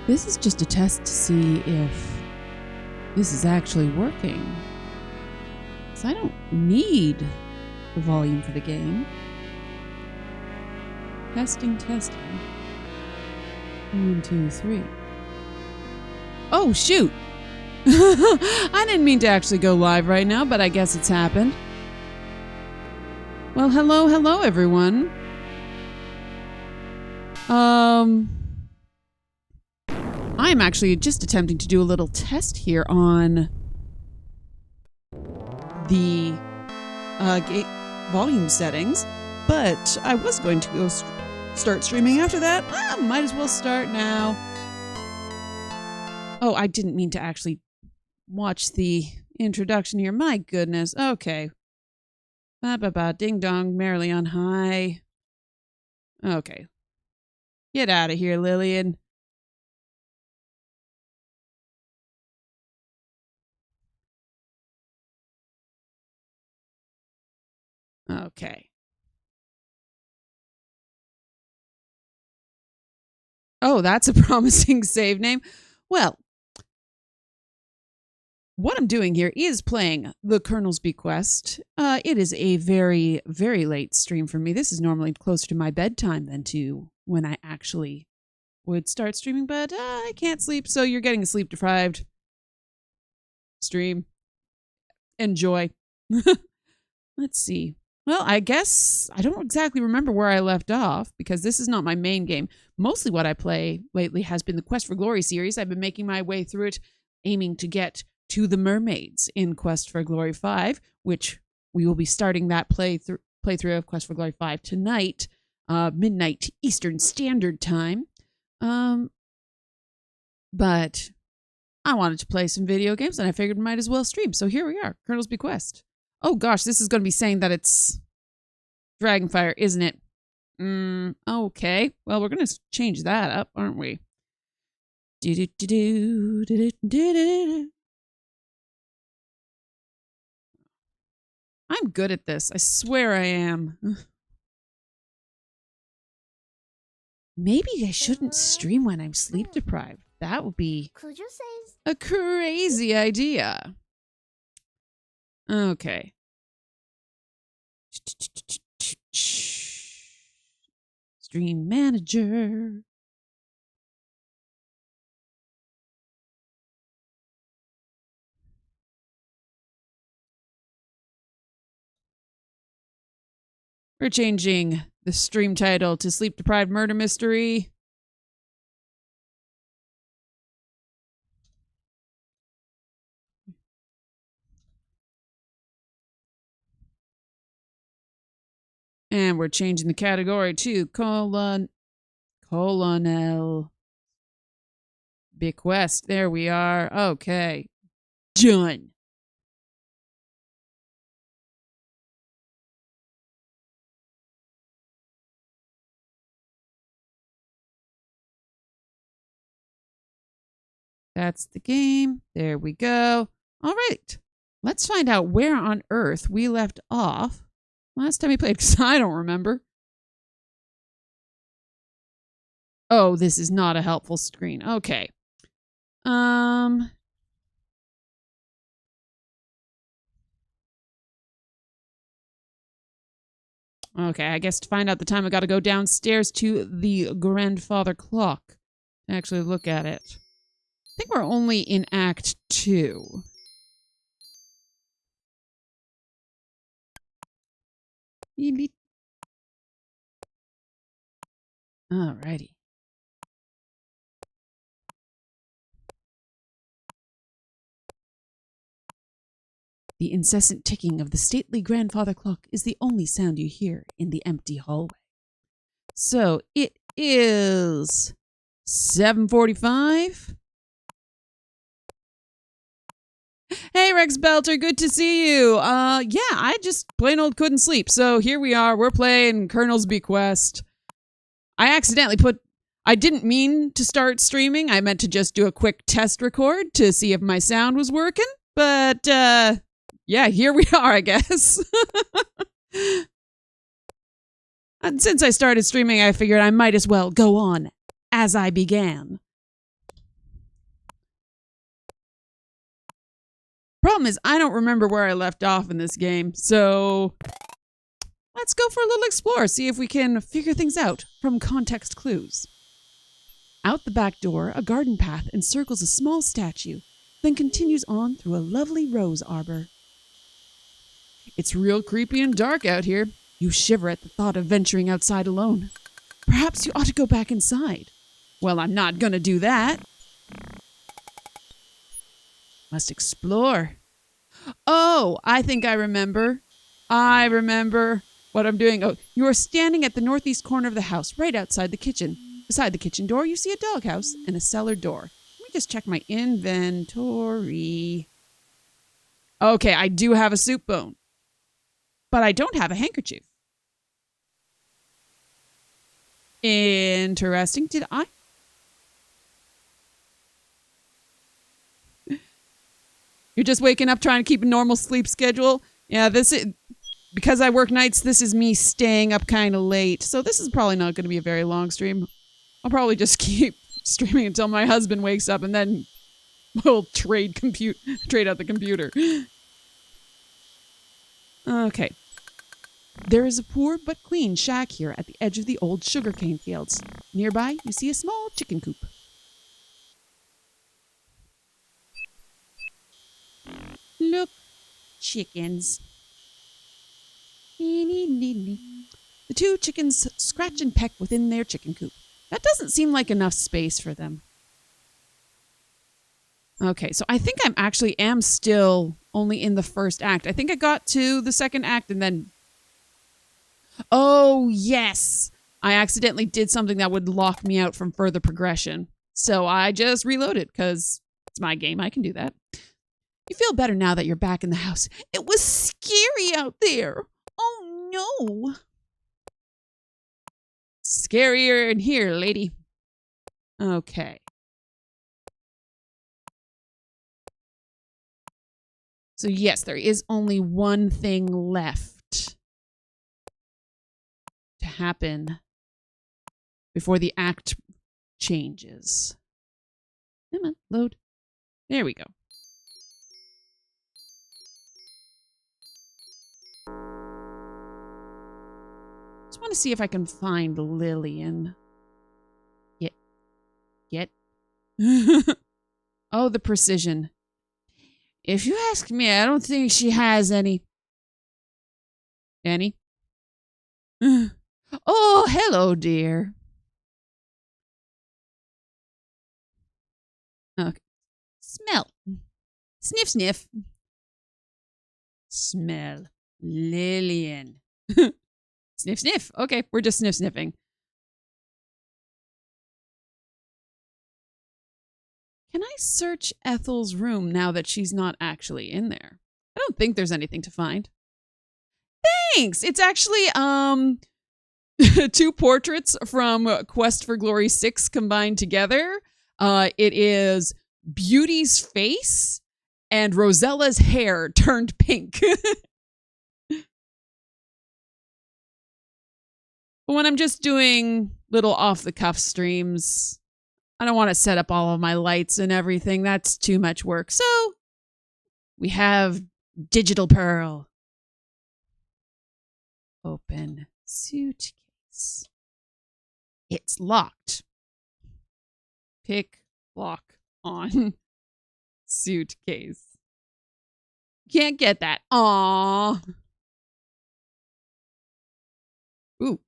This is just a test to see if this is actually working. So I don't need the volume for the game. Testing, testing. 1, 2, 3. Oh, shoot! I didn't mean to actually go live right now, but I guess it's happened. Well, hello, everyone. I'm actually just attempting to do a little test here on the volume settings, but I was going to go start streaming after that. Might as well start now. Oh, I didn't mean to actually watch the introduction here. My goodness. Okay. Ba-ba-ba, ding-dong, merrily on high. Okay. Get out of here, Lillian. Okay. Oh, that's a promising save name. Well, what I'm doing here is playing the Colonel's Bequest. It is a very, very late stream for me. This is normally closer to my bedtime than to when I actually would start streaming, but I can't sleep, so you're getting a sleep-deprived stream. Enjoy. Let's see. Well, I guess I don't exactly remember where I left off because this is not my main game. Mostly what I play lately has been the Quest for Glory series. I've been making my way through it, aiming to get to the mermaids in Quest for Glory 5, which we will be starting that playthrough of Quest for Glory 5 tonight, midnight Eastern Standard Time. But I wanted to play some video games, and I figured I might as well stream. So here we are, Colonel's Bequest. Oh gosh, this is going to be saying that it's Dragonfire, isn't it? Okay. Well, we're going to change that up, aren't we? I'm good at this. I swear I am. Maybe I shouldn't stream when I'm sleep deprived. That would be a crazy idea. Okay. Stream manager. We're changing the stream title to Sleep Deprived Murder Mystery. And we're changing the category to Colonel Bequest. There we are. Okay. Done. That's the game. There we go. All right. Let's find out where on earth we left off last time we played, because I don't remember. Oh, this is not a helpful screen. Okay. Okay, I guess to find out the time, I got to go downstairs to the grandfather clock to actually look at it. I think we're only in Act 2. Alrighty. The incessant ticking of the stately grandfather clock is the only sound you hear in the empty hallway. So it is 7:45. Hey, Rex Belter, good to see you. Yeah, I just plain old couldn't sleep. So here we are. We're playing Colonel's Bequest. I didn't mean to start streaming. I meant to just do a quick test record to see if my sound was working. But, yeah, here we are, I guess. And since I started streaming, I figured I might as well go on as I began. Problem is, I don't remember where I left off in this game, so let's go for a little explore, see if we can figure things out from context clues. Out the back door, a garden path encircles a small statue, then continues on through a lovely rose arbor. It's real creepy and dark out here. You shiver at the thought of venturing outside alone. Perhaps you ought to go back inside. Well, I'm not gonna do that. Must explore. Oh, I think I remember. I remember what I'm doing. Oh, you are standing at the northeast corner of the house, right outside the kitchen. Beside the kitchen door, you see a doghouse and a cellar door. Let me just check my inventory. Okay, I do have a soup bone, but I don't have a handkerchief. Interesting. Did I? You're just waking up trying to keep a normal sleep schedule? Yeah, this is... Because I work nights, this is me staying up kind of late. So this is probably not going to be a very long stream. I'll probably just keep streaming until my husband wakes up and then we'll trade out the computer. Okay. There is a poor but clean shack here at the edge of the old sugarcane fields. Nearby, you see a small chicken coop. Look, chickens. The two chickens scratch and peck within their chicken coop. That doesn't seem like enough space for them. Okay, so I think I'm actually still only in the first act. I think I got to the second act and then... Oh, yes! I accidentally did something that would lock me out from further progression. So I just reloaded, because it's my game. I can do that. You feel better now that you're back in the house. It was scary out there. Oh, no. Scarier in here, lady. Okay. So yes, there is only one thing left to happen before the act changes. Come on, load. There we go. Just want to see if I can find Lillian. Get. Oh, the precision. If you ask me, I don't think she has any. Any? Oh, hello, dear. Okay. Smell. Sniff, sniff. Smell. Lillian. Sniff, sniff. Okay, we're just sniff, sniffing. Can I search Ethel's room now that she's not actually in there? I don't think there's anything to find. Thanks! It's actually, two portraits from Quest for Glory 6 combined together. It is Beauty's face and Rosella's hair turned pink. But when I'm just doing little off-the-cuff streams, I don't want to set up all of my lights and everything. That's too much work. So, we have Digital Pearl. Open suitcase. It's locked. Pick lock on suitcase. Can't get that. Aww. Ooh.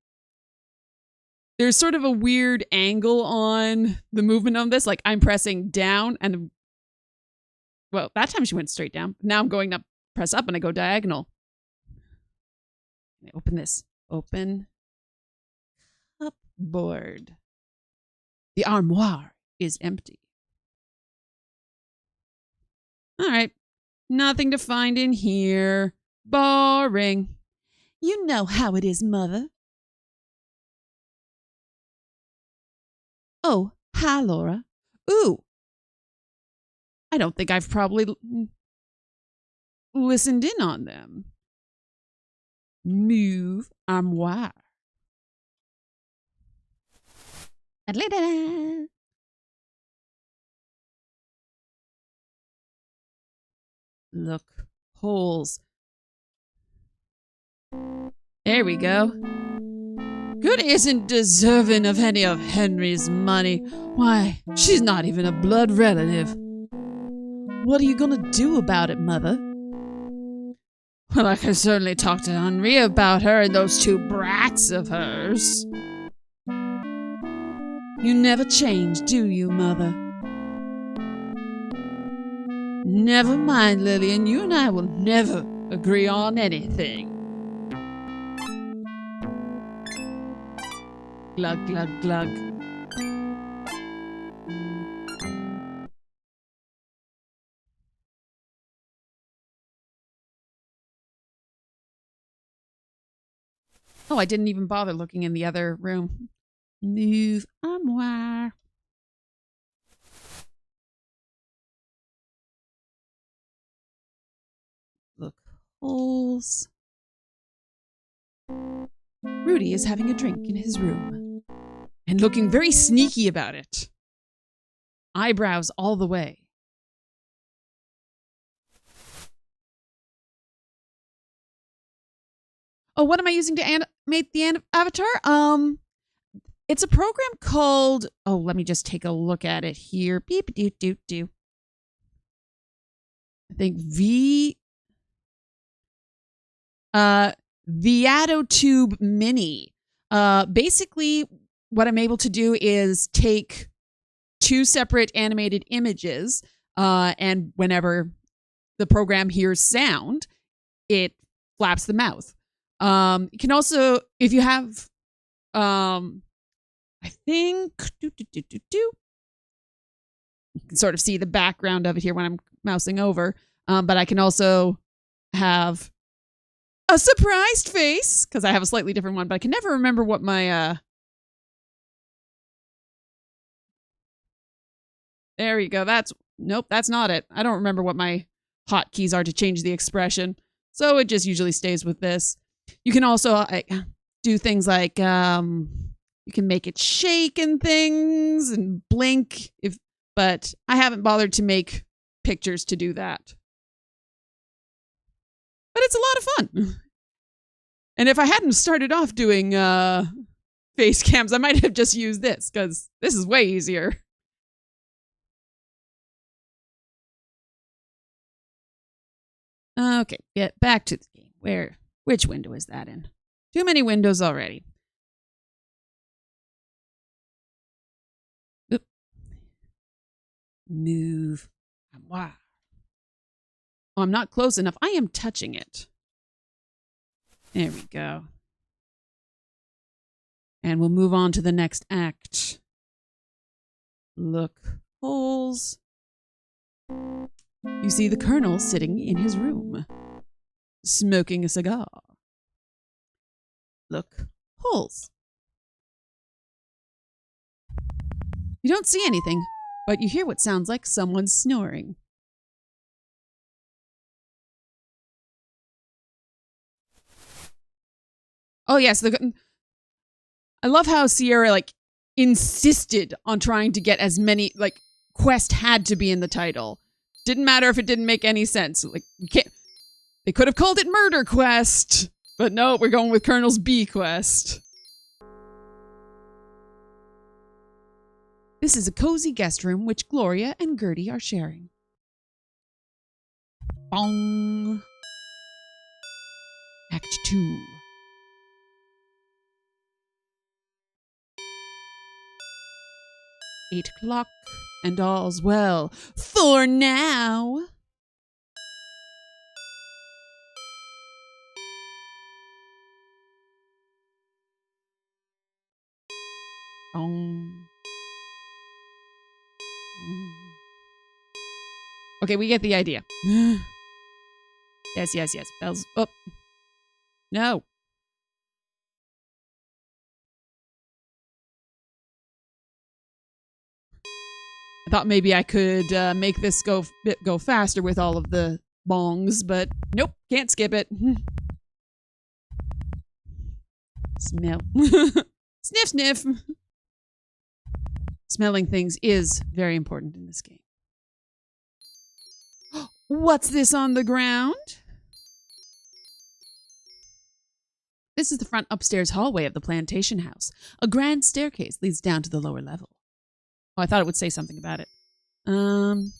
There's sort of a weird angle on the movement of this. Like I'm pressing down and, well, that time she went straight down. Now I'm going up, press up and I go diagonal. Open this. Open cupboard. The armoire is empty. All right. Nothing to find in here. Boring. You know how it is, Mother. Oh, hi, Laura. Ooh. I don't think I've probably listened in on them. Move armoire. Look, holes. There we go. Goody isn't deserving of any of Henry's money. Why, she's not even a blood relative. What are you gonna do about it, Mother? Well, I can certainly talk to Henri about her and those two brats of hers. You never change, do you, Mother? Never mind, Lillian. You and I will never agree on anything. Glug, glug, glug. Oh, I didn't even bother looking in the other room. Move armoire. Look, holes. Rudy is having a drink in his room and looking very sneaky about it. Eyebrows all the way. Oh, what am I using to animate the avatar? It's a program called, oh, let me just take a look at it here. Beep, doo, doo, doo. I think Viatotube Mini. Basically, what I'm able to do is take two separate animated images, and whenever the program hears sound, it flaps the mouth. You can also, if you have, I think, you can sort of see the background of it here when I'm mousing over. But I can also have a surprised face, because I have a slightly different one, but I can never remember what my, there you go. Nope, that's not it. I don't remember what my hotkeys are to change the expression. So it just usually stays with this. You can also do things like, you can make it shake and things and blink, but I haven't bothered to make pictures to do that. But it's a lot of fun. And if I hadn't started off doing face cams, I might have just used this, because this is way easier. Okay, get back to the game. Which window is that in? Too many windows already. Oop. Move. Wow. Oh, I'm not close enough. I am touching it. There we go. And we'll move on to the next act. Look, holes. You see the Colonel sitting in his room, smoking a cigar. Look, holes. You don't see anything, but you hear what sounds like someone snoring. Oh, yes. I love how Sierra, insisted on trying to get as many, Quest had to be in the title. Didn't matter if it didn't make any sense. They could have called it Murder Quest, but no, we're going with Colonel's Bequest. This is a cozy guest room which Gloria and Gertie are sharing. Bong. Act 2. Eight o'clock, and all's well. For now. Okay, we get the idea. Yes, yes, yes. Bells. Oh. No. I thought maybe I could make this go faster with all of the bongs, but nope, can't skip it. Smell. Sniff, sniff. Smelling things is very important in this game. What's this on the ground? This is the front upstairs hallway of the plantation house. A grand staircase leads down to the lower level. Oh, I thought it would say something about it. Don't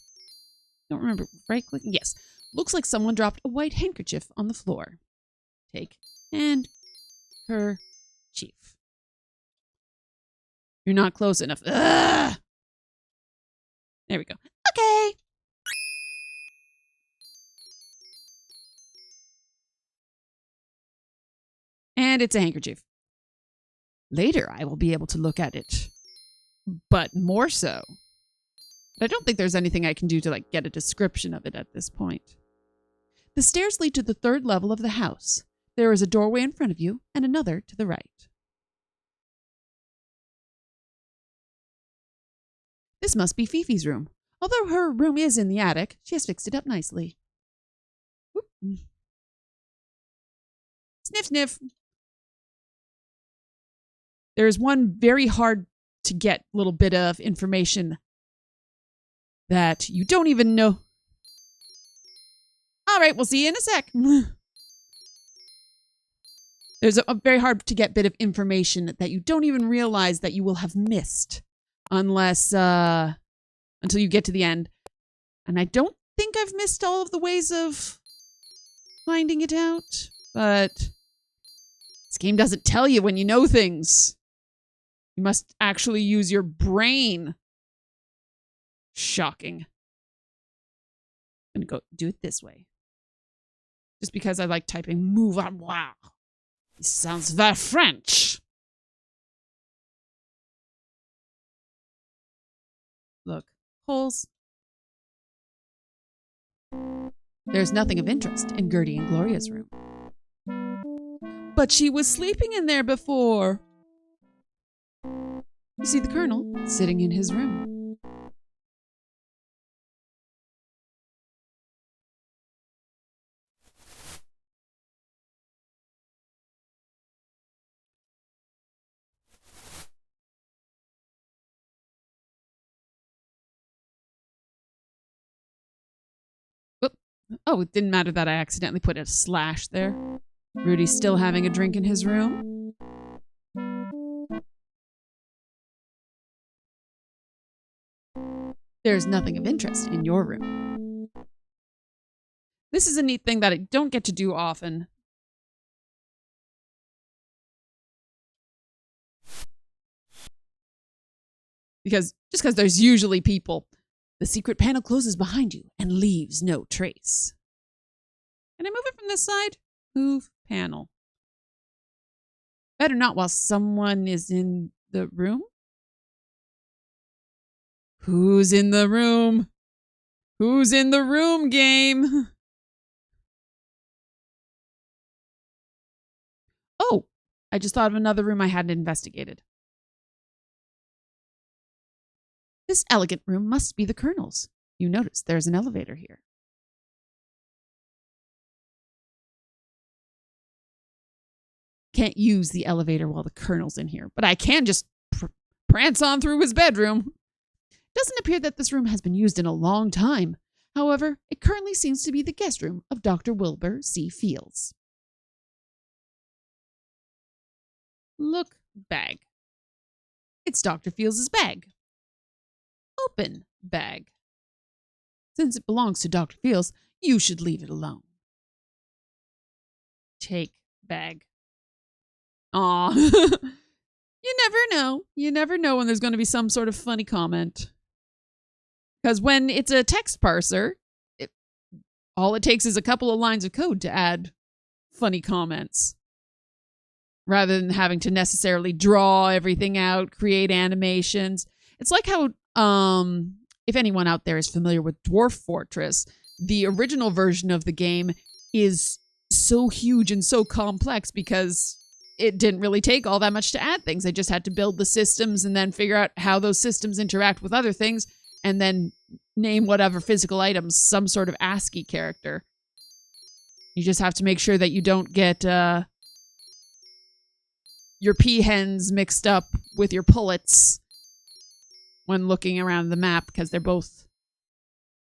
remember. Right click? Yes. Looks like someone dropped a white handkerchief on the floor. Take handkerchief. You're not close enough. Ugh! There we go. Okay. And it's a handkerchief. Later, I will be able to look at it. But more so. But I don't think there's anything I can do to get a description of it at this point. The stairs lead to the third level of the house. There is a doorway in front of you and another to the right. This must be Fifi's room. Although her room is in the attic, she has fixed it up nicely. Whoop. Sniff, sniff. There is one very hard to get little bit of information that you don't even know. All right, we'll see you in a sec. There's a very hard to get bit of information that you don't even realize that you will have missed unless until you get to the end. And I don't think I've missed all of the ways of finding it out, but this game doesn't tell you when you know things. You must actually use your brain. Shocking. I'm going to go do it this way. Just because I like typing move on. Wow. This sounds very French. Look. Holes. There's nothing of interest in Gertie and Gloria's room. But she was sleeping in there before. You see the Colonel sitting in his room. Oh, it didn't matter that I accidentally put a slash there. Rudy's still having a drink in his room. There's nothing of interest in your room. This is a neat thing that I don't get to do often. Just because there's usually people. The secret panel closes behind you and leaves no trace. Can I move it from this side? Move panel. Better not while someone is in the room. Who's in the room? Who's in the room, game? Oh, I just thought of another room I hadn't investigated. This elegant room must be the Colonel's. You notice there's an elevator here. Can't use the elevator while the Colonel's in here, but I can just prance on through his bedroom. Doesn't appear that this room has been used in a long time. However, it currently seems to be the guest room of Dr. Wilbur C. Fields. Look, bag. It's Dr. Fields' bag. Open bag. Since it belongs to Dr. Fields, you should leave it alone. Take bag. Aw. You never know. You never know when there's going to be some sort of funny comment. Because when it's a text parser, all it takes is a couple of lines of code to add funny comments. Rather than having to necessarily draw everything out, create animations. It's like how, if anyone out there is familiar with Dwarf Fortress, the original version of the game is so huge and so complex because it didn't really take all that much to add things. They just had to build the systems and then figure out how those systems interact with other things and then name whatever physical items some sort of ASCII character. You just have to make sure that you don't get your peahens mixed up with your pullets when looking around the map because they're both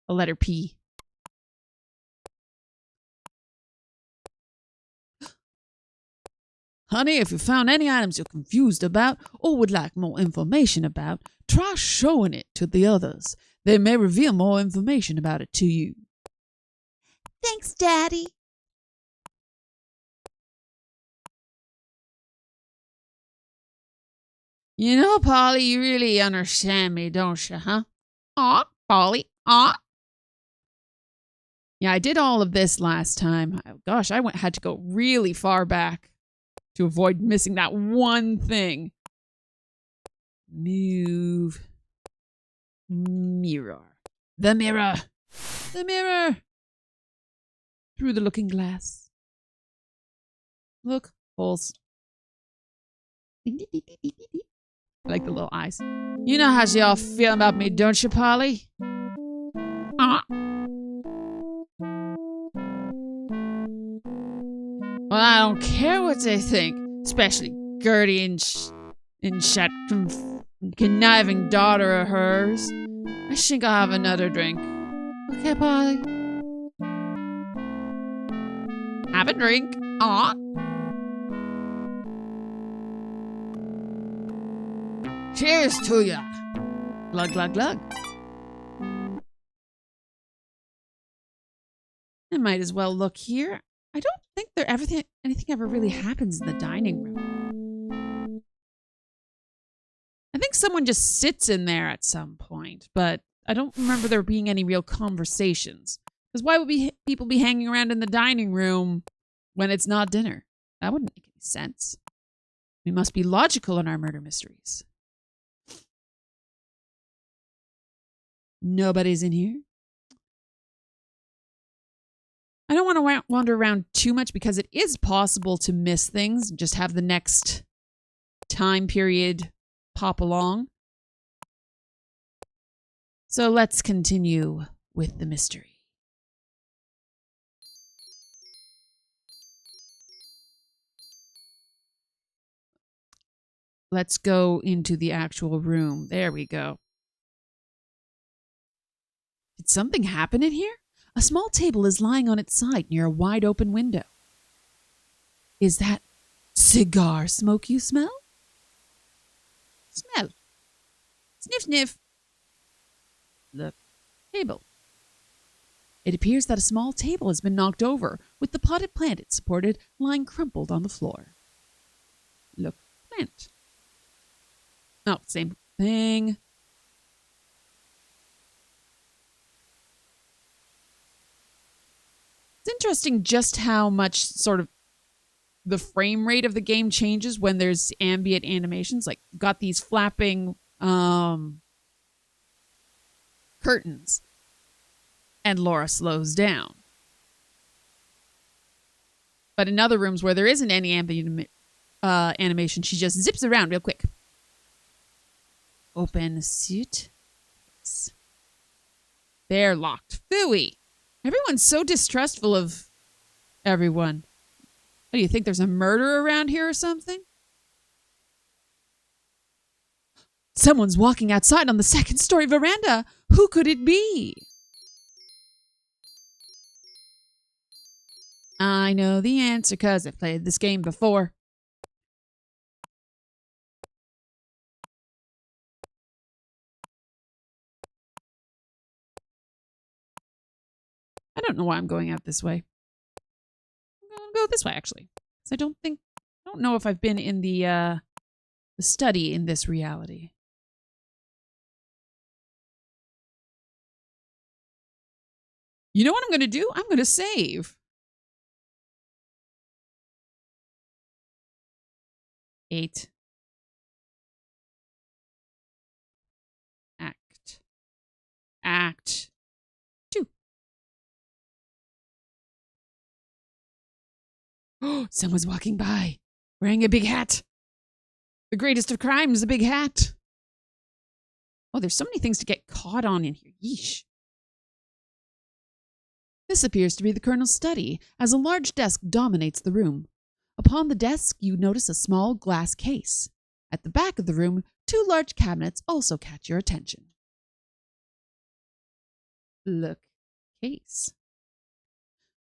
a letter P. Honey, if you found any items you're confused about or would like more information about, try showing it to the others. They may reveal more information about it to you. Thanks, Daddy. You know, Polly, you really understand me, don't you, huh? Aw, Polly, aw. Yeah, I did all of this last time. Gosh, had to go really far back to avoid missing that one thing. Move. Mirror. The mirror. The mirror. Through the looking glass. Look, holes. I like the little eyes. You know how she all feel about me, don't you, Polly? Well, I don't care what they think, especially Gertie and that conniving daughter of hers. I think I'll have another drink. Okay, Polly? Have a drink. Aw. Cheers to ya. Glug, glug, glug. I might as well look here. I don't think anything ever really happens in the dining room. I think someone just sits in there at some point, but I don't remember there being any real conversations. Because why would people be hanging around in the dining room when it's not dinner? That wouldn't make any sense. We must be logical in our murder mysteries. Nobody's in here. I don't want to wander around too much because it is possible to miss things and just have the next time period pop along. So let's continue with the mystery. Let's go into the actual room. There we go. Did something happen in here? A small table is lying on its side near a wide open window. Is that cigar smoke you smell? Smell. Sniff, sniff. Look. Table. It appears that a small table has been knocked over, with the potted plant it supported lying crumpled on the floor. Look. Plant. Oh, same thing. It's interesting just how much sort of the frame rate of the game changes when there's ambient animations. Like, got these flapping curtains, and Laura slows down. But in other rooms where there isn't any ambient animation, she just zips around real quick. Open suit. They're locked. Phooey. Everyone's so distrustful of everyone. What do you think? There's a murder around here or something? Someone's walking outside on the second-story veranda. Who could it be? I know the answer because I've played this game before. I don't know why I'm going out this way. I'm going to go this way, actually. Because I don't know if I've been in the study in this reality. You know what I'm going to do? I'm going to save. 8. Act 2. Oh, someone's walking by, wearing a big hat. The greatest of crimes, a big hat. Oh, there's so many things to get caught on in here. Yeesh. This appears to be the Colonel's study, as a large desk dominates the room. Upon the desk, you notice a small glass case. At the back of the room, 2 large cabinets also catch your attention. Look, case.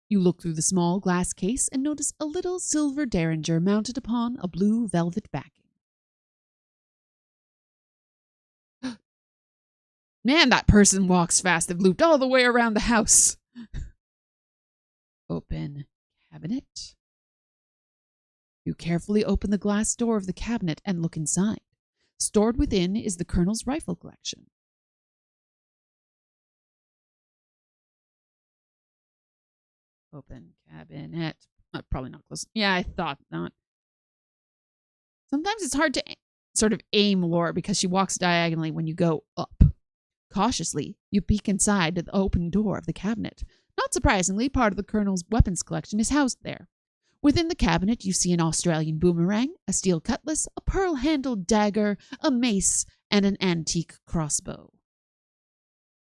You look through the small glass case and notice a little silver derringer mounted upon a blue velvet backing. Man, that person walks fast. They've looped all the way around the house. Open cabinet. You carefully open the glass door of the cabinet and look inside. Stored within is the Colonel's rifle collection. Open cabinet. Probably not close. Yeah, I thought not. Sometimes it's hard to sort of aim Laura because she walks diagonally when you go up. Cautiously, you peek inside the open door of the cabinet. Not surprisingly, part of the Colonel's weapons collection is housed there. Within the cabinet, you see an Australian boomerang, a steel cutlass, a pearl-handled dagger, a mace, and an antique crossbow.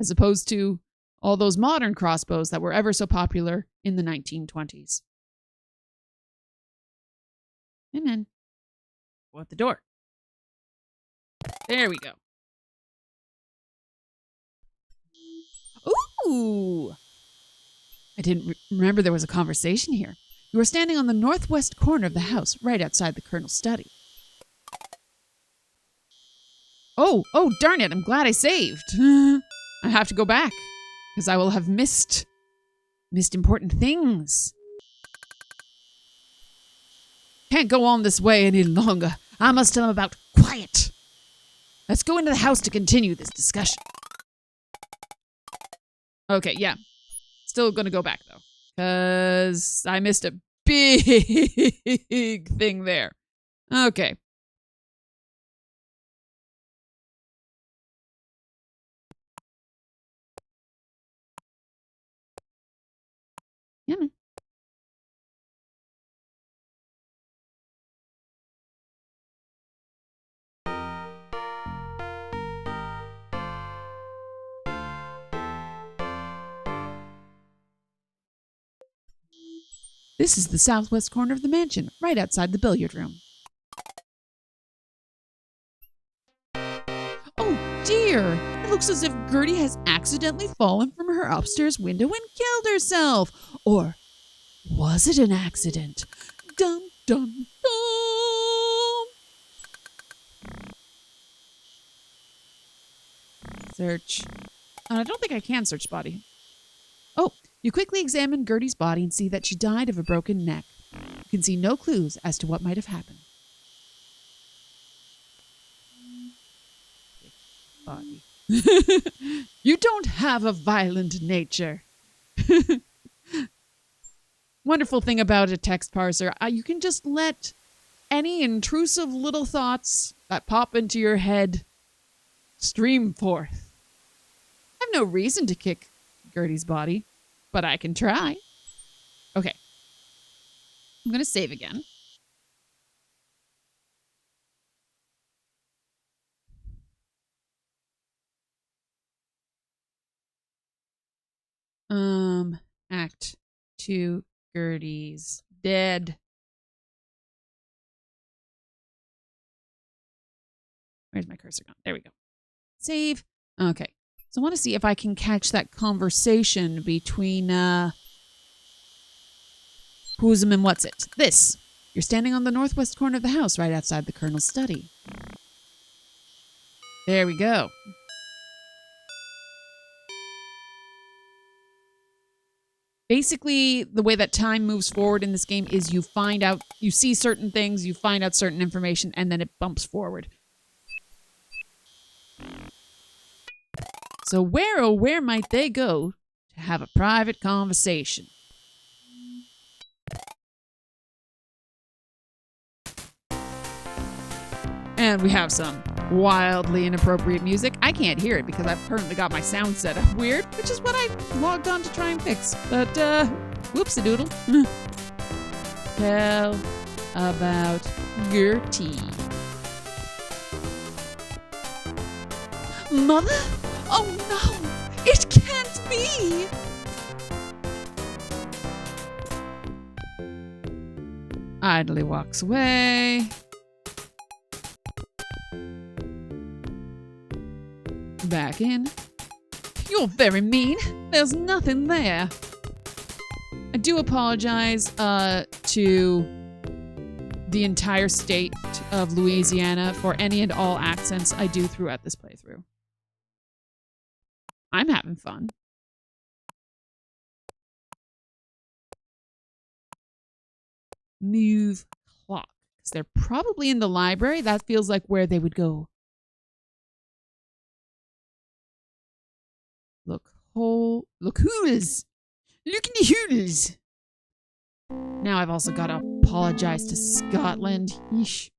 As opposed to all those modern crossbows that were ever so popular in the 1920s. And then go out the door. There we go. Ooh! I didn't remember there was a conversation here. You are standing on the northwest corner of the house, right outside the Colonel's study. Oh, darn it, I'm glad I saved. I have to go back, because I will have missed important things. Can't go on this way any longer. I must tell him about quiet. Let's go into the house to continue this discussion. Okay, yeah. Still gonna go back, though. Because I missed a big thing there. Okay. Yeah, man. This is the southwest corner of the mansion, right outside the billiard room. Oh dear! It looks as if Gertie has accidentally fallen from her upstairs window and killed herself. Or was it an accident? Dum dum dum! Search. I don't think I can search body. Oh, you quickly examine Gertie's body and see that she died of a broken neck. You can see no clues as to what might have happened. Body. You don't have a violent nature. Wonderful thing about a text parser, you can just let any intrusive little thoughts that pop into your head stream forth. I have no reason to kick Gertie's body, but I can try. Okay. I'm going to save again. Act 2, Gertie's dead. Where's my cursor gone? There we go. Save. Okay. So I want to see if I can catch that conversation between, who's him and what's it. This. You're standing on the northwest corner of the house, right outside the Colonel's study. There we go. Basically, the way that time moves forward in this game is you see certain things, you find out certain information, and then it bumps forward. So where might they go to have a private conversation? And we have some wildly inappropriate music. I can't hear it because I've currently got my sound set up weird, which is what I logged on to try and fix. But, whoopsie-doodle. Tell about Gertie. Mother? Oh no! It can't be! Idly walks away. Back in. You're very mean. There's nothing there. I do apologize to the entire state of Louisiana for any and all accents I do throughout this playthrough. I'm having fun. Move clock. Because they're probably in the library. That feels like where they would go. Look hole. Look who's. Look in the hooters. Now I've also got to apologize to Scotland. Yeesh.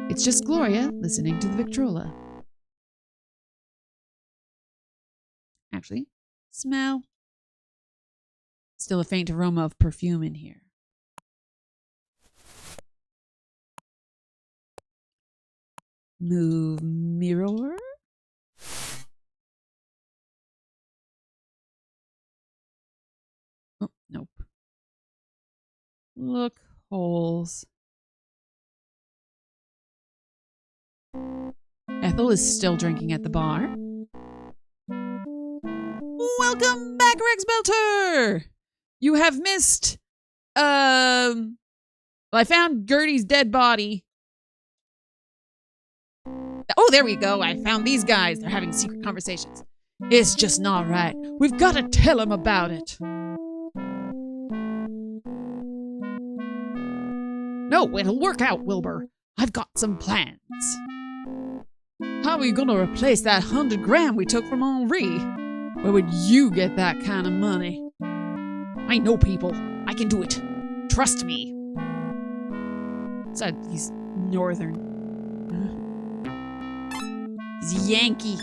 It's just Gloria listening to the Victrola. Actually, smell. Still a faint aroma of perfume in here. Move mirror. Oh, nope. Look holes. Ethel is still drinking at the bar. Welcome back, Rex Belter! You have missed, well, I found Gertie's dead body. Oh, there we go. I found these guys. They're having secret conversations. It's just not right. We've got to tell them about it. No, it'll work out, Wilbur. I've got some plans. How are you going to replace that 100 grand we took from Henri? Where would you get that kind of money? I know people. I can do it. Trust me. He's northern. He's a Yankee.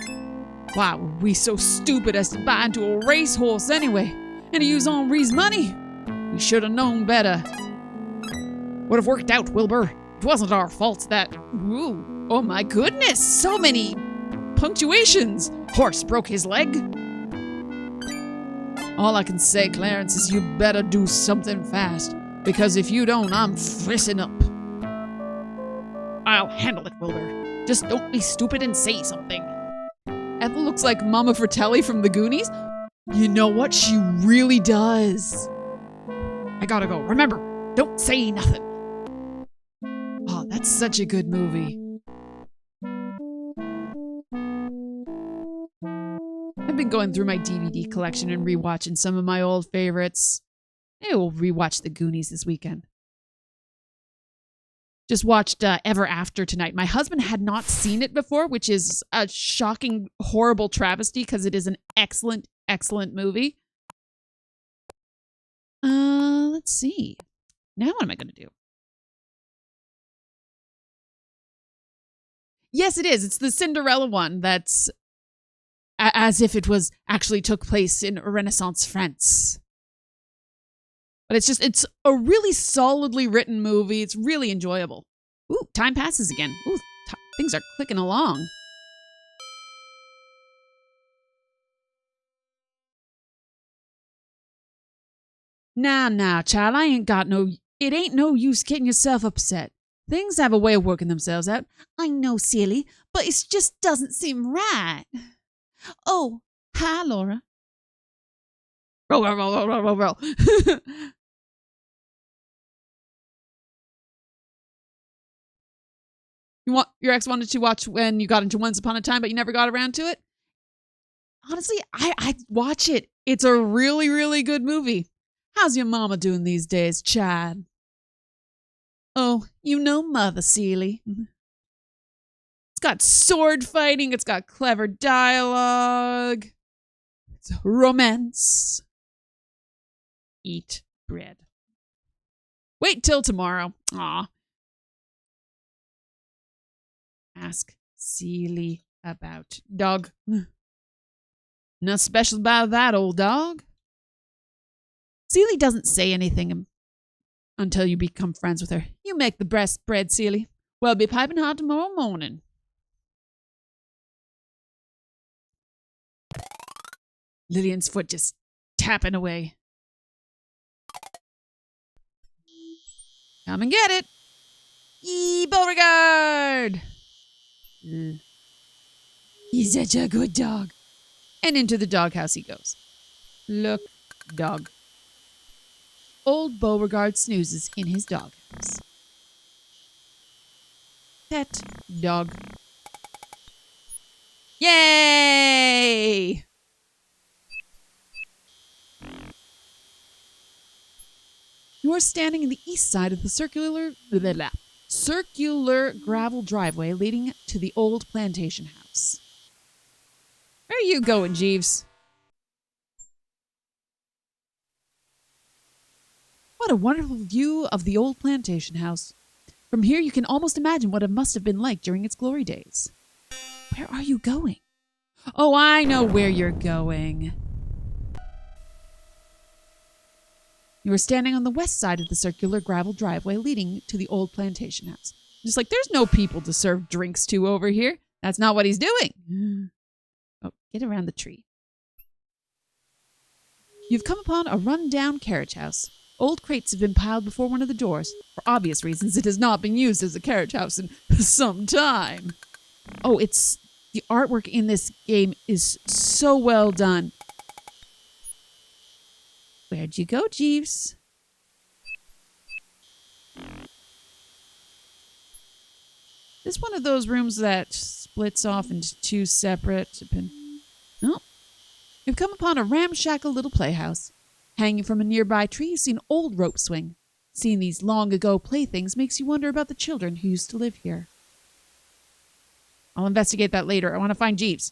Why were we so stupid as to buy into a racehorse anyway? And to use Henri's money? We should have known better. Would have worked out, Wilbur. It wasn't our fault that... Ooh, oh my goodness, so many punctuations. Horse broke his leg. All I can say, Clarence, is you better do something fast. Because if you don't, I'm frisking up. I'll handle it, Wilbur. Just don't be stupid and say something. Ethel looks like Mama Fratelli from the Goonies. You know what? She really does. I gotta go. Remember, don't say nothing. Oh, that's such a good movie. I've been going through my DVD collection and rewatching some of my old favorites. Maybe we'll rewatch The Goonies this weekend. Just watched Ever After tonight. My husband had not seen it before, which is a shocking, horrible travesty because it is an excellent, excellent movie. Let's see. Now what am I going to do? Yes, it is. It's the Cinderella one that's as if it was actually took place in Renaissance France. But it's a really solidly written movie. It's really enjoyable. Ooh, time passes again. Ooh, things are clicking along. Now, child, it ain't no use getting yourself upset. Things have a way of working themselves out. I know, silly, but it just doesn't seem right. Oh, hi, Laura. Roll. Your ex wanted to watch when you got into Once Upon a Time, but you never got around to it? Honestly, I watch it. It's a really, really good movie. How's your mama doing these days, Chad? Oh, you know Mother Seeley. It's got sword fighting. It's got clever dialogue. It's romance. Eat bread. Wait till tomorrow. Aw. Ask Seeley about dog. Nothing special about that, old dog. Seeley doesn't say anything until you become friends with her. You make the best bread, Seeley. Well, be piping hot tomorrow morning. Lillian's foot just tapping away. Come and get it. Yee, Beauregard. He's such a good dog. And into the doghouse he goes. Look, dog. Old Beauregard snoozes in his doghouse. Pet dog. Yay! You are standing in the east side of the circular gravel driveway leading to the old plantation house. Where are you going, Jeeves? What a wonderful view of the old plantation house. From here you can almost imagine what it must have been like during its glory days. Where are you going? Oh, I know where you're going. You are standing on the west side of the circular gravel driveway leading to the old plantation house. Just like, there's no people to serve drinks to over here. That's not what he's doing. Oh, get around the tree. You've come upon a run-down carriage house. Old crates have been piled before one of the doors. For obvious reasons, it has not been used as a carriage house in some time. Oh, the artwork in this game is so well done. Where'd you go, Jeeves? This one of those rooms that splits off into two separate... Oh. You've come upon a ramshackle little playhouse. Hanging from a nearby tree, you see an old rope swing. Seeing these long-ago playthings makes you wonder about the children who used to live here. I'll investigate that later. I want to find Jeeves.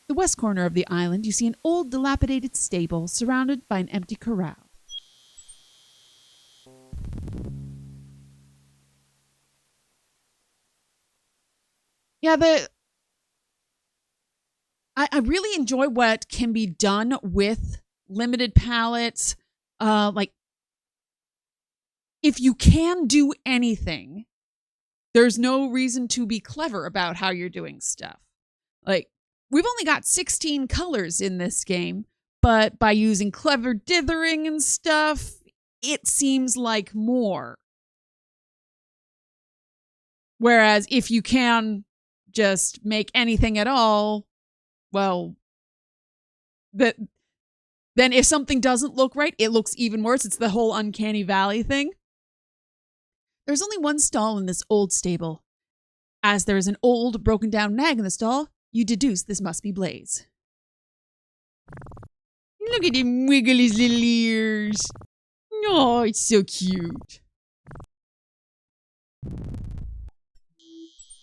The west corner of the island, you see an old dilapidated stable surrounded by an empty corral. Yeah, I really enjoy what can be done with limited palettes. Like, if you can do anything, there's no reason to be clever about how you're doing stuff. Like, we've only got 16 colors in this game, but by using clever dithering and stuff, it seems like more. Whereas if you can just make anything at all, well, then if something doesn't look right, it looks even worse. It's the whole uncanny valley thing. There's only one stall in this old stable. As there is an old, broken down nag in the stall, you deduce this must be Blaze. Look at him wiggle his little ears. Oh, it's so cute.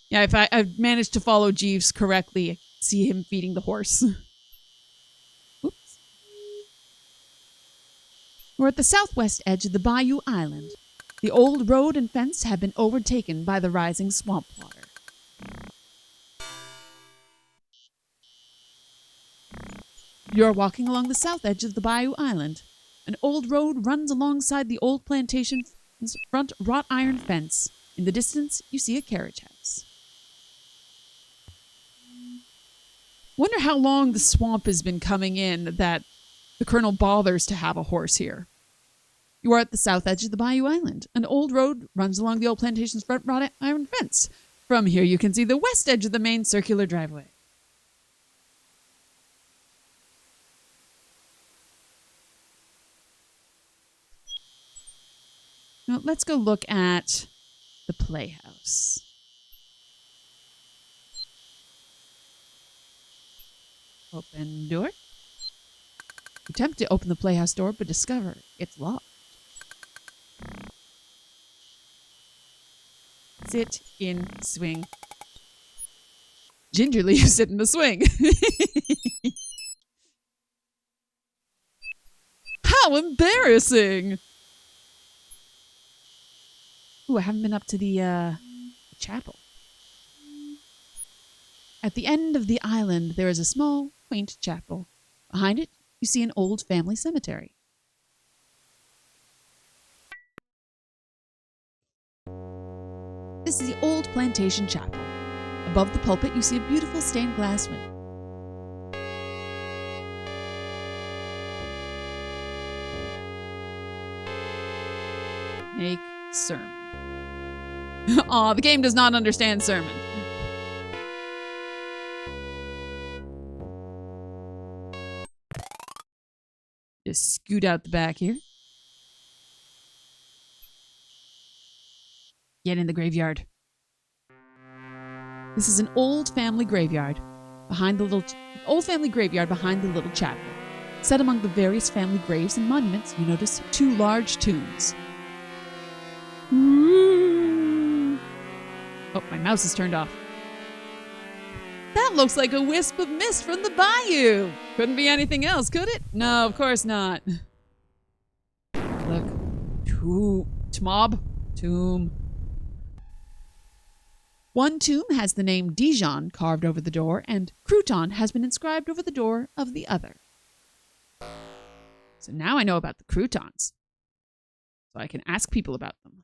Yeah, if I've managed to follow Jeeves correctly, I see him feeding the horse. Oops. We're at the southwest edge of the Bayou Island. The old road and fence have been overtaken by the rising swamp water. You're walking along the south edge of the Bayou Island. An old road runs alongside the old plantation's front wrought iron fence. In the distance, you see a carriage house. Wonder how long the swamp has been coming in that the Colonel bothers to have a horse here. You are at the south edge of the Bayou Island. An old road runs along the old plantation's front wrought iron fence. From here, you can see the west edge of the main circular driveway. Now, let's go look at the playhouse. Open door. Attempt to open the playhouse door, but discover it's locked. Sit in swing. Gingerly, you sit in the swing. How embarrassing! Ooh, I haven't been up to the chapel. At the end of the island, there is a small, quaint chapel. Behind it, you see an old family cemetery. This is the old plantation chapel. Above the pulpit, you see a beautiful stained glass window. Make sermon. Aw, the game does not understand sermon. Just scoot out the back here. Get in the graveyard. This is an old family graveyard behind the little chapel. Set among the various family graves and monuments, you notice 2 large tombs. Ooh. Oh, my mouse is turned off. That looks like a wisp of mist from the bayou. Couldn't be anything else, could it? No, of course not. Look. Tomb. One tomb has the name Dijon carved over the door, and Crouton has been inscribed over the door of the other. So now I know about the croutons, so I can ask people about them.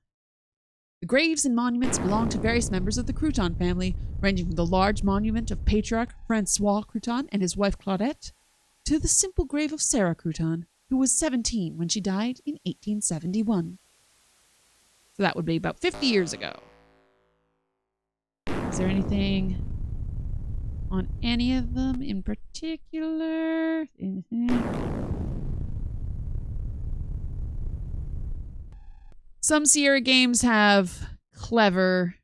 The graves and monuments belong to various members of the Crouton family, ranging from the large monument of Patriarch Francois Crouton and his wife Claudette, to the simple grave of Sarah Crouton, who was 17 when she died in 1871. So that would be about 50 years ago. Is there anything on any of them in particular? Some Sierra games have clever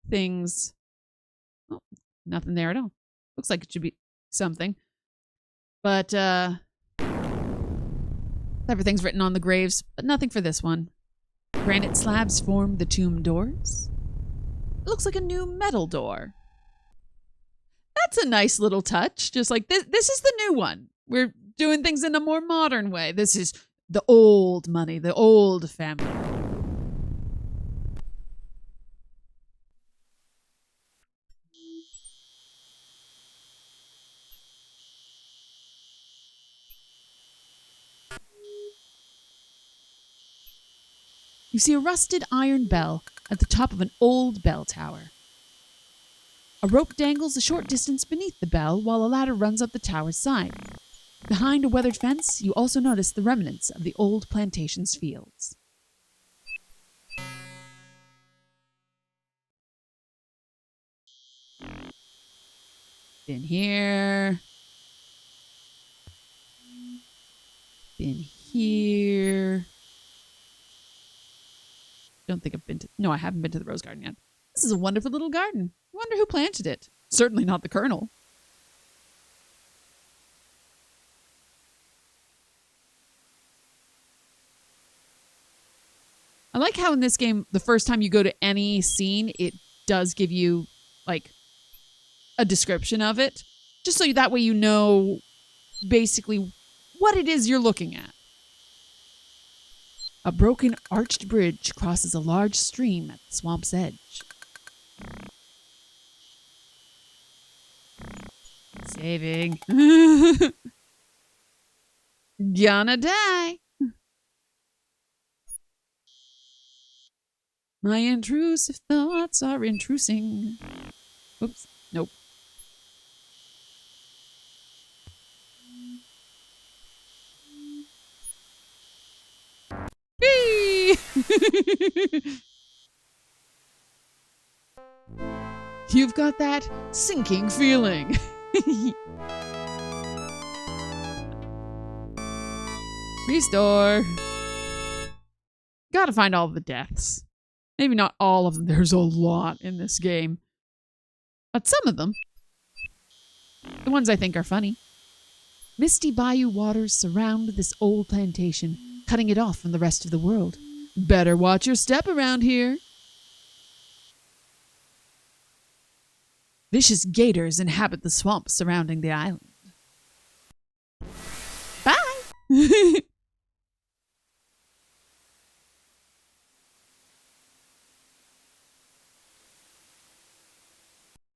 things. Oh, nothing there at all. Looks like it should be something. But clever things written on the graves, but nothing for this one. Granite slabs form the tomb doors. It looks like a new metal door. That's a nice little touch. Just like this is the new one. We're doing things in a more modern way. This is the old money, the old family. You see a rusted iron bell at the top of an old bell tower. A rope dangles a short distance beneath the bell while a ladder runs up the tower's side. Behind a weathered fence, you also notice the remnants of the old plantation's fields. Been here. Been here. Don't think I've been to... No, I haven't been to the rose garden yet. This is a wonderful little garden. I wonder who planted it. Certainly not the Colonel. I like how in this game, the first time you go to any scene, it does give you, like, a description of it. Just so that way you know basically what it is you're looking at. A broken arched bridge crosses a large stream at the swamp's edge. Saving. Gonna die. My intrusive thoughts are intrusing. Oops. Nope. You've got that sinking feeling. Restore. Gotta find all the deaths. Maybe not all of them. There's a lot in this game. But some of them. The ones I think are funny. Misty bayou waters surround this old plantation, cutting it off from the rest of the world. Better watch your step around here. Vicious gators inhabit the swamps surrounding the island. Bye!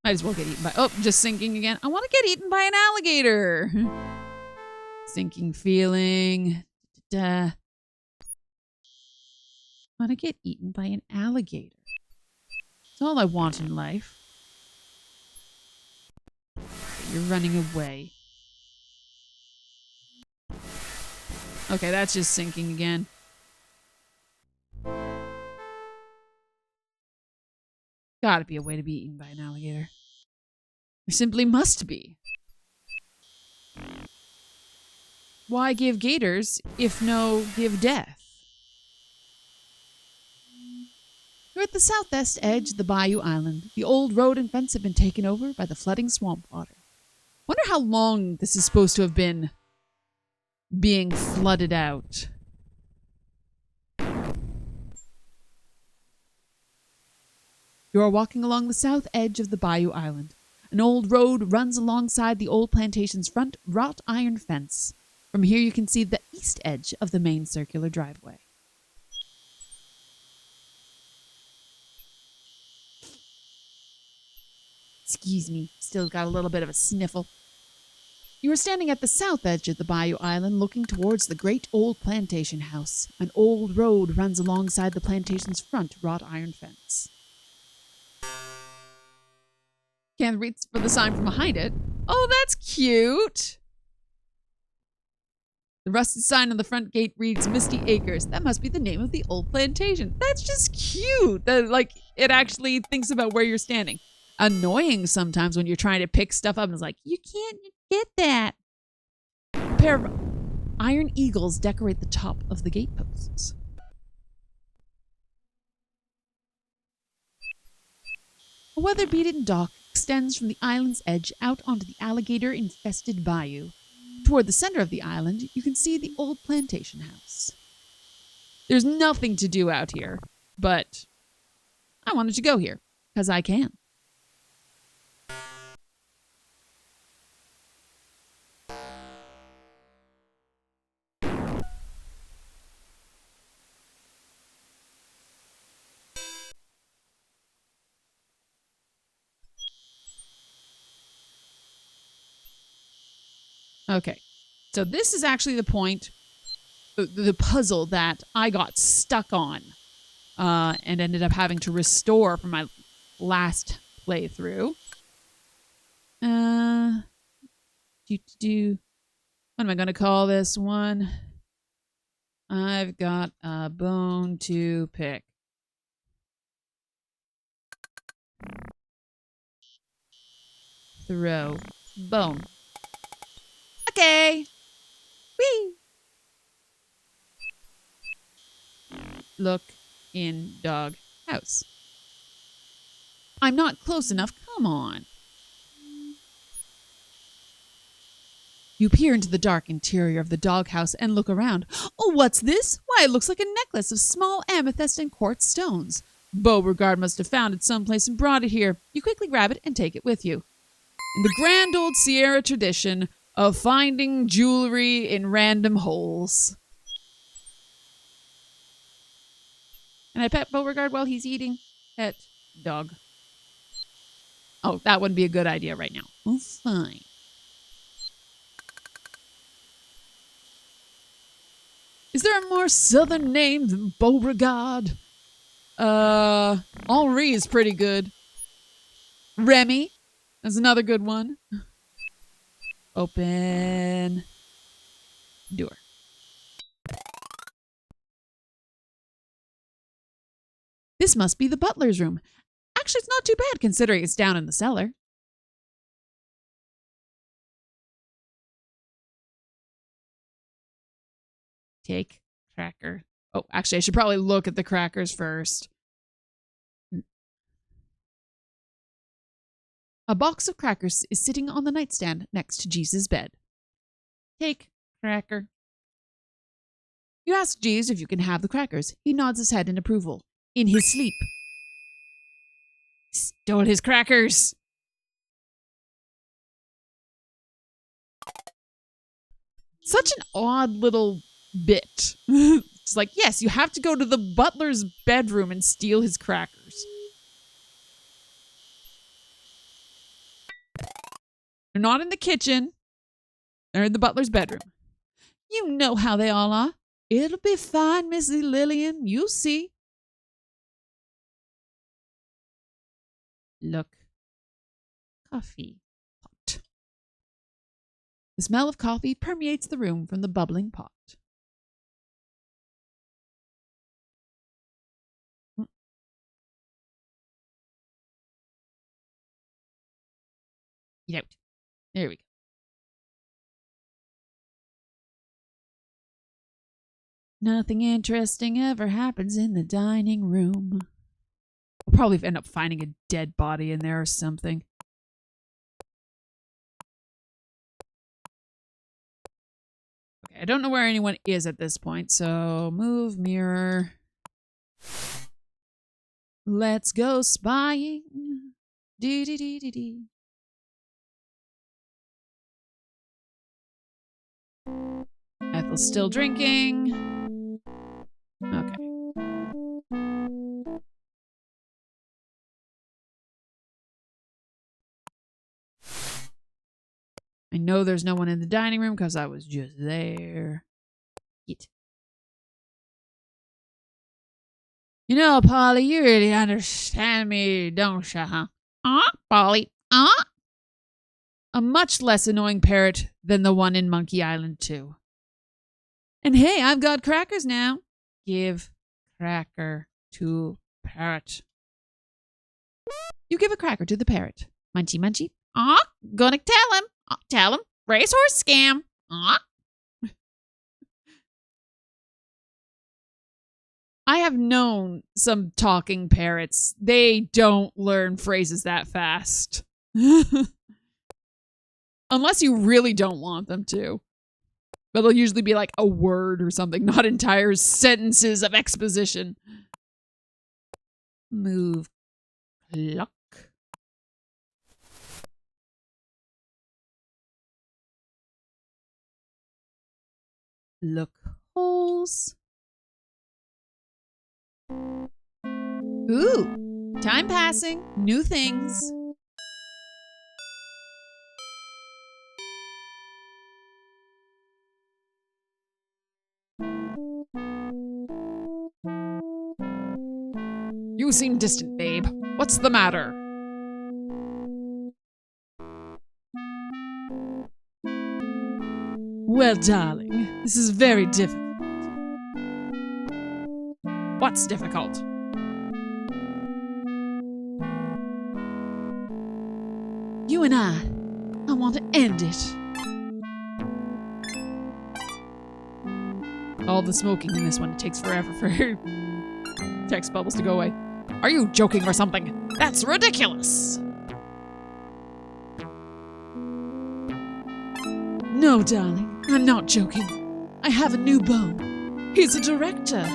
Might as well get eaten by... Oh, just sinking again. I want to get eaten by an alligator. Sinking feeling. I want to get eaten by an alligator. It's all I want in life. You're running away. Okay, that's just sinking again. Gotta be a way to be eaten by an alligator. There simply must be. Why give gators if no give death? You're at the southwest edge of the Bayou Island. The old road and fence have been taken over by the flooding swamp water. Wonder how long this is supposed to have been being flooded out. You are walking along the south edge of the Bayou Island. An old road runs alongside the old plantation's front wrought iron fence. From here you can see the east edge of the main circular driveway. Excuse me, still got a little bit of a sniffle. You are standing at the south edge of the Bayou Island looking towards the great old plantation house. An old road runs alongside the plantation's front wrought iron fence. Can't read for the sign from behind it. Oh, that's cute. The rusted sign on the front gate reads Misty Acres. That must be the name of the old plantation. That's just cute. Like, it actually thinks about where you're standing. Annoying sometimes when you're trying to pick stuff up and it's like, you can't get that. A pair of iron eagles decorate the top of the gateposts. A weather-beaten dock extends from the island's edge out onto the alligator-infested bayou. Toward the center of the island, you can see the old plantation house. There's nothing to do out here, but I wanted to go here, because I can. Okay, so this is actually the point, the puzzle that I got stuck on and ended up having to restore from my last playthrough. What am I going to call this one? I've got a bone to pick. Throw. Bone. Okay. Whee! Look in dog house. I'm not close enough. Come on. You peer into the dark interior of the doghouse and look around. Oh, what's this? Why, it looks like a necklace of small amethyst and quartz stones. Beauregard must have found it someplace and brought it here. You quickly grab it and take it with you. In the grand old Sierra tradition of finding jewelry in random holes. And I pet Beauregard while he's eating. Pet dog. Oh, that wouldn't be a good idea right now. Oh, fine. Is there a more southern name than Beauregard? Henri is pretty good. Remy. That's another good one. Open door. This must be the butler's room. Actually, it's not too bad considering it's down in the cellar. Take cracker. Oh, actually, I should probably look at the crackers first. A box of crackers is sitting on the nightstand next to Jesus' bed. Take cracker. You ask Jeeves if you can have the crackers. He nods his head in approval. In his sleep. Stole his crackers. Such an odd little bit. It's like, yes, you have to go to the butler's bedroom and steal his crackers. They're not in the kitchen. They're in the butler's bedroom. You know how they all are. It'll be fine, Mrs. Lillian. You'll see. Look. Coffee pot. The smell of coffee permeates the room from the bubbling pot. Get out. There we go. Nothing interesting ever happens in the dining room. We'll probably end up finding a dead body in there or something. Okay, I don't know where anyone is at this point, so move mirror. Let's go spying. Dee dee dee dee dee. Ethel's still drinking. Okay. I know there's no one in the dining room because I was just there. Eat. You know, Polly, you really understand me, don't you, huh? Polly? A much less annoying parrot than the one in Monkey Island 2. And hey, I've got crackers now. Give cracker to parrot. You give a cracker to the parrot. Munchy, munchy. Gonna tell him. Tell him. Racehorse scam. I have known some talking parrots. They don't learn phrases that fast. Unless you really don't want them to. But they'll usually be like a word or something, not entire sentences of exposition. Move. Cluck. Look. Holes. Ooh. Time passing. New things. You seem distant, babe. What's the matter? Well, darling, this is very difficult. What's difficult? You and I want to end it. All the smoking in this one, it takes forever for text bubbles to go away. Are you joking or something? That's ridiculous! No, darling, I'm not joking. I have a new beau. He's a director.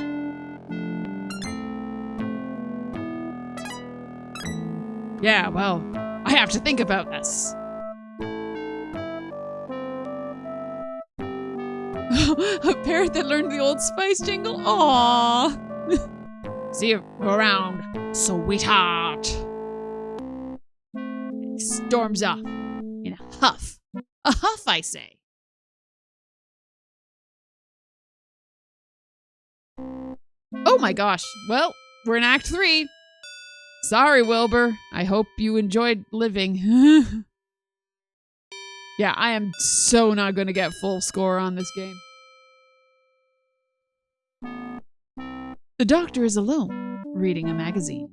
Yeah, well, I have to think about this. A parrot that learned the Old Spice jingle? Aww. See you around, sweetheart. He storms off in a huff. A huff, I say. Oh my gosh. Well, we're in Act 3. Sorry, Wilbur. I hope you enjoyed living. Yeah, I am so not going to get full score on this game. The doctor is alone, reading a magazine.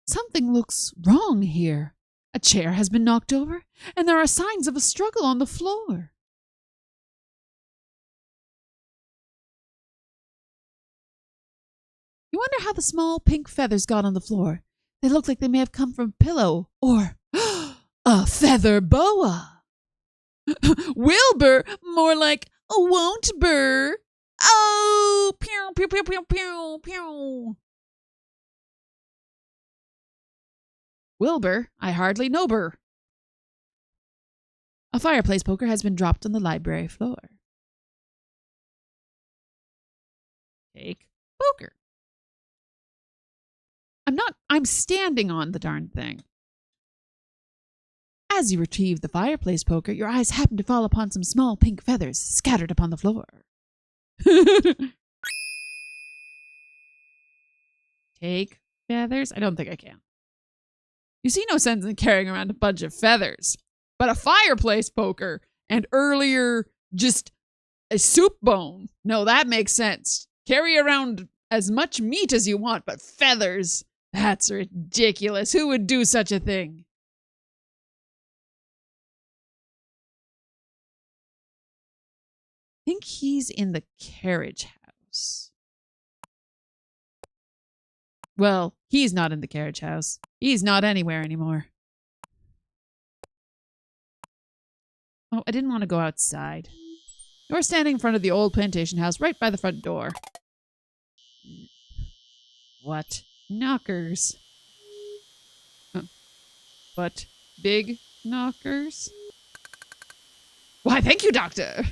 Something looks wrong here. A chair has been knocked over, and there are signs of a struggle on the floor. You wonder how the small pink feathers got on the floor. They look like they may have come from a pillow or a feather boa. Wilbur, more like a won't burr. Oh, pew, pew, pew, pew, pew, pew. Wilbur, I hardly know burr. A fireplace poker has been dropped on the library floor. Take poker. I'm standing on the darn thing. As you retrieve the fireplace poker, your eyes happen to fall upon some small pink feathers scattered upon the floor. Take feathers? I don't think I can. You see no sense in carrying around a bunch of feathers, but a fireplace poker and earlier just a soup bone. No, that makes sense. Carry around as much meat as you want, but feathers. That's ridiculous. Who would do such a thing? I think he's in the carriage house. Well, he's not in the carriage house. He's not anywhere anymore. Oh, I didn't want to go outside. You're standing in front of the old plantation house right by the front door. What? Knockers. What? Big knockers? Why, thank you, Doctor!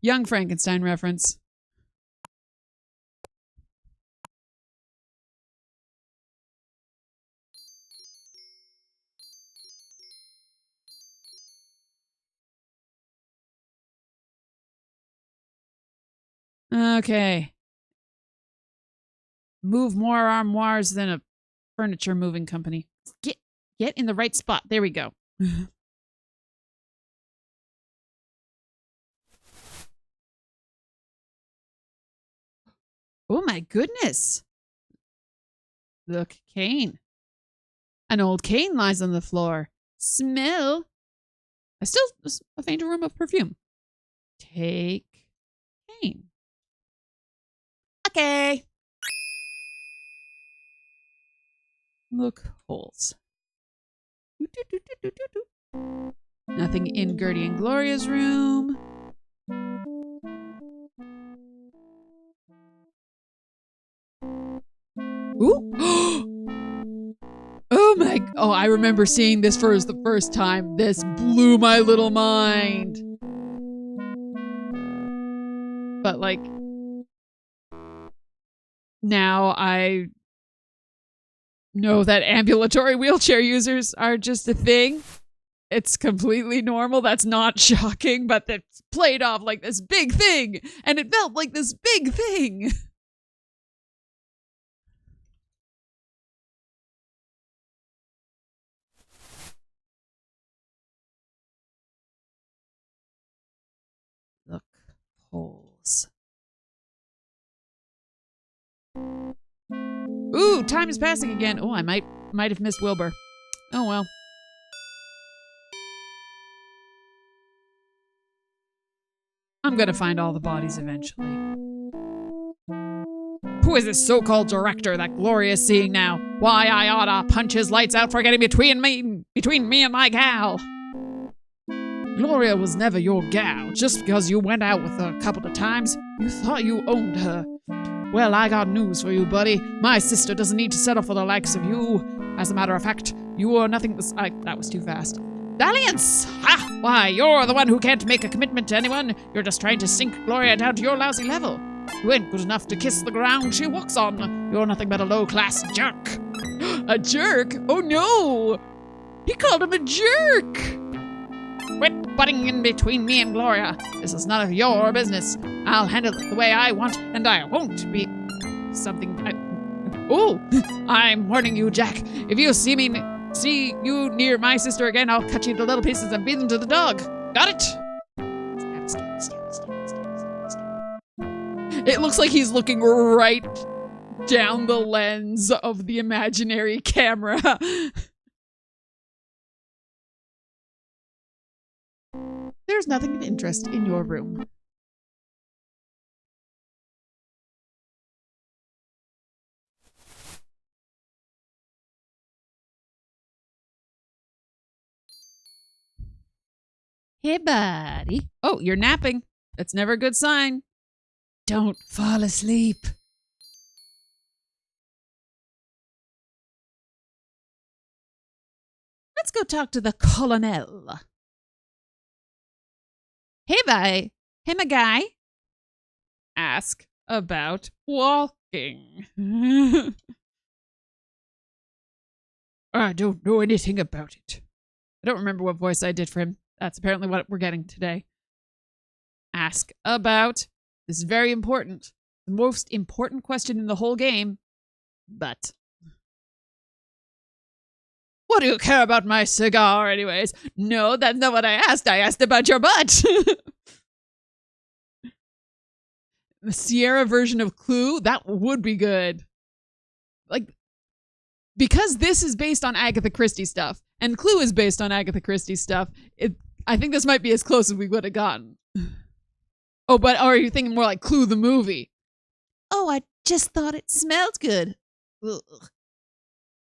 Young Frankenstein reference. Okay. Move more armoires than a furniture moving company. Get in the right spot. There we go. Oh my goodness. Look, cane. An old cane lies on the floor. Smell. A faint aroma of perfume. Take cane. Okay. Look, holes. Nothing in Gertie and Gloria's room. Ooh. Oh, I remember seeing this for the first time. This blew my little mind. But like, now I know that ambulatory wheelchair users are just a thing. It's completely normal. That's not shocking, but it's played off like this big thing. And it felt like this big thing. Look, holes. Ooh, time is passing again. Oh, I might have missed Wilbur. Oh well. I'm gonna find all the bodies eventually. Who is this so-called director that Gloria is seeing now? Why, I oughta punch his lights out for getting between me and my gal. Gloria was never your gal. Just because you went out with her a couple of times, you thought you owned her. Well, I got news for you, buddy. My sister doesn't need to settle for the likes of you. As a matter of fact, you are nothing that was too fast. Dalliance! Ha! Why, you're the one who can't make a commitment to anyone. You're just trying to sink Gloria down to your lousy level. You ain't good enough to kiss the ground she walks on. You're nothing but a low-class jerk. A jerk? Oh no! He called him a jerk! Quit butting in between me and Gloria. This is none of your business. I'll handle it the way I want, and I won't be Oh! I'm warning you, Jack. If you see you near my sister again, I'll cut you into little pieces and feed them to the dog. Got it? It looks like he's looking right down the lens of the imaginary camera. There's nothing of interest in your room. Hey, buddy. Oh, you're napping. That's never a good sign. Don't fall asleep. Let's go talk to the colonel. Hey, hey, my guy. Ask about walking. I don't know anything about it. I don't remember what voice I did for him. That's apparently what we're getting today. Ask about. This is very important. The most important question in the whole game. But. What do you care about my cigar anyways? No, that's not what I asked. I asked about your butt. the Sierra version of Clue, that would be good. Like, because this is based on Agatha Christie stuff, and Clue is based on Agatha Christie stuff, I think this might be as close as we would have gotten. Oh, but or are you thinking more like Clue the movie? Oh, I just thought it smelled good. Ugh.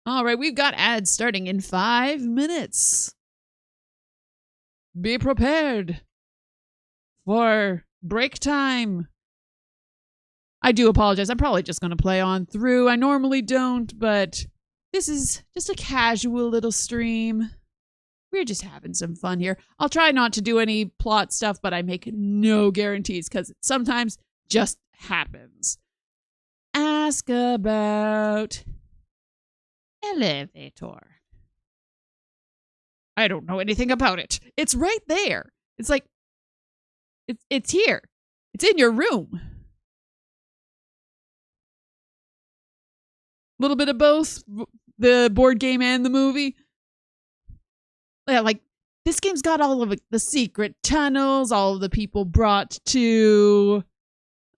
All right, we've got ads starting in 5 minutes. Be prepared for break time. I do apologize. I'm probably just going to play on through. I normally don't, but this is just a casual little stream. We're just having some fun here. I'll try not to do any plot stuff, but I make no guarantees because it sometimes just happens. Ask about elevator. I don't know anything about it. It's right there. It's like, it's here. It's in your room. A little bit of both, the board game and the movie. Yeah, like, this game's got all of the secret tunnels, all of the people brought to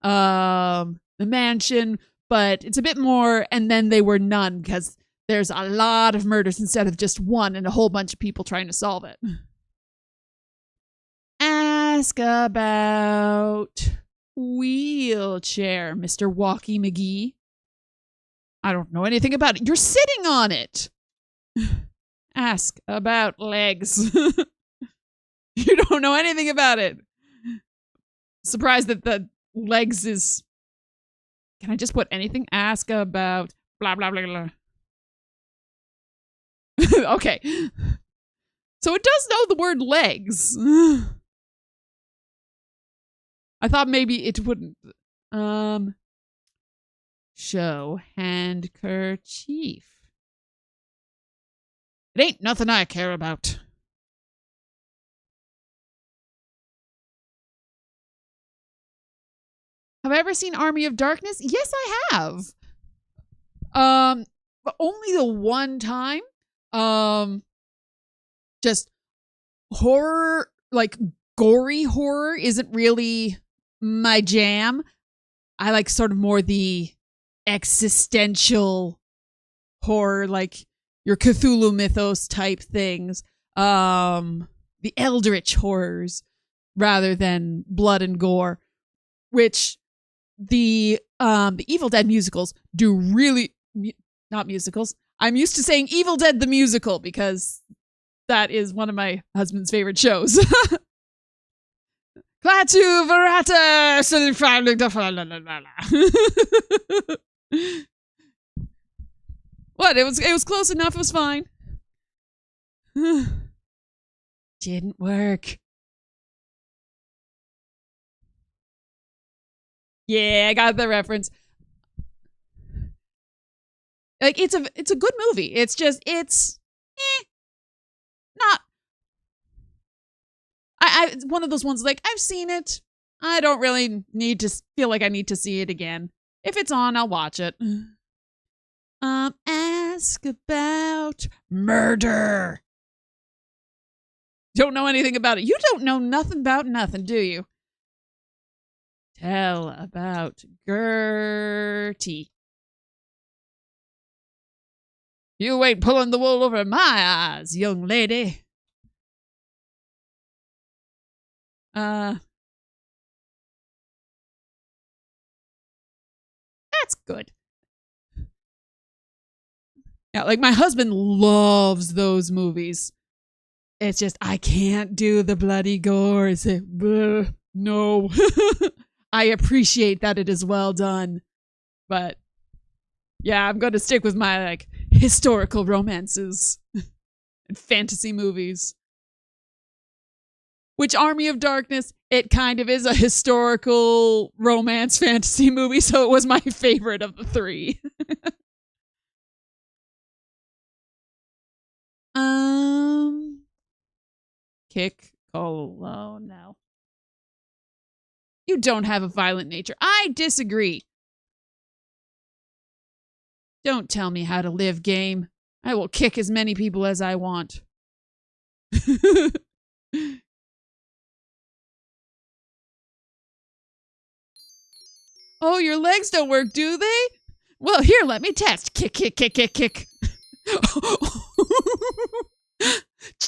the mansion, but it's a bit more, and then they were none, because there's a lot of murders instead of just one and a whole bunch of people trying to solve it. Ask about wheelchair, Mr. Walkie McGee. I don't know anything about it. You're sitting on it. Ask about legs. You don't know anything about it. Surprised that the legs is... Can I just put anything? Ask about blah, blah, blah, blah. Okay. So it does know the word legs. I thought maybe it wouldn't. Show handkerchief. It ain't nothing I care about. Have I ever seen Army of Darkness? Yes, I have. But only the one time. Just horror, like gory horror isn't really my jam. I like sort of more the existential horror, like your Cthulhu mythos type things. The eldritch horrors rather than blood and gore, which the Evil Dead musicals do really not musicals. I'm used to saying Evil Dead the musical because that is one of my husband's favorite shows. Klaatu Verata. What? It was close enough. It was fine. Didn't work. Yeah, I got the reference. Like it's a good movie. It's just not. It's one of those ones like I've seen it. I don't really need to feel like I need to see it again. If it's on, I'll watch it. Ask about murder. Don't know anything about it. You don't know nothing about nothing, do you? Tell about Gertie. You ain't pulling the wool over my eyes, young lady. That's good. Yeah, like my husband loves those movies. It's just, I can't do the bloody gore. It's like, no. I appreciate that it is well done. But yeah, I'm going to stick with my like historical romances and fantasy movies. Which Army of Darkness, it kind of is a historical romance fantasy movie, so it was my favorite of the three. Kick. Oh, no. You don't have a violent nature. I disagree. Don't tell me how to live, game. I will kick as many people as I want. Oh, your legs don't work, do they? Well, here, let me test. Kick, kick, kick, kick, kick.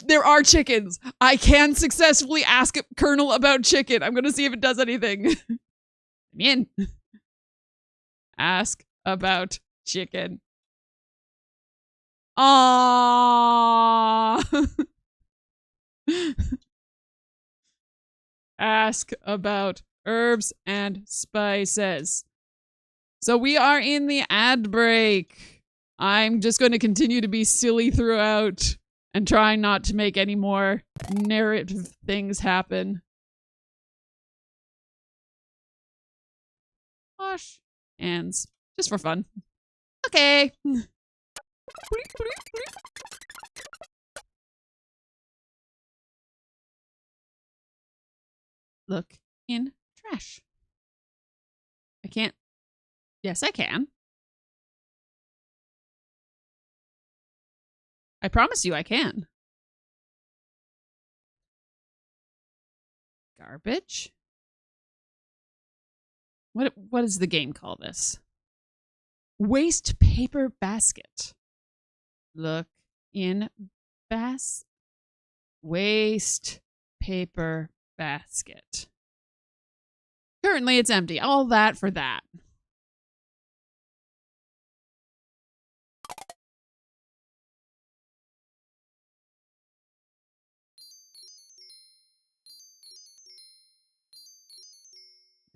There are chickens. I can successfully ask Colonel about chicken. I'm going to see if it does anything. I'm in. Ask about chicken. Aww. Ask about herbs and spices. So we are in the ad break. I'm just going to continue to be silly throughout and try not to make any more narrative things happen. Wash hands. Just for fun. Okay. Look in trash. I can't. Yes, I can. I promise you I can. Garbage? What does the game call this? Waste paper basket. Look in waste paper basket. Currently it's empty. All that for that.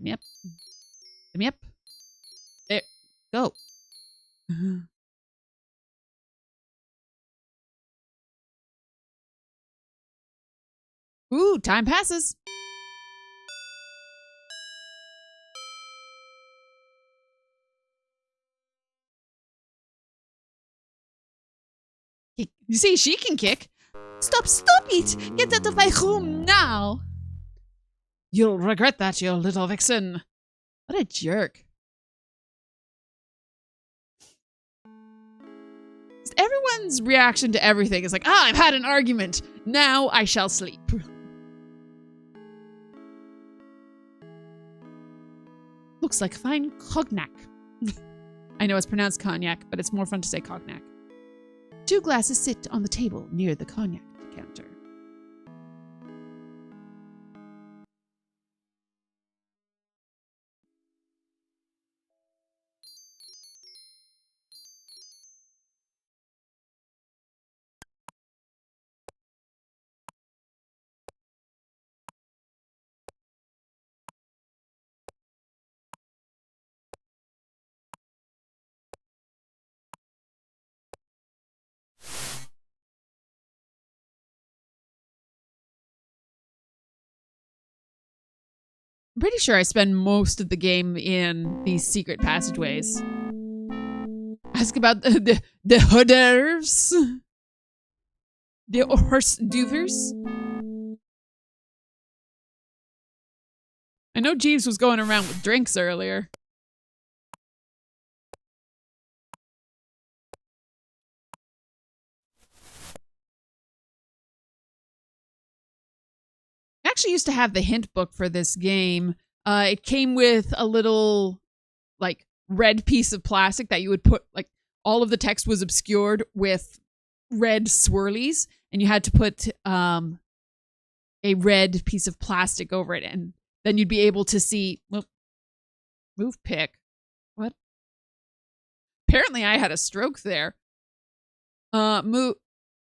Yep. Yep. There. Go. Ooh, time passes. You see, she can kick. Stop it! Get out of my room now! You'll regret that, you little vixen. What a jerk. Everyone's reaction to everything is like, I've had an argument. Now I shall sleep. Looks like fine cognac. I know it's pronounced cognac, but it's more fun to say cognac. 2 glasses sit on the table near the cognac decanter. I'm pretty sure I spend most of the game in these secret passageways. Ask about the hooders. The horse doovers. I know Jeeves was going around with drinks earlier. I actually used to have the hint book for this game. It came with a little, like, red piece of plastic that you would put, like, all of the text was obscured with red swirlies, and you had to put a red piece of plastic over it, and then you'd be able to see. Well, move pick. What? Apparently, I had a stroke there. Move.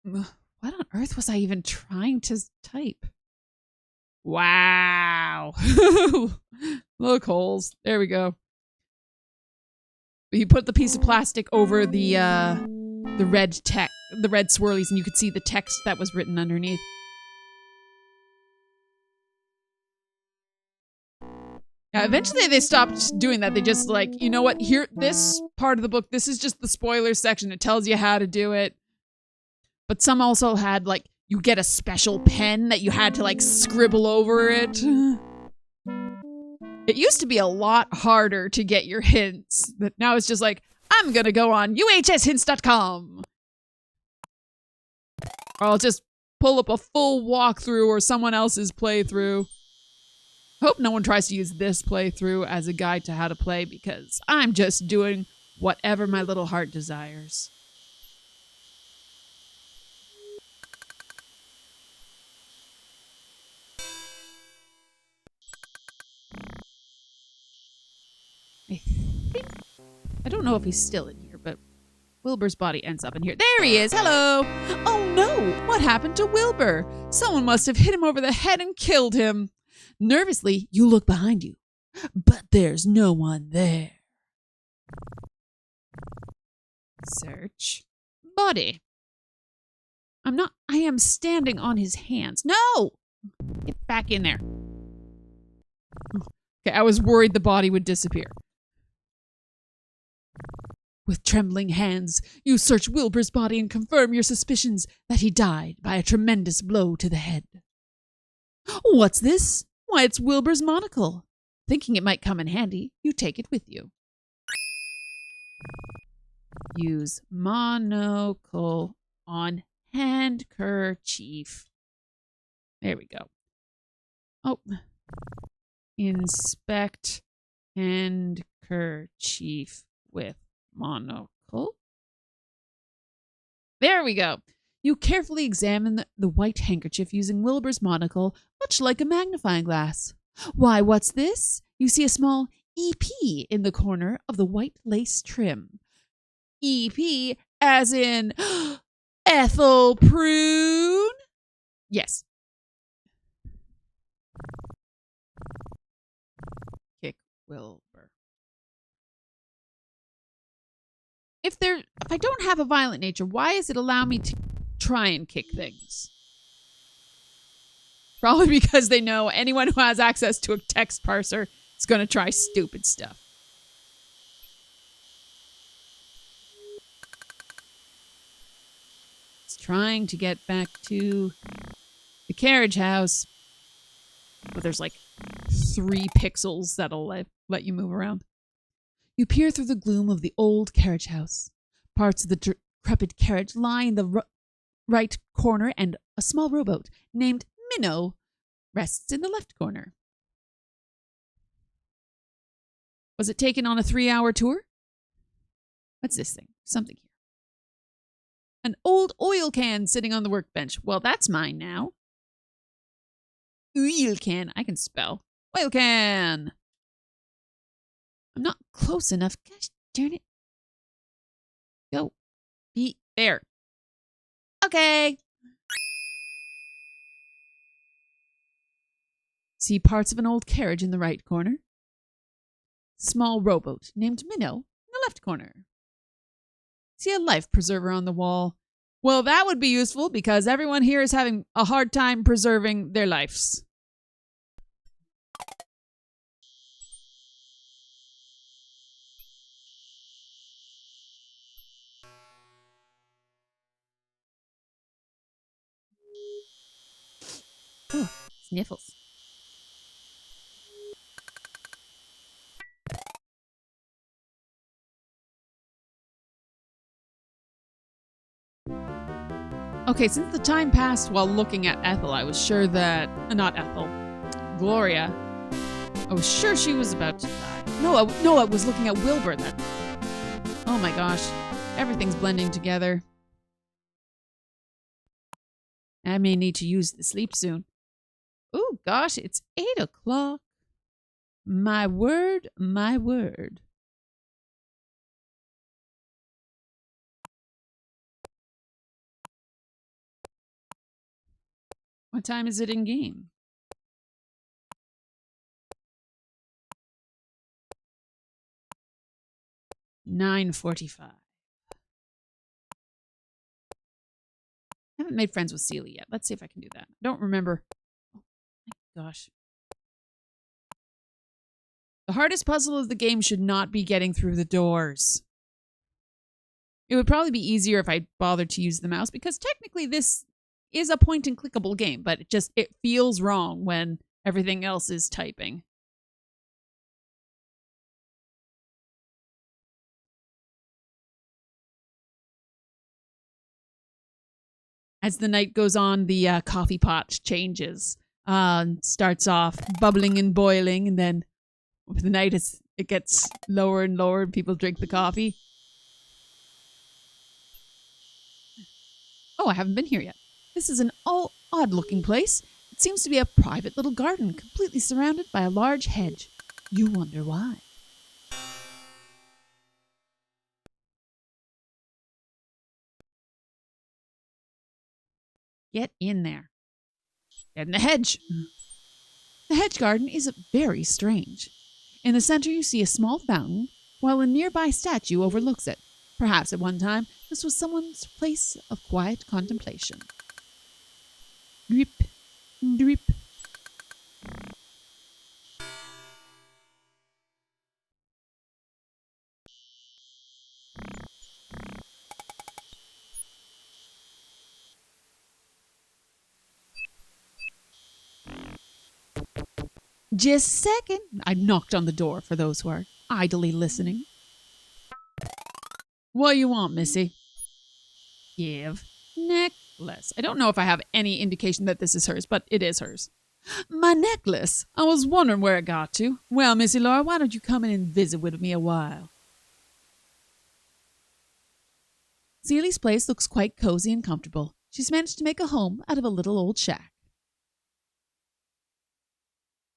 What on earth was I even trying to type? Wow. Look, holes. There we go. You put the piece of plastic over the red text, the red swirlies, and you could see the text that was written underneath. Yeah, eventually they stopped doing that. They just like, you know what? Here, this part of the book, this is just the spoilers section. It tells you how to do it. But some also had like, you get a special pen that you had to like scribble over it. It used to be a lot harder to get your hints, but now it's just like, I'm gonna go on uhshints.com. Or I'll just pull up a full walkthrough or someone else's playthrough. Hope no one tries to use this playthrough as a guide to how to play because I'm just doing whatever my little heart desires. I don't know if he's still in here, but Wilbur's body ends up in here. There he is. Hello. Oh no. What happened to Wilbur? Someone must have hit him over the head and killed him. Nervously, you look behind you, but there's no one there. Search. Body. I am standing on his hands. No! Get back in there. Okay, I was worried the body would disappear. With trembling hands, you search Wilbur's body and confirm your suspicions that he died by a tremendous blow to the head. What's this? Why, it's Wilbur's monocle. Thinking it might come in handy, you take it with you. Use monocle on handkerchief. There we go. Oh. Inspect handkerchief with monocle. There we go. You carefully examine the white handkerchief using Wilbur's monocle, much like a magnifying glass. Why, what's this? You see a small EP in the corner of the white lace trim. EP as in Ethel Prune? Yes. Kick Wilbur. If I don't have a violent nature, why does it allow me to try and kick things? Probably because they know anyone who has access to a text parser is going to try stupid stuff. It's trying to get back to the carriage house. But there's like 3 pixels that'll let you move around. You peer through the gloom of the old carriage house. Parts of the decrepit carriage lie in the right corner, and a small rowboat named Minnow rests in the left corner. Was it taken on a 3-hour tour? What's this thing? Something here. An old oil can sitting on the workbench. Well, that's mine now. Oil can. I can spell. Oil can. I'm not close enough. Gosh darn it. Go. Be there. Okay. See parts of an old carriage in the right corner. Small rowboat named Minnow in the left corner. See a life preserver on the wall. Well, that would be useful because everyone here is having a hard time preserving their lives. Ooh, sniffles. Okay, since the time passed while looking at Ethel, I was sure that... not Ethel. Gloria. I was sure she was about to die. No, I was looking at Wilbur then. Oh my gosh. Everything's blending together. I may need to use the sleep soon. Oh gosh, it's 8 o'clock. My word, my word. What time is it in game? $9:45. I haven't made friends with Celia yet. Let's see if I can do that. I don't remember. Oh my gosh. The hardest puzzle of the game should not be getting through the doors. It would probably be easier if I bothered to use the mouse because technically this is a point and clickable game, but it feels wrong when everything else is typing. As the night goes on, the coffee pot changes. Starts off bubbling and boiling, and then with the night it gets lower and lower, and people drink the coffee. Oh, I haven't been here yet. This is an odd-looking place. It seems to be a private little garden, completely surrounded by a large hedge. You wonder why. Get in there. Get in the hedge. The hedge garden is very strange. In the center, you see a small fountain, while a nearby statue overlooks it. Perhaps at one time, this was someone's place of quiet contemplation. Drip, drip. Just a second. I knocked on the door for those who are idly listening. What you want, missy? Give. Necklace. I don't know if I have any indication that this is hers, but it is hers. My necklace. I was wondering where it got to. Well, Missy Laura, why don't you come in and visit with me a while? Celie's place looks quite cozy and comfortable. She's managed to make a home out of a little old shack.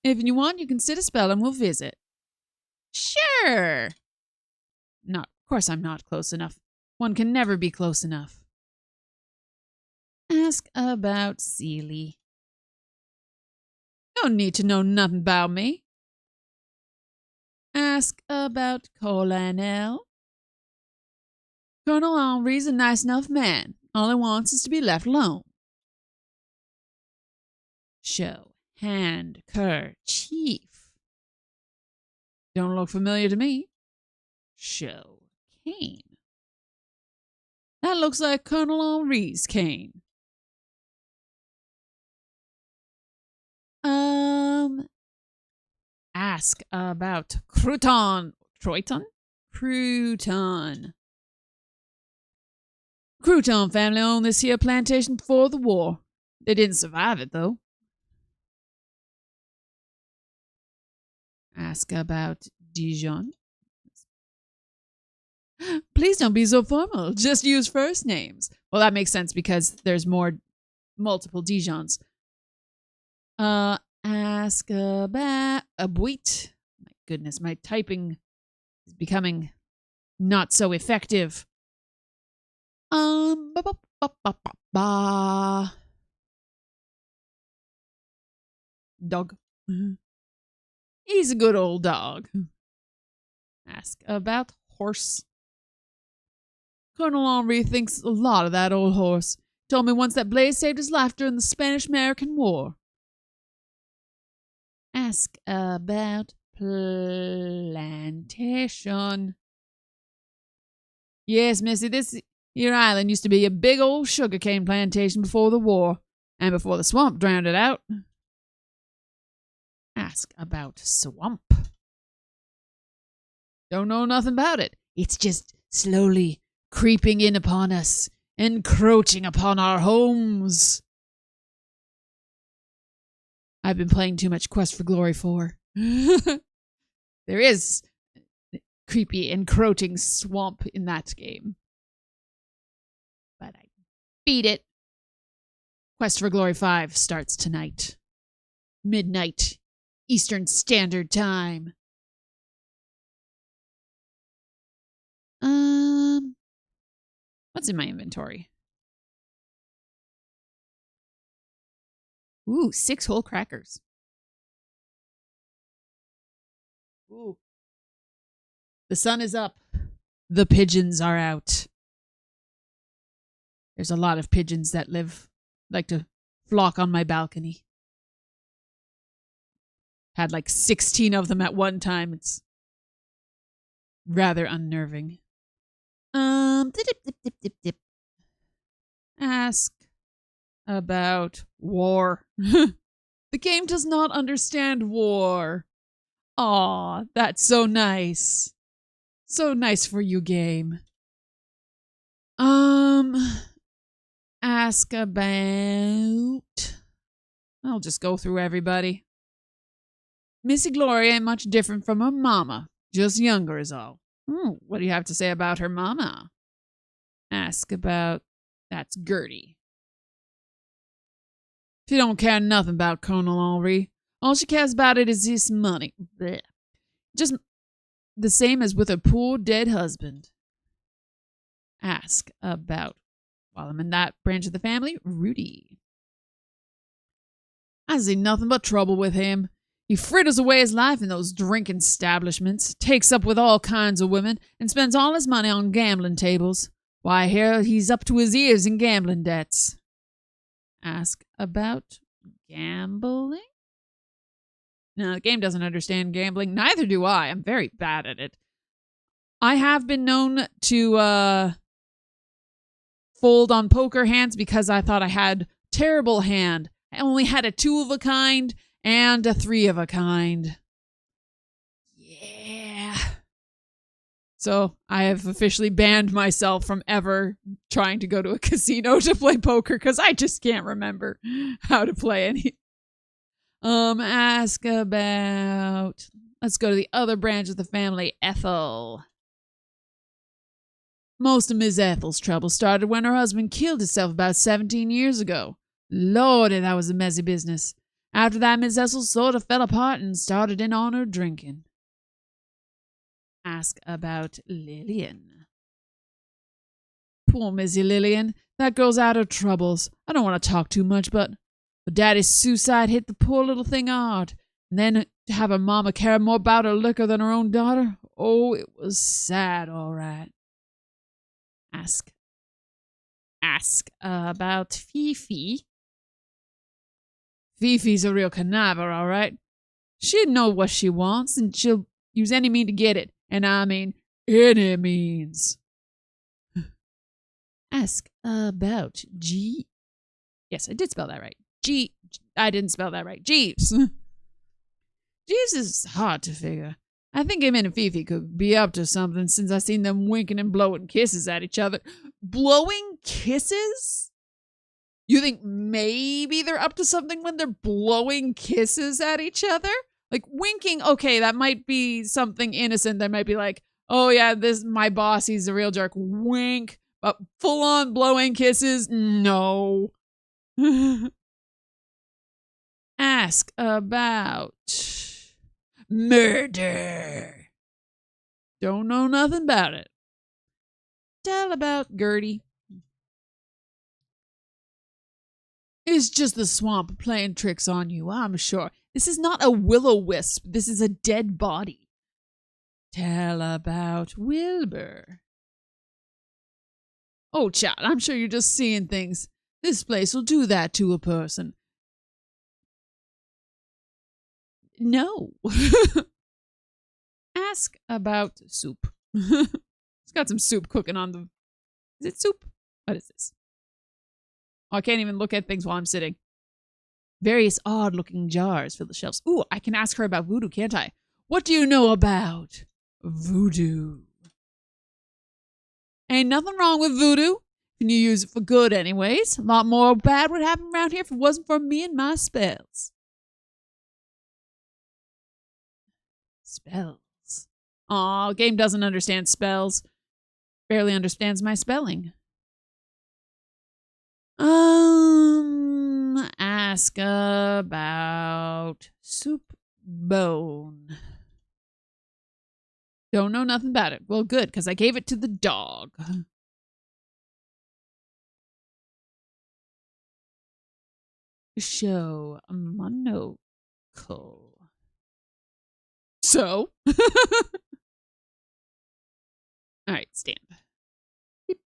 If you want, you can sit a spell and we'll visit. Sure. Of course I'm not close enough. One can never be close enough. Ask about Celie. Don't need to know nothing about me. Ask about Colonel. Colonel Henri's a nice enough man. All he wants is to be left alone. Show handkerchief. Don't look familiar to me. Show cane. That looks like Colonel Henri's cane. Ask about Crouton. Croyton? Crouton. Crouton family owned this here plantation before the war. They didn't survive it, though. Ask about Dijon. Please don't be so formal. Just use first names. Well, that makes sense because there's multiple Dijons. Ask about a buit. My goodness, my typing is becoming not so effective. Ba, ba, ba, ba, ba, ba. Dog. He's a good old dog. Ask about horse. Colonel Henri thinks a lot of that old horse. Told me once that Blaze saved his life during the Spanish-American War. Ask about plantation. Yes, missy, this here island used to be a big old sugarcane plantation before the war, and before the swamp drowned it out. Ask about swamp. Don't know nothing about it. It's just slowly creeping in upon us, encroaching upon our homes. I've been playing too much Quest for Glory 4. There is creepy, encroaching swamp in that game. But I beat it. Quest for Glory 5 starts tonight. Midnight, Eastern Standard Time. What's in my inventory? Ooh, 6 whole crackers. Ooh. The sun is up. The pigeons are out. There's a lot of pigeons that like to flock on my balcony. Had like 16 of them at one time. It's rather unnerving. Ask about war. The game does not understand war. Aw, that's so nice. So nice for you, game. Ask about... I'll just go through everybody. Missy Gloria ain't much different from her mama, just younger is all. What do you have to say about her mama? Ask about... That's Gertie. She don't care nothing about Colonel Henri. All she cares about it is this money. Blech. Just the same as with her poor dead husband. Ask about, while I'm in that branch of the family, Rudy. I see nothing but trouble with him. He fritters away his life in those drinking establishments, takes up with all kinds of women, and spends all his money on gambling tables. Why, here he's up to his ears in gambling debts. Ask about gambling? No, the game doesn't understand gambling. Neither do I. I'm very bad at it. I have been known to fold on poker hands because I thought I had terrible hand. I only had a 2 of a kind and a 3 of a kind. Yeah. So I have officially banned myself from ever trying to go to a casino to play poker because I just can't remember how to play any. Ask about... Let's go to the other branch of the family, Ethel. Most of Miss Ethel's trouble started when her husband killed himself about 17 years ago. Lordy, that was a messy business. After that, Miss Ethel sort of fell apart and started in on her drinking. Ask about Lillian. Poor Missy Lillian. That girl's out of troubles. I don't want to talk too much, but Daddy's suicide hit the poor little thing hard. And then to have her mama care more about her liquor than her own daughter. Oh, it was sad, all right. Ask about Fifi. Fifi's a real conniver, all right. She'd know what she wants, and she'll use any mean to get it. And I mean any means. Ask about G. Yes, I did spell that right. I didn't spell that right. Jeeves. Jeeves is hard to figure. I think him and Fifi could be up to something since I seen them winking and blowing kisses at each other. Blowing kisses? You think maybe they're up to something when they're blowing kisses at each other? Like winking, okay, that might be something innocent. That might be like, oh yeah, my boss, he's a real jerk. Wink. But full on blowing kisses? No. Ask about murder. Don't know nothing about it. Tell about Gertie. It's just the swamp playing tricks on you, I'm sure. This is not a will-o-wisp. This is a dead body. Tell about Wilbur. Oh, child, I'm sure you're just seeing things. This place will do that to a person. No. Ask about soup. It's got some soup cooking on the... Is it soup? What is this? Oh, I can't even look at things while I'm sitting. Various odd-looking jars fill the shelves. Ooh, I can ask her about voodoo, can't I? What do you know about voodoo? Ain't nothing wrong with voodoo. Can you use it for good anyways? A lot more bad would happen around here if it wasn't for me and my spells. Spells. Aw, game doesn't understand spells. Barely understands my spelling. Ask about soup bone. Don't know nothing about it. Well, good, because I gave it to the dog. Show a monocle. So? All right, stand. Beep.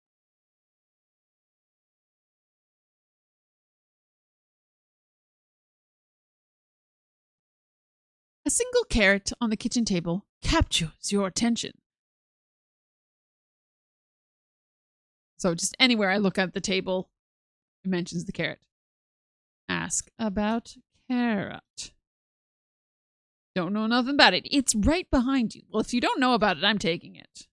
A single carrot on the kitchen table captures your attention. So just anywhere I look at the table, it mentions the carrot. Ask about carrot. Don't know nothing about it. It's right behind you. Well, if you don't know about it, I'm taking it.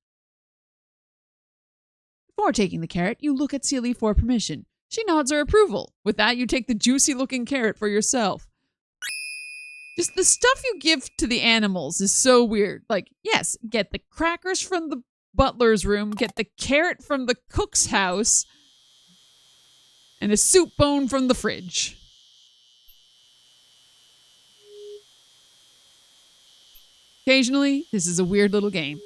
Before taking the carrot, you look at Celie for permission. She nods her approval. With that, you take the juicy-looking carrot for yourself. Just the stuff you give to the animals is so weird. Like, yes, get the crackers from the butler's room, get the carrot from the cook's house, and a soup bone from the fridge. Occasionally, this is a weird little game.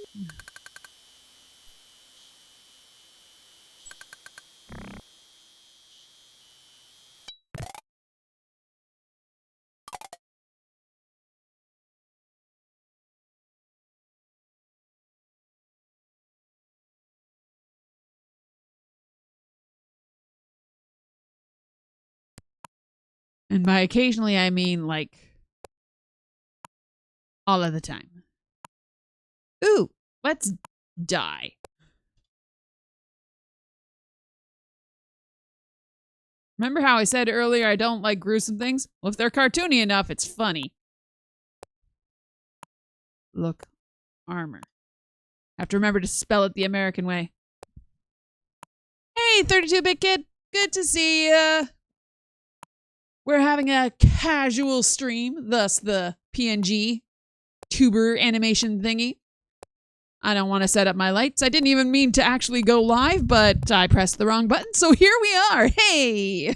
And by occasionally, I mean like all of the time. Ooh, let's die. Remember how I said earlier I don't like gruesome things? Well, if they're cartoony enough, it's funny. Look, armor. Have to remember to spell it the American way. Hey, 32-bit kid. Good to see ya. We're having a casual stream, thus the PNG tuber animation thingy. I don't want to set up my lights. I didn't even mean to actually go live, but I pressed the wrong button, so here we are. Hey!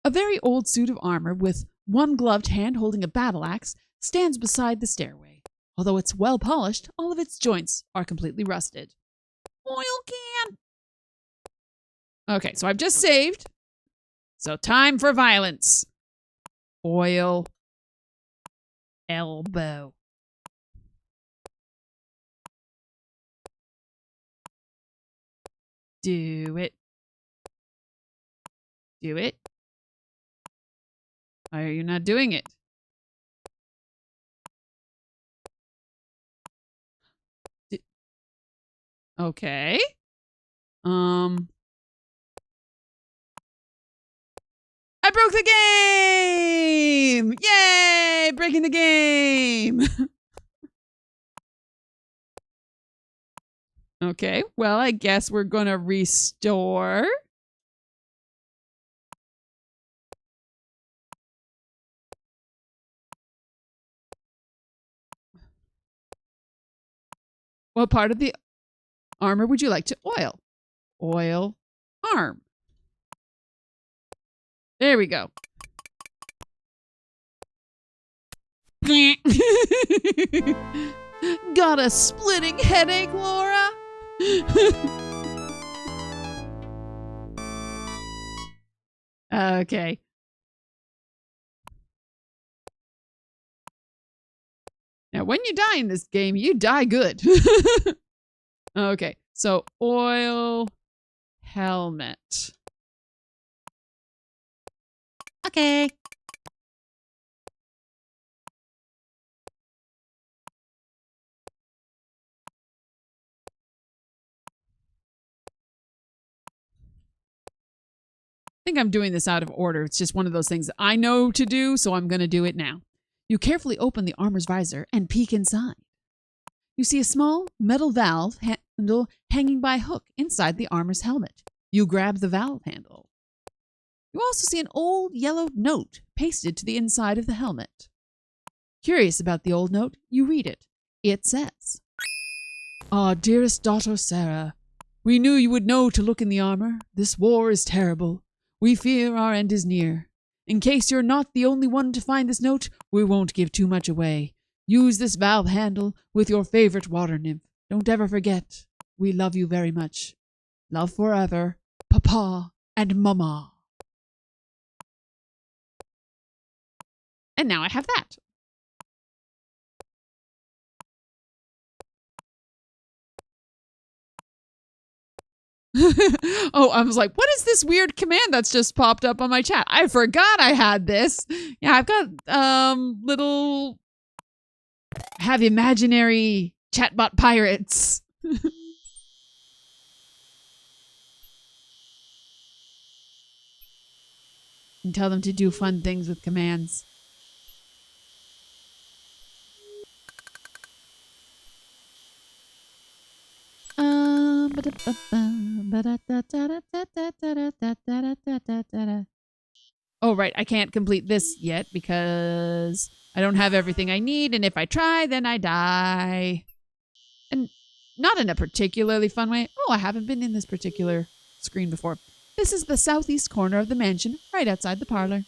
A very old suit of armor with one gloved hand holding a battle axe stands beside the stairway. Although it's well polished, all of its joints are completely rusted. Oil can! Okay, so I've just saved. So time for violence. Oil. Elbow. Do it. Do it. Why are you not doing it? Okay. I broke the game! Yay! Breaking the game! Okay, well, I guess we're gonna restore. What part of the armor would you like to oil? Oil arm. There we go. Got a splitting headache, Laura? Okay. Now, when you die in this game, you die good. Okay, so oil helmet. Okay. I think I'm doing this out of order. It's just one of those things that I know to do, so I'm going to do it now. You carefully open the armor's visor and peek inside. You see a small metal valve handle hanging by a hook inside the armor's helmet. You grab the valve handle. You also see an old yellow note pasted to the inside of the helmet. Curious about the old note, you read it. It says, "Our dearest daughter Sarah, we knew you would know to look in the armor. This war is terrible. We fear our end is near. In case you're not the only one to find this note, we won't give too much away. Use this valve handle with your favorite water nymph. Don't ever forget. We love you very much. Love forever, Papa and Mama." And now I have that. Oh, I was like, what is this weird command that's just popped up on my chat? I forgot I had this. Yeah, I've got little have imaginary chatbot pirates. And tell them to do fun things with commands. right. I can't complete this yet because I don't have everything I need. And if I try, then I die. And not in a particularly fun way. Oh, I haven't been in this particular screen before. This is the southeast corner of the mansion, right outside the parlor.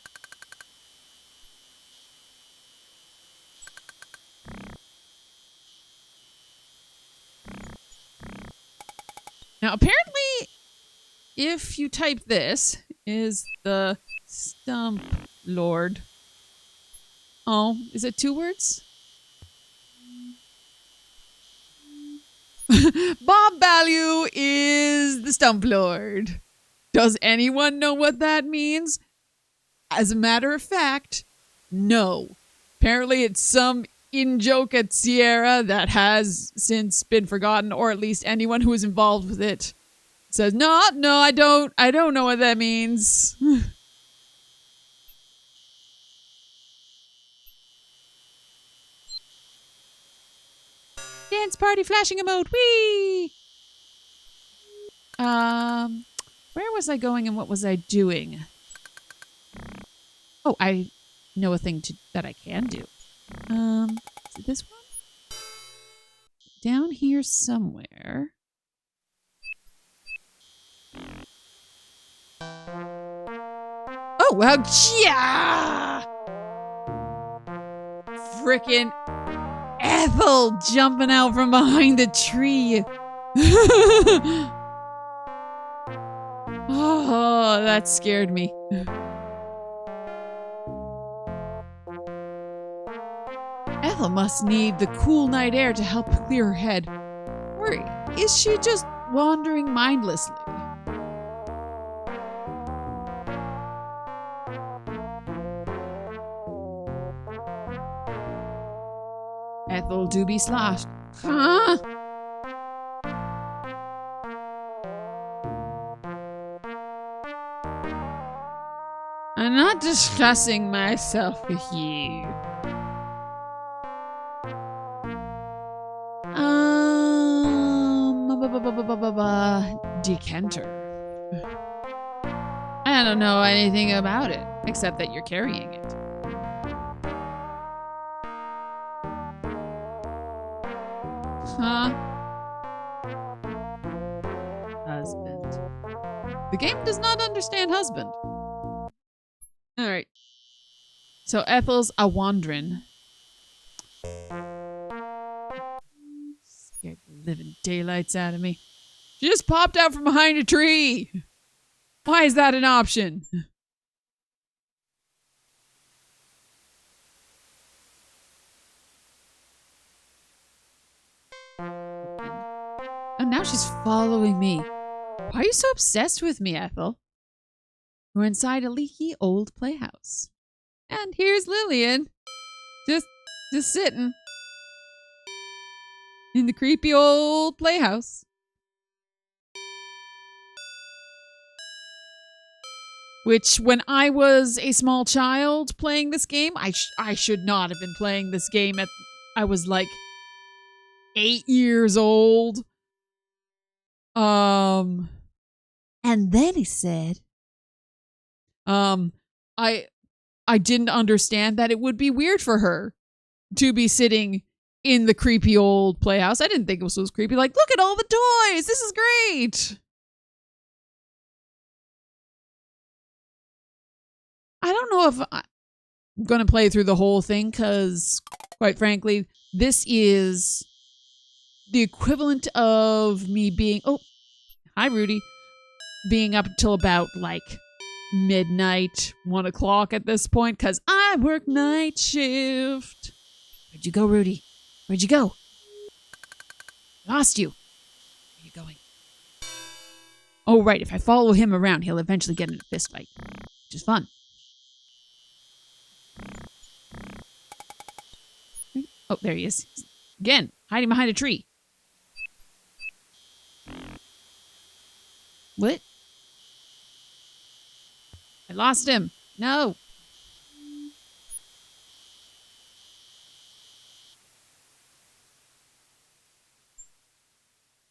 Now, apparently, if you type this, is the Stump Lord. Oh, is it 2 words? Bob Value is the Stump Lord. Does anyone know what that means? As a matter of fact, no. Apparently, it's some in-joke at Sierra that has since been forgotten, or at least anyone who was involved with it says, no, I don't know what that means. Dance party flashing emote, whee! Where was I going and what was I doing? Oh, I know a thing that I can do. Is it this one? Down here somewhere. Oh, well, yeah! Frickin' Ethel jumping out from behind a tree. Oh, that scared me. Ethel must need the cool night air to help clear her head. Or is she just wandering mindlessly? Ethel do be sloshed. Huh? I'm not discussing myself with you. Decanter. I don't know anything about it, except that you're carrying it. Huh? Husband. The game does not understand husband. Alright. So Ethel's a wandering. Scared the living daylights out of me. She just popped out from behind a tree. Why is that an option? Oh, now she's following me. Why are you so obsessed with me, Ethel? We're inside a leaky old playhouse. And here's Lillian. Just sitting in the creepy old playhouse. Which, when I was a small child playing this game, I should not have been playing this game I was like 8 years old. And then he said, I didn't understand that it would be weird for her to be sitting in the creepy old playhouse. I didn't think it was creepy. Like, look at all the toys. This is great. I don't know if I'm going to play through the whole thing because, quite frankly, this is the equivalent of me being... Oh, hi, Rudy. Being up until about, like, midnight, 1 o'clock at this point because I work night shift. Where'd you go, Rudy? Where'd you go? Lost you. Where are you going? Oh, right. If I follow him around, he'll eventually get in a fist fight, which is fun. Oh, there he is. Again, hiding behind a tree. What? I lost him. No.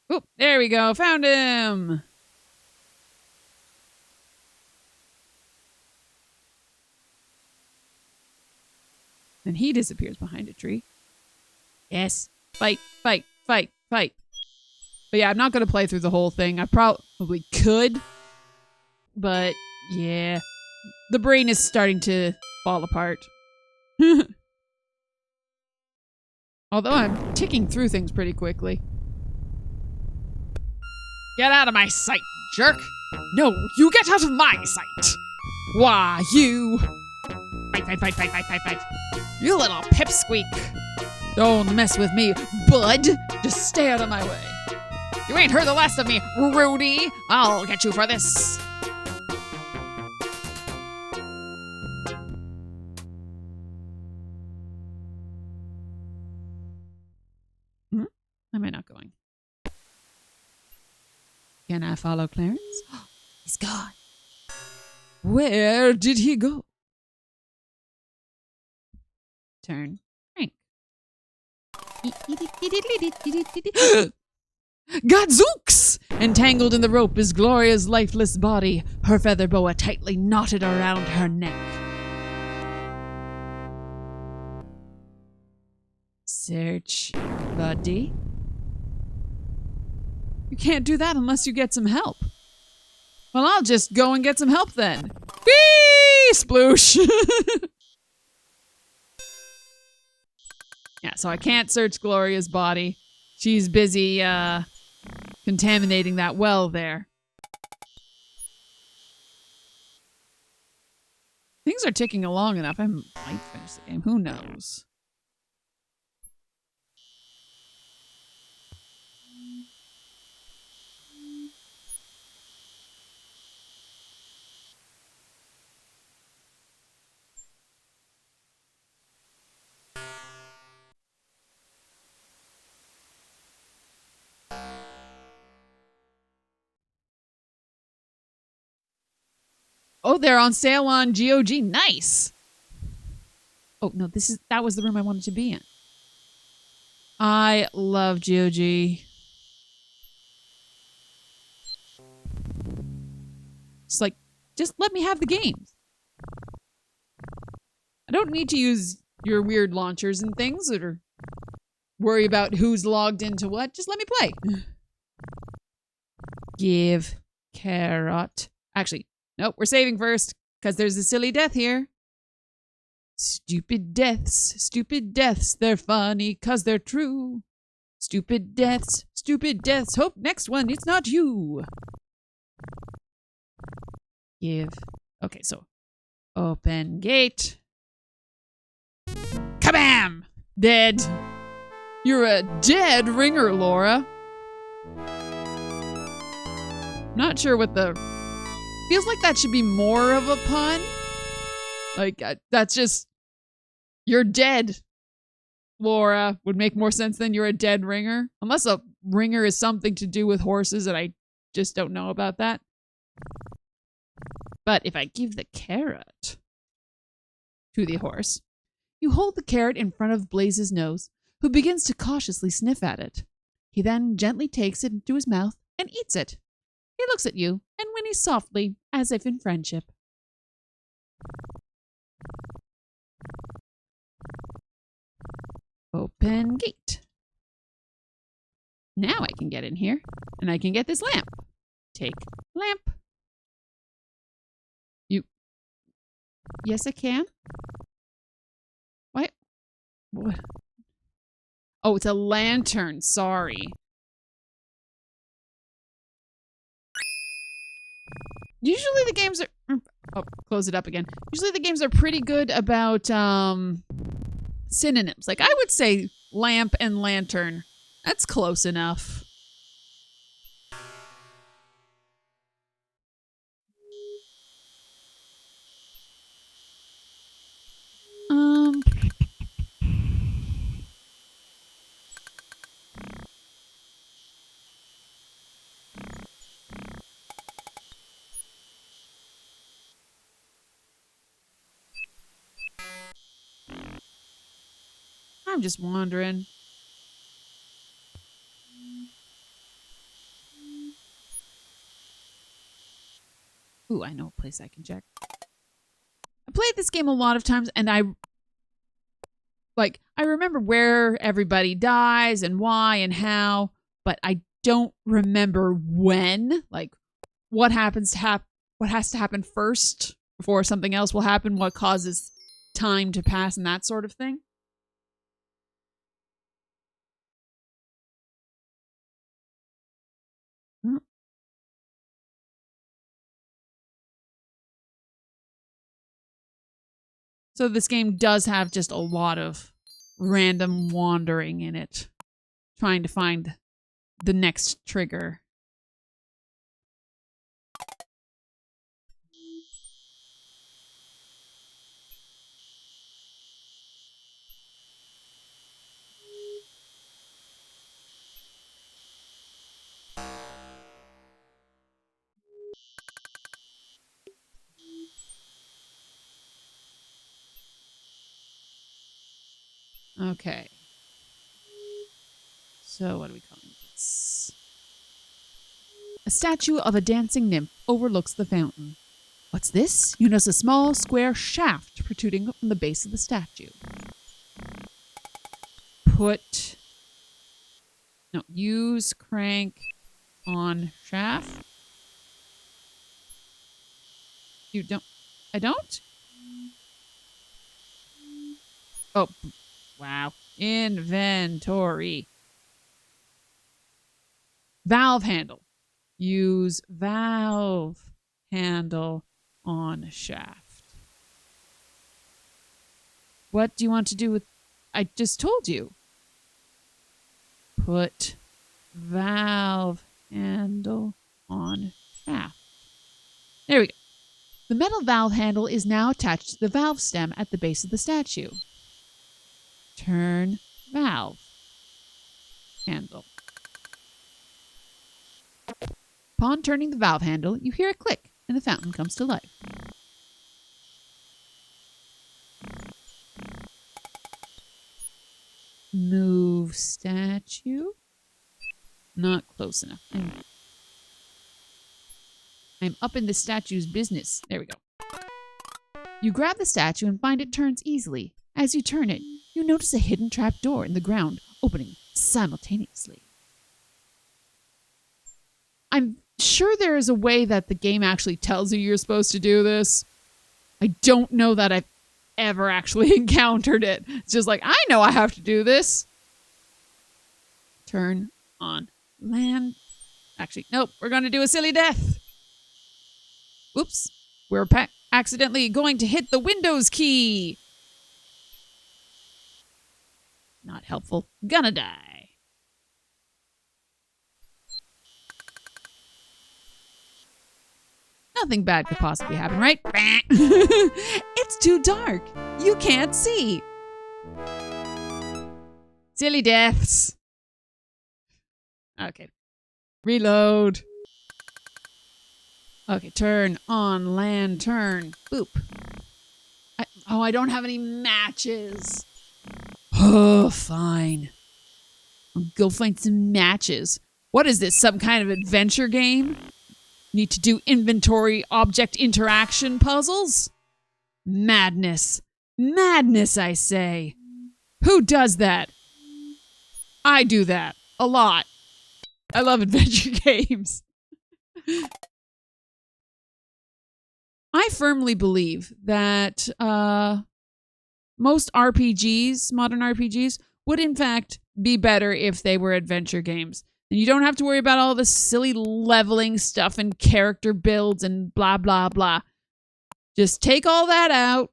Oh, there we go. Found him. Then he disappears behind a tree. Yes. Fight, fight, fight, fight. But yeah, I'm not going to play through the whole thing. I probably could. But yeah. The brain is starting to fall apart. Although I'm ticking through things pretty quickly. Get out of my sight, jerk! No, you get out of my sight! Why, you... Fight, fight, fight, fight, fight, fight, fight. You little pipsqueak. Don't mess with me, bud. Just stay out of my way. You ain't heard the last of me, Rudy. I'll get you for this. Am I not going? Can I follow Clarence? He's gone. Where did he go? Turn. Frank. Gadzooks! Entangled in the rope is Gloria's lifeless body, her feather boa tightly knotted around her neck. Search, buddy. You can't do that unless you get some help. Well, I'll just go and get some help then. Whee! Sploosh! Yeah, so I can't search Gloria's body. She's busy, contaminating that well there. Things are ticking along enough. I might finish the game. Who knows? Oh, they're on sale on GOG. Nice. Oh, no, that was the room I wanted to be in. I love GOG. It's like, just let me have the games. I don't need to use your weird launchers and things or worry about who's logged into what. Just let me play. Give carrot. Actually, nope, we're saving first because there's a silly death here. Stupid deaths, they're funny because they're true. Stupid deaths, hope next one it's not you. Give. Okay, so open gate. Kabam! Dead. You're a dead ringer, Laura. Not sure what the... Feels like that should be more of a pun. Like, that's just... You're dead, Laura. Would make more sense than you're a dead ringer. Unless a ringer is something to do with horses and I just don't know about that. But if I give the carrot to the horse, you hold the carrot in front of Blaze's nose, who begins to cautiously sniff at it. He then gently takes it into his mouth and eats it. He looks at you and whinnies softly, as if in friendship. Open gate. Now I can get in here, and I can get this lamp. Take lamp. You... Yes, I can? What? Oh, it's a lantern. Sorry. Usually the games are... Oh, close it up again. Usually the games are pretty good about synonyms. Like, I would say lamp and lantern. That's close enough. I'm just wondering. Ooh, I know a place I can check. I played this game a lot of times, and I Like, I remember where everybody dies and why and how, but I don't remember when. Like, what happens to what has to happen first before something else will happen, what causes time to pass and that sort of thing. So this game does have just a lot of random wandering in it, trying to find the next trigger. Okay. So what are we calling this? A statue of a dancing nymph overlooks the fountain. What's this? You notice a small square shaft protruding from the base of the statue. Use crank on shaft. You don't, I don't? Oh, wow. Inventory. Valve handle. Use valve handle on shaft. What do you want to do with... I just told you. Put valve handle on shaft. There we go. The metal valve handle is now attached to the valve stem at the base of the statue. Turn valve handle. Upon turning the valve handle, you hear a click and the fountain comes to life. Move statue. Not close enough. I'm up in the statue's business. There we go. You grab the statue and find it turns easily. As you turn it, you notice a hidden trapdoor in the ground opening simultaneously. I'm sure there is a way that the game actually tells you you're supposed to do this. I don't know that I've ever actually encountered it. It's just like, I know I have to do this. Turn on land. Actually, nope, we're going to do a silly death. Whoops, we're accidentally going to hit the Windows key. Not helpful. Gonna die. Nothing bad could possibly happen, right? It's too dark. You can't see. Silly deaths. Okay. Reload. Okay, turn on lantern. Boop. I don't have any matches. Oh, fine. I'll go find some matches. What is this, some kind of adventure game? Need to do inventory object interaction puzzles? Madness. Madness, I say. Who does that? I do that. A lot. I love adventure games. I firmly believe that most RPGs, modern RPGs, would in fact be better if they were adventure games. And you don't have to worry about all this silly leveling stuff and character builds and blah, blah, blah. Just take all that out.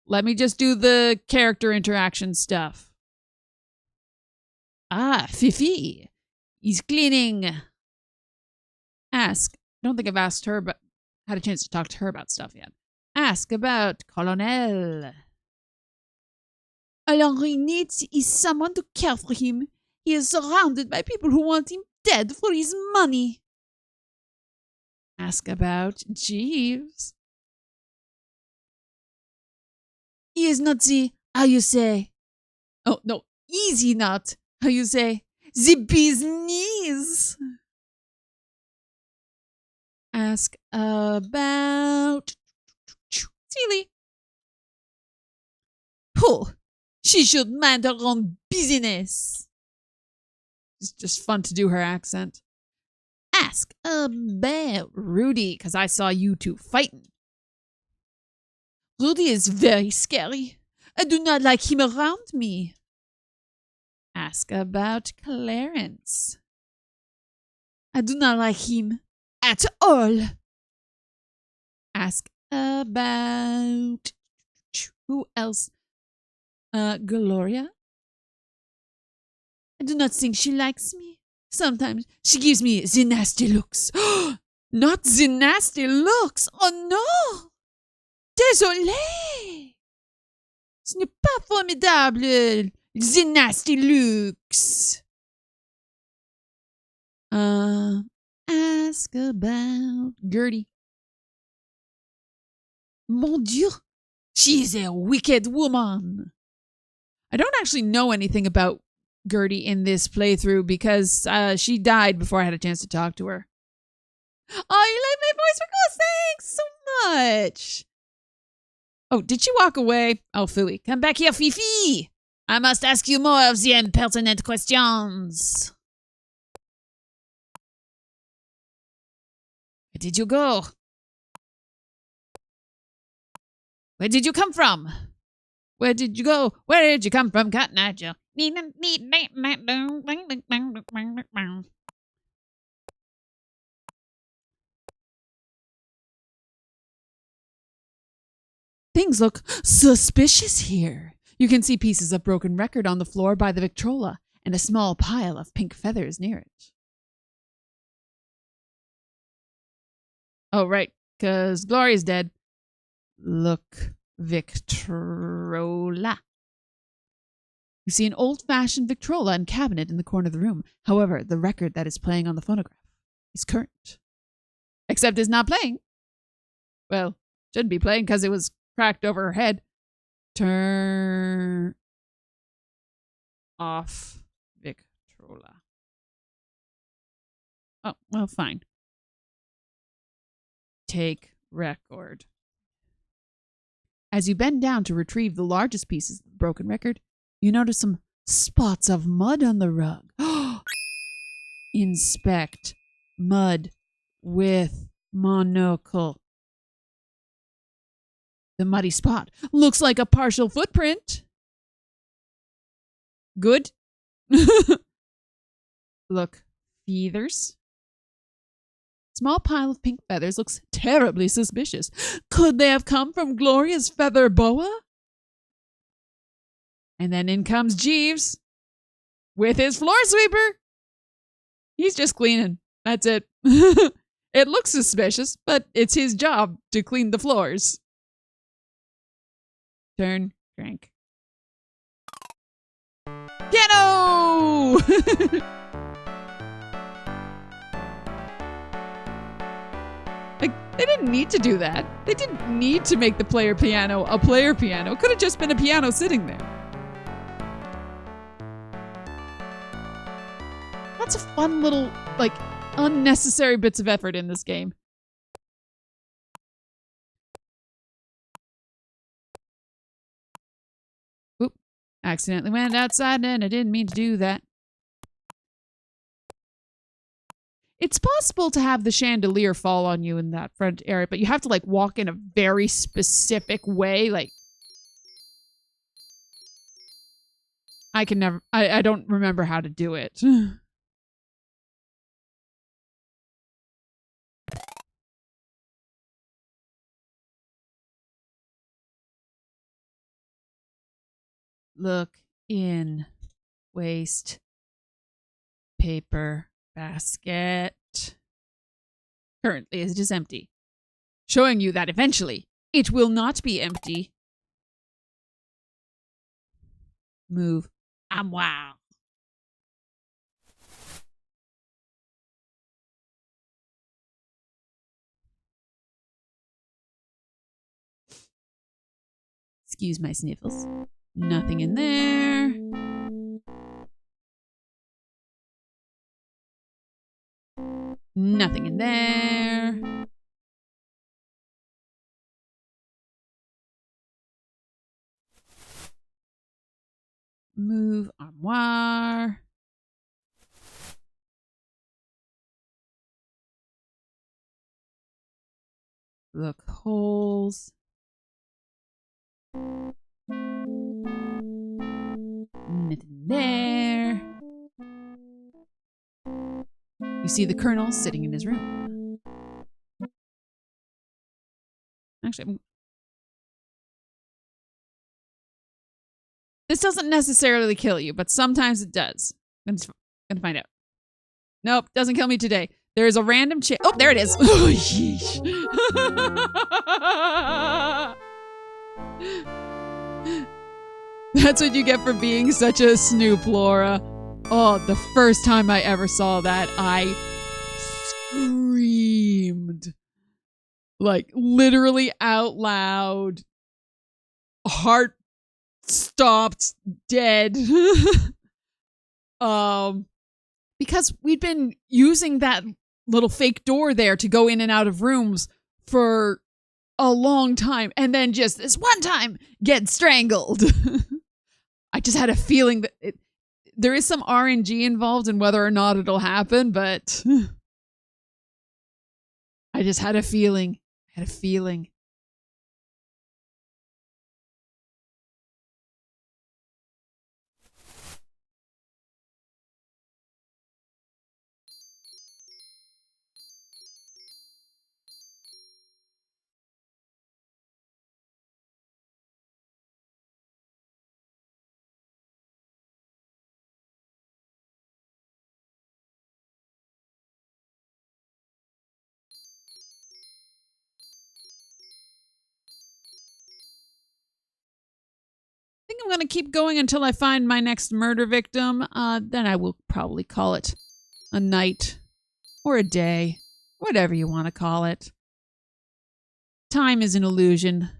Let me just do the character interaction stuff. Ah, Fifi. He's cleaning. Ask. I don't think I've asked her, but had a chance to talk to her about stuff yet. Ask about Colonel. All he needs is someone to care for him. He is surrounded by people who want him dead for his money. Ask about Jeeves. He is not the, how you say? Oh, no, is he not, how you say? The business. Ask about Seely. Oh, She should mind her own business. It's just fun to do her accent. Ask about Rudy, because I saw you two fighting. Rudy is very scary. I do not like him around me. Ask about Clarence. I do not like him at all. Ask about who else? Gloria? I do not think she likes me. Sometimes she gives me the nasty looks. Not the nasty looks. Oh no! Désolé! Ce n'est pas formidable. The nasty looks. Ask about Gertie. Mon Dieu, she is a wicked woman. I don't actually know anything about Gertie in this playthrough because she died before I had a chance to talk to her. Oh, you like my voice for God's thanks so much. Oh, did she walk away? Oh, phooey. Come back here, Fifi. I must ask you more of the impertinent questions. Where did you go? Where did you come from? Where did you go? Where did you come from, Cotton Eye Joe? Things look suspicious here. You can see pieces of broken record on the floor by the Victrola and a small pile of pink feathers near it. Oh, right, because Gloria's dead. Look, Victrola. You see an old-fashioned Victrola and cabinet in the corner of the room. However, the record that is playing on the phonograph is current. Except it's not playing. Well, shouldn't be playing because it was cracked over her head. Turn off Victrola. Oh, well, fine. Take record. As you bend down to retrieve the largest pieces of the broken record, you notice some spots of mud on the rug. Inspect. Mud with monocle. The muddy spot looks like a partial footprint. Good. Look, feathers. Small pile of pink feathers looks terribly suspicious. Could they have come from Gloria's feather boa? And then in comes Jeeves with his floor sweeper. He's just cleaning. That's it. It looks suspicious, but it's his job to clean the floors. Turn, crank. Piano! They didn't need to do that. They didn't need to make the player piano a player piano. It could have just been a piano sitting there. Lots of fun little, like, unnecessary bits of effort in this game. Oop. Accidentally went outside and I didn't mean to do that. It's possible to have the chandelier fall on you in that front area, but you have to like walk in a very specific way. Like, I don't remember how to do it. Look in waste paper basket. Currently it is empty, showing you that eventually it will not be empty. Move. Wow. Excuse my sniffles. Nothing in there. Nothing in there. Move armoire. Look holes. Nothing there. You see the colonel sitting in his room. Actually, this doesn't necessarily kill you, but sometimes it does. I'm gonna find out. Nope, doesn't kill me today. There is a random chair. Oh, there it is. Oh, yeesh. That's what you get for being such a snoop, Laura. Oh, the first time I ever saw that, I screamed. Like, literally out loud. Heart stopped, dead. Because we'd been using that little fake door there to go in and out of rooms for a long time, and then just this one time get strangled. I just had a feeling that there is some RNG involved in whether or not it'll happen, but I just had a feeling. I had a feeling. I think I'm going to keep going until I find my next murder victim. Then I will probably call it a night or a day, whatever you want to call it. Time is an illusion.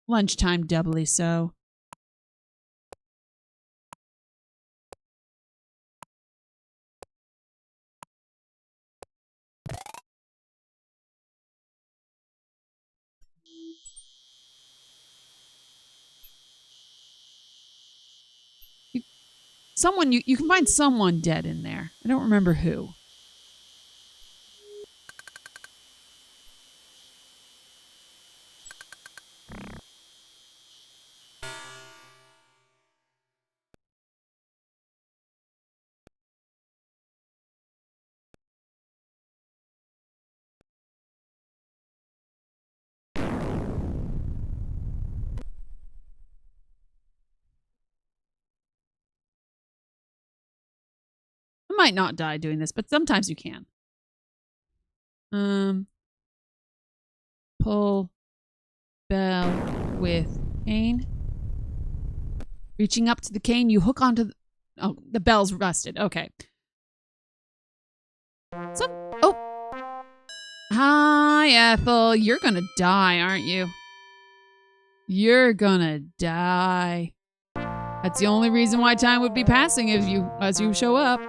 Lunchtime doubly so. You can find someone dead in there. I don't remember who. I might not die doing this, but sometimes you can. Pull bell with cane. Reaching up to the cane, you hook onto the bell's rusted. Okay. Oh. Hi, Ethel. You're gonna die, aren't you? You're gonna die. That's the only reason why time would be passing as you show up.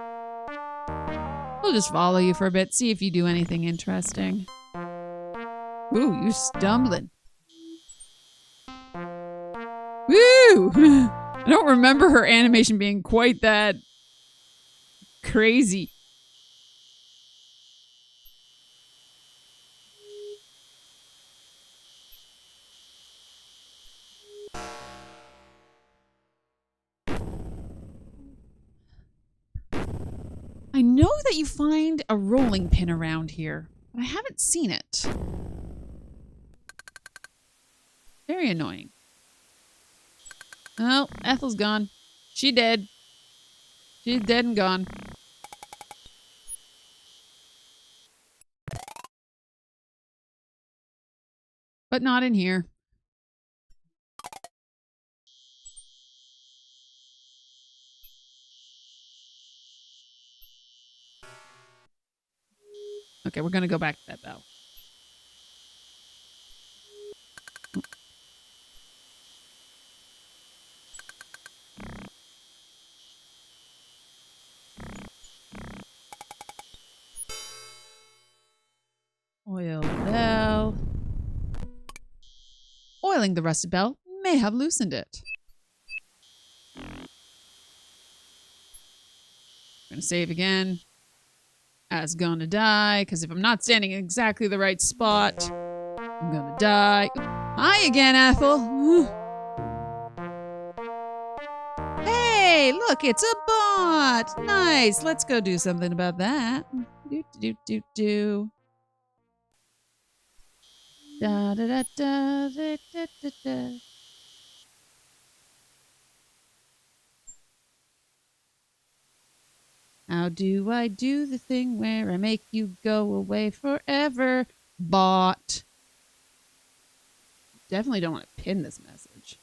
We'll just follow you for a bit, see if you do anything interesting. Ooh, you stumbling. Woo! I don't remember her animation being quite that crazy. I know that you find a rolling pin around here, but I haven't seen it. Very annoying. Oh, Ethel's gone. She dead. She's dead and gone. But not in here. Okay, we're gonna go back to that bell. Oil bell. Oiling the rusted bell may have loosened it. gonna save again. I was gonna die, because if I'm not standing in exactly the right spot, I'm gonna die. Hi again, Ethel. Hey, look, it's a bot. Nice. Let's go do something about that. Do. Da da da da da da da da. How do I do the thing where I make you go away forever? Bot. Definitely don't want to pin this message.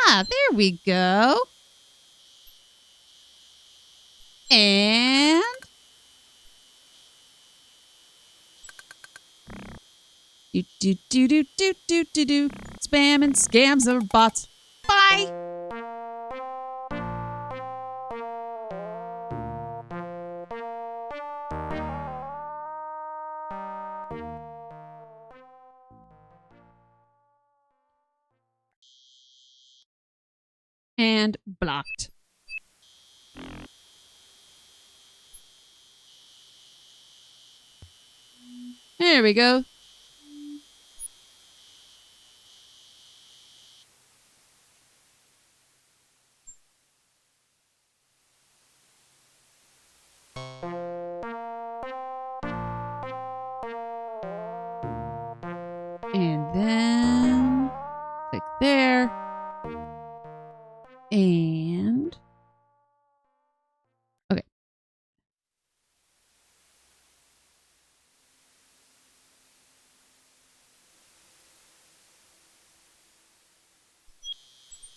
Ah, there we go. And do. Spam and scams of bots. Bye. And blocked. There we go. And then click there. And okay.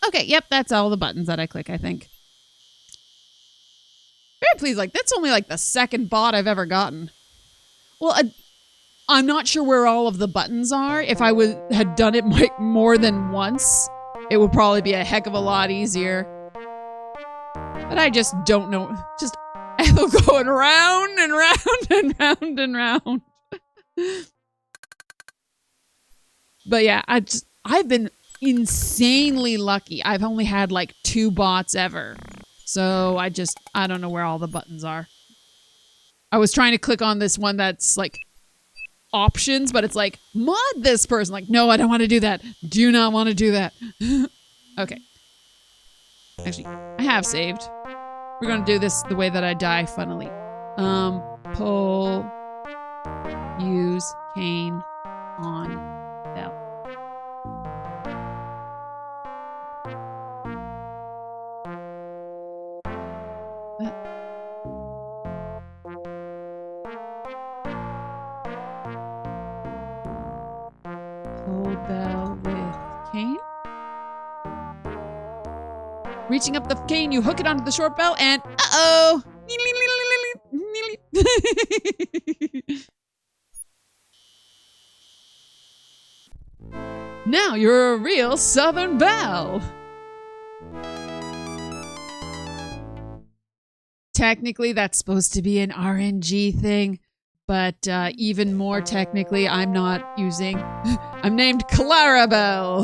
Okay, yep, that's all the buttons that I click, I think. Very pleased, like, that's only like the second bot I've ever gotten. Well, I'm not sure where all of the buttons are. If I had done it like more than once, it would probably be a heck of a lot easier. But I just don't know. Just Ethel going round and round and round and round. But yeah, I've been insanely lucky. I've only had like 2 bots ever. So I don't know where all the buttons are. I was trying to click on this one that's like options, but it's like, mod this person. Like, no, I don't want to do that. Do not want to do that. Okay. Actually, I have saved. We're going to do this the way that I die, funnily. Pull, use, cane, on, bell. Pull bell with cane. Reaching up the cane, you hook it onto the short bell, and uh-oh! Now you're a real Southern belle. Technically, that's supposed to be an RNG thing, but even more technically, I'm not using... I'm named Clarabelle.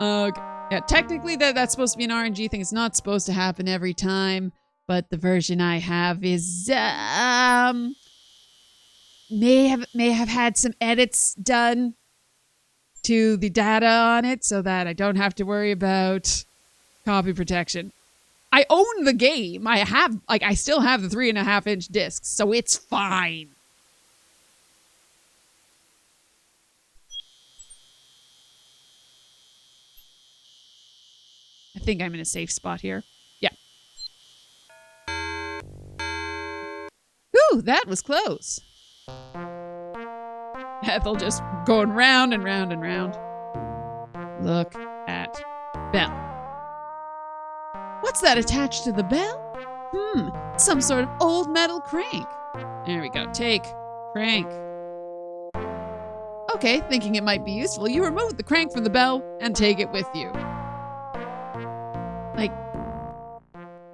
Okay. Yeah, technically that's supposed to be an RNG thing. It's not supposed to happen every time, but the version I have is may have had some edits done to the data on it so that I don't have to worry about copy protection. I own the game. I still have the 3.5-inch discs, so it's fine. I think I'm in a safe spot here. Yeah. Ooh, that was close. Ethel just going round and round and round. Look at bell. What's that attached to the bell? Some sort of old metal crank. There we go. Take crank. Okay, thinking it might be useful, you remove the crank from the bell and take it with you. Like,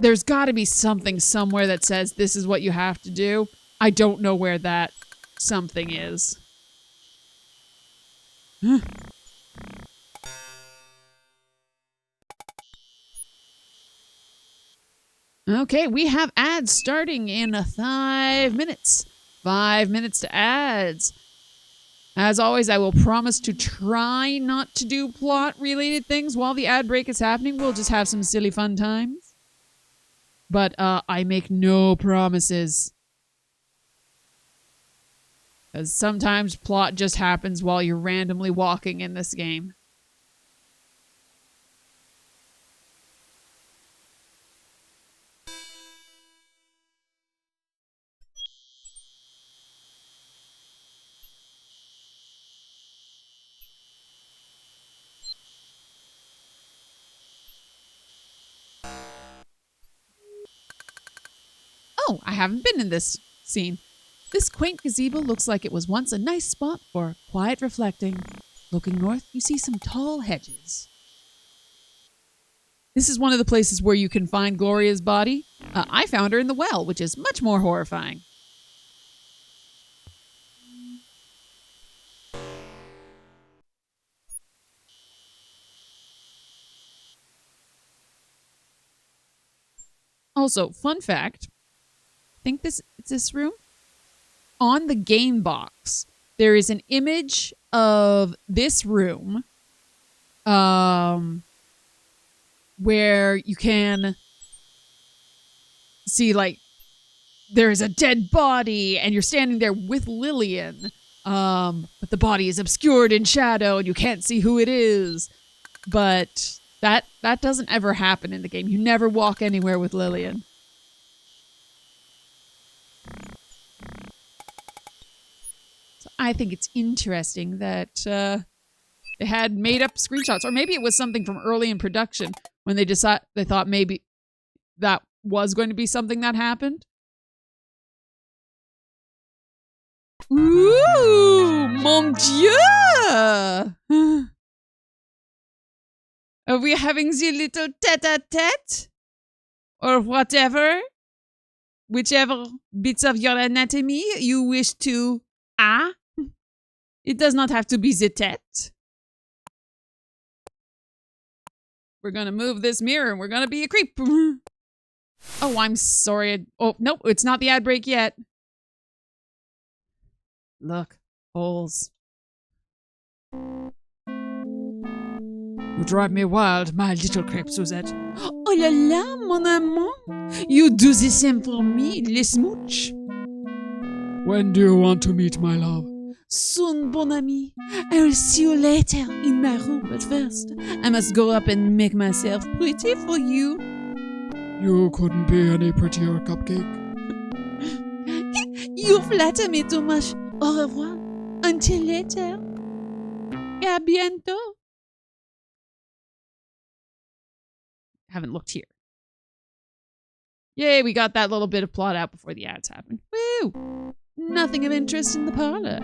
there's got to be something somewhere that says this is what you have to do. I don't know where that something is. Okay, we have ads starting in 5 minutes. 5 minutes to ads. As always, I will promise to try not to do plot-related things while the ad break is happening. We'll just have some silly fun times. But I make no promises. Because sometimes plot just happens while you're randomly walking in this game. Oh, I haven't been in this scene. This quaint gazebo looks like it was once a nice spot for quiet reflecting. Looking north, you see some tall hedges. This is one of the places where you can find Gloria's body. I found her in the well, which is much more horrifying. Also, fun fact, I think it's this room. On the game box, there is an image of this room where you can see, like, there is a dead body and you're standing there with Lillian, but the body is obscured in shadow and you can't see who it is. But that doesn't ever happen in the game. You never walk anywhere with Lillian. So I think it's interesting that they had made up screenshots, or maybe it was something from early in production when they thought maybe that was going to be something that happened. Ooh, mon Dieu! Are we having the little tete-a-tete? Or whatever? Whichever bits of your anatomy you wish to... It does not have to be the tete. We're gonna move this mirror and we're gonna be a creep. Oh, I'm sorry. Oh, nope, it's not the ad break yet. Look, holes. You drive me wild, my little crepe Suzette. Oh la la, mon amant. You do the same for me, le smooch. When do you want to meet my love? Soon, bon ami. I will see you later in my room, but first, I must go up and make myself pretty for you. You couldn't be any prettier, Cupcake. You flatter me too much. Au revoir. Until later. A bientôt. Haven't looked here. Yay, we got that little bit of plot out before the ads happened. Woo! Nothing of interest in the parlor.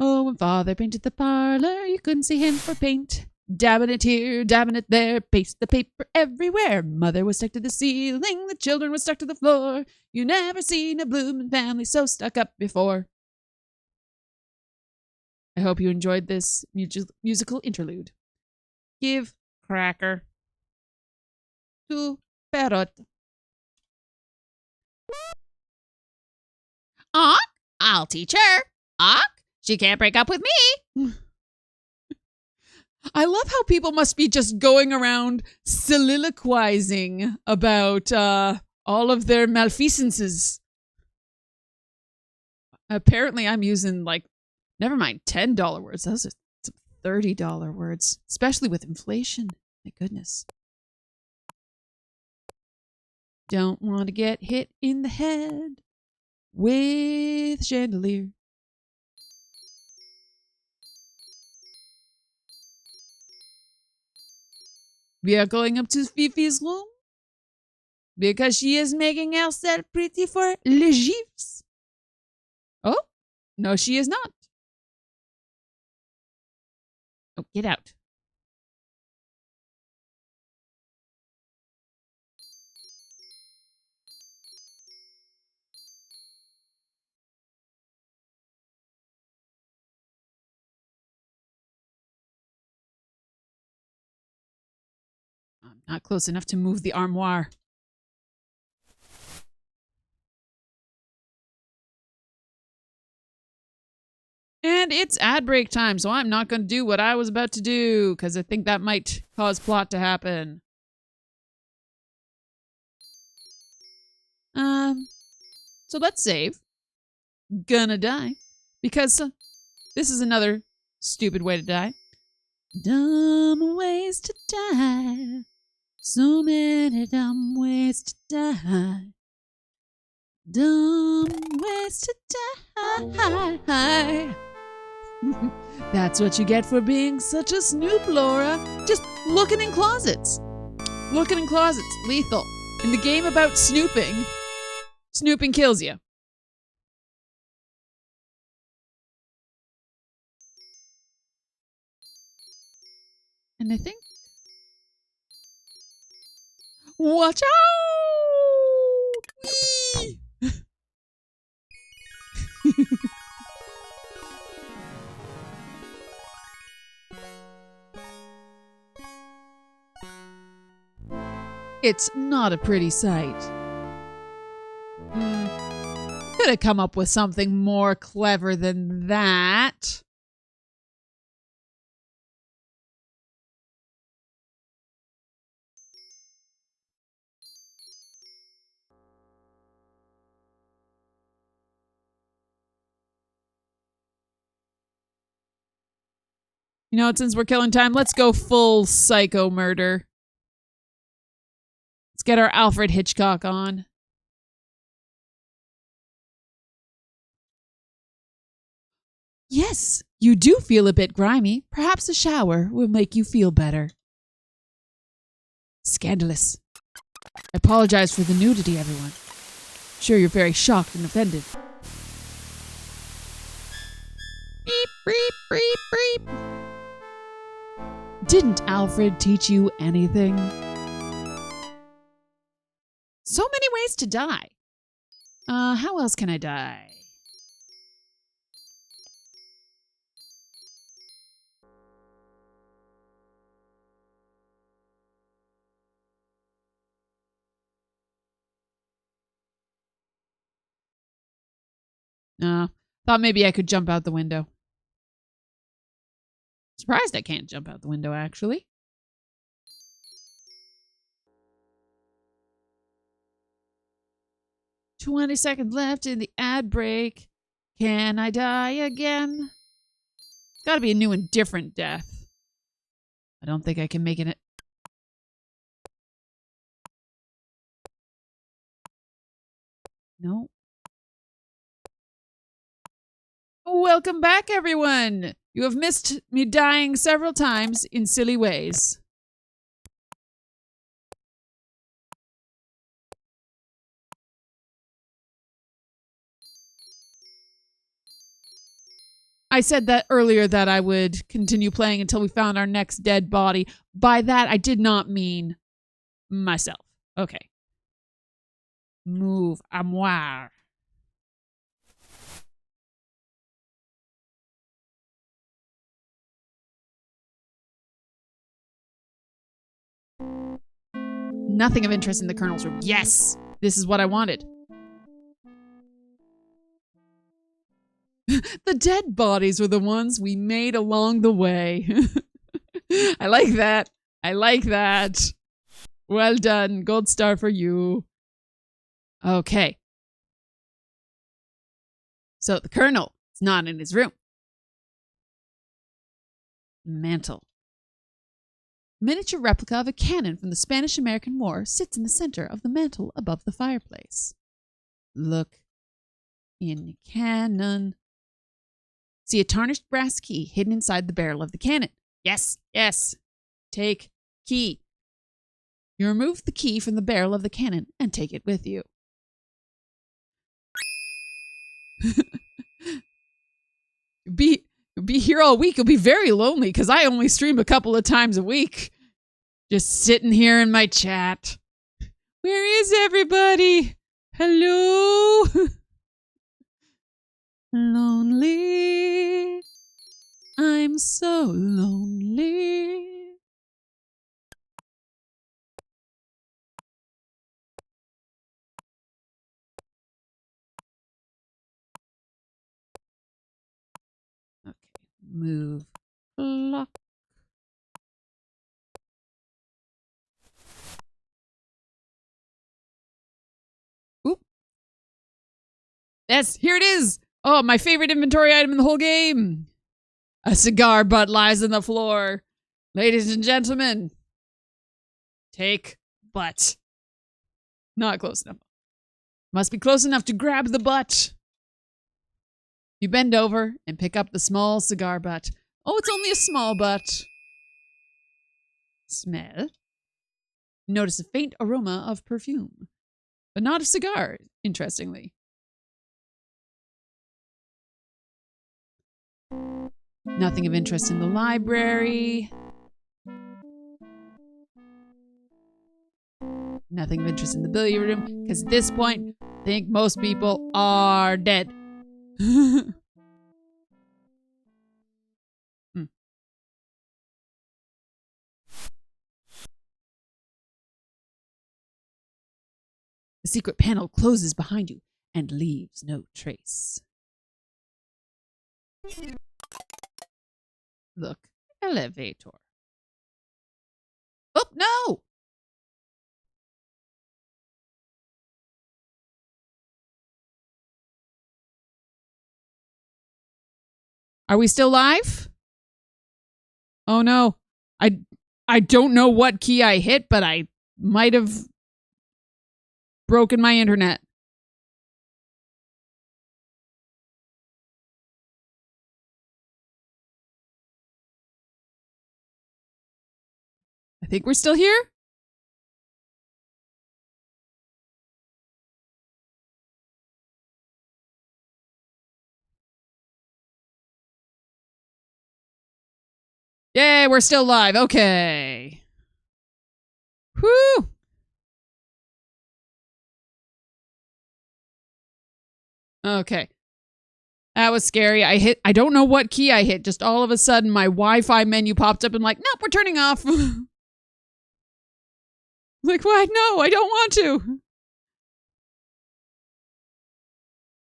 Oh, when father painted the parlor, you couldn't see him for paint. Dabbing it here, dabbing it there, paste the paper everywhere. Mother was stuck to the ceiling, the children were stuck to the floor. You never seen a blooming family so stuck up before. I hope you enjoyed this musical interlude. Give cracker to parrot. I'll teach her. She can't break up with me. I love how people must be just going around soliloquizing about all of their malfeasances. Apparently, I'm using, like, never mind $10 words. Those are some $30 words, especially with inflation. My goodness. Don't want to get hit in the head with chandelier. We are going up to Fifi's room because she is making herself pretty for le gifs. No, she is not. Oh, get out. I'm not close enough to move the armoire. And it's ad break time, so I'm not going to do what I was about to do, because I think that might cause plot to happen. So let's save. Gonna die. Because this is another stupid way to die. Dumb ways to die. So many dumb ways to die. Dumb ways to die. That's what you get for being such a snoop, Laura. Just looking in closets. Looking in closets. Lethal. In the game about snooping, snooping kills you. And I think... Watch out! Whee! It's not a pretty sight. Could have come up with something more clever than that. You know what, since we're killing time, let's go full psycho murder. Let's get our Alfred Hitchcock on. Yes, you do feel a bit grimy. Perhaps a shower will make you feel better. Scandalous. I apologize for the nudity, everyone. Sure, you're very shocked and offended. Beep, beep, beep, beep. Didn't Alfred teach you anything? So many ways to die. How else can I die? Thought maybe I could jump out the window. Surprised I can't jump out the window, actually. "20 seconds left in the ad break. Can I die again?" It's gotta be a new and different death. I don't think I can make it. No. Welcome back, everyone! You have missed me dying several times in silly ways. I said that earlier that I would continue playing until we found our next dead body. By that, I did not mean myself. Okay. Move. Armoire. Nothing of interest in the Colonel's room. Yes! This is what I wanted. The dead bodies were the ones we made along the way. I like that. I like that. Well done. Gold star for you. Okay. So the Colonel is not in his room. Mantle. Miniature replica of a cannon from the Spanish-American War sits in the center of the mantle above the fireplace. Look in cannon. See a tarnished brass key hidden inside the barrel of the cannon. Yes, yes. Take key. You remove the key from the barrel of the cannon and take it with you. be here all week. You'll be very lonely because I only stream a couple of times a week. Just sitting here in my chat. Where is everybody? Hello? Lonely. I'm so lonely. Okay, move clock. Oop. Yes, here it is. Oh, my favorite inventory item in the whole game. A cigar butt lies on the floor. Ladies and gentlemen, take butt. Not close enough. Must be close enough to grab the butt. You bend over and pick up the small cigar butt. Oh, it's only a small butt. Smell. Notice a faint aroma of perfume, but not a cigar, interestingly. Nothing of interest in the library. Nothing of interest in the billiard room, because at this point, I think most people are dead. The secret panel closes behind you and leaves no trace. Look, elevator. Oh, no! Are we still live? Oh no. I don't know what key I hit, but I might have broken my internet. I think we're still here. Yay, we're still live. Okay. Whew. Okay. That was scary. I don't know what key I hit. Just all of a sudden my Wi-Fi menu popped up and like, nope, we're turning off. Like, what? No, I don't want to.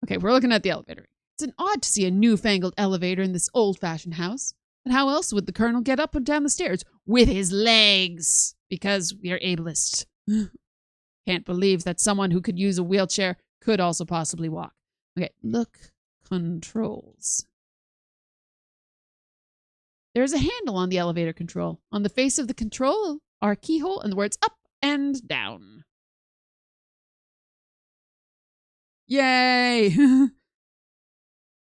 Okay, we're looking at the elevator. It's an odd to see a newfangled elevator in this old-fashioned house. But how else would the colonel get up and down the stairs? With his legs. Because we are ableist. Can't believe that someone who could use a wheelchair could also possibly walk. Okay, look. Controls. There's a handle on the elevator control. On the face of the control are a keyhole and the words up and down. Yay!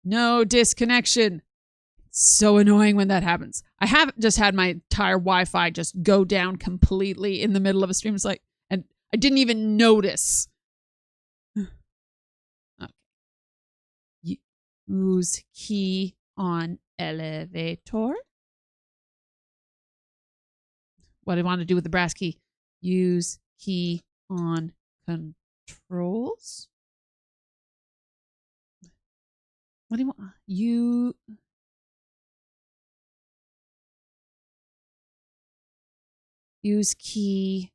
No disconnection. So annoying when that happens. I have just had my entire Wi-Fi just go down completely in the middle of a stream. It's like, and I didn't even notice. Okay. Use key on elevator. What do I want to do with the brass key? Use key on controls. What do you want? Use key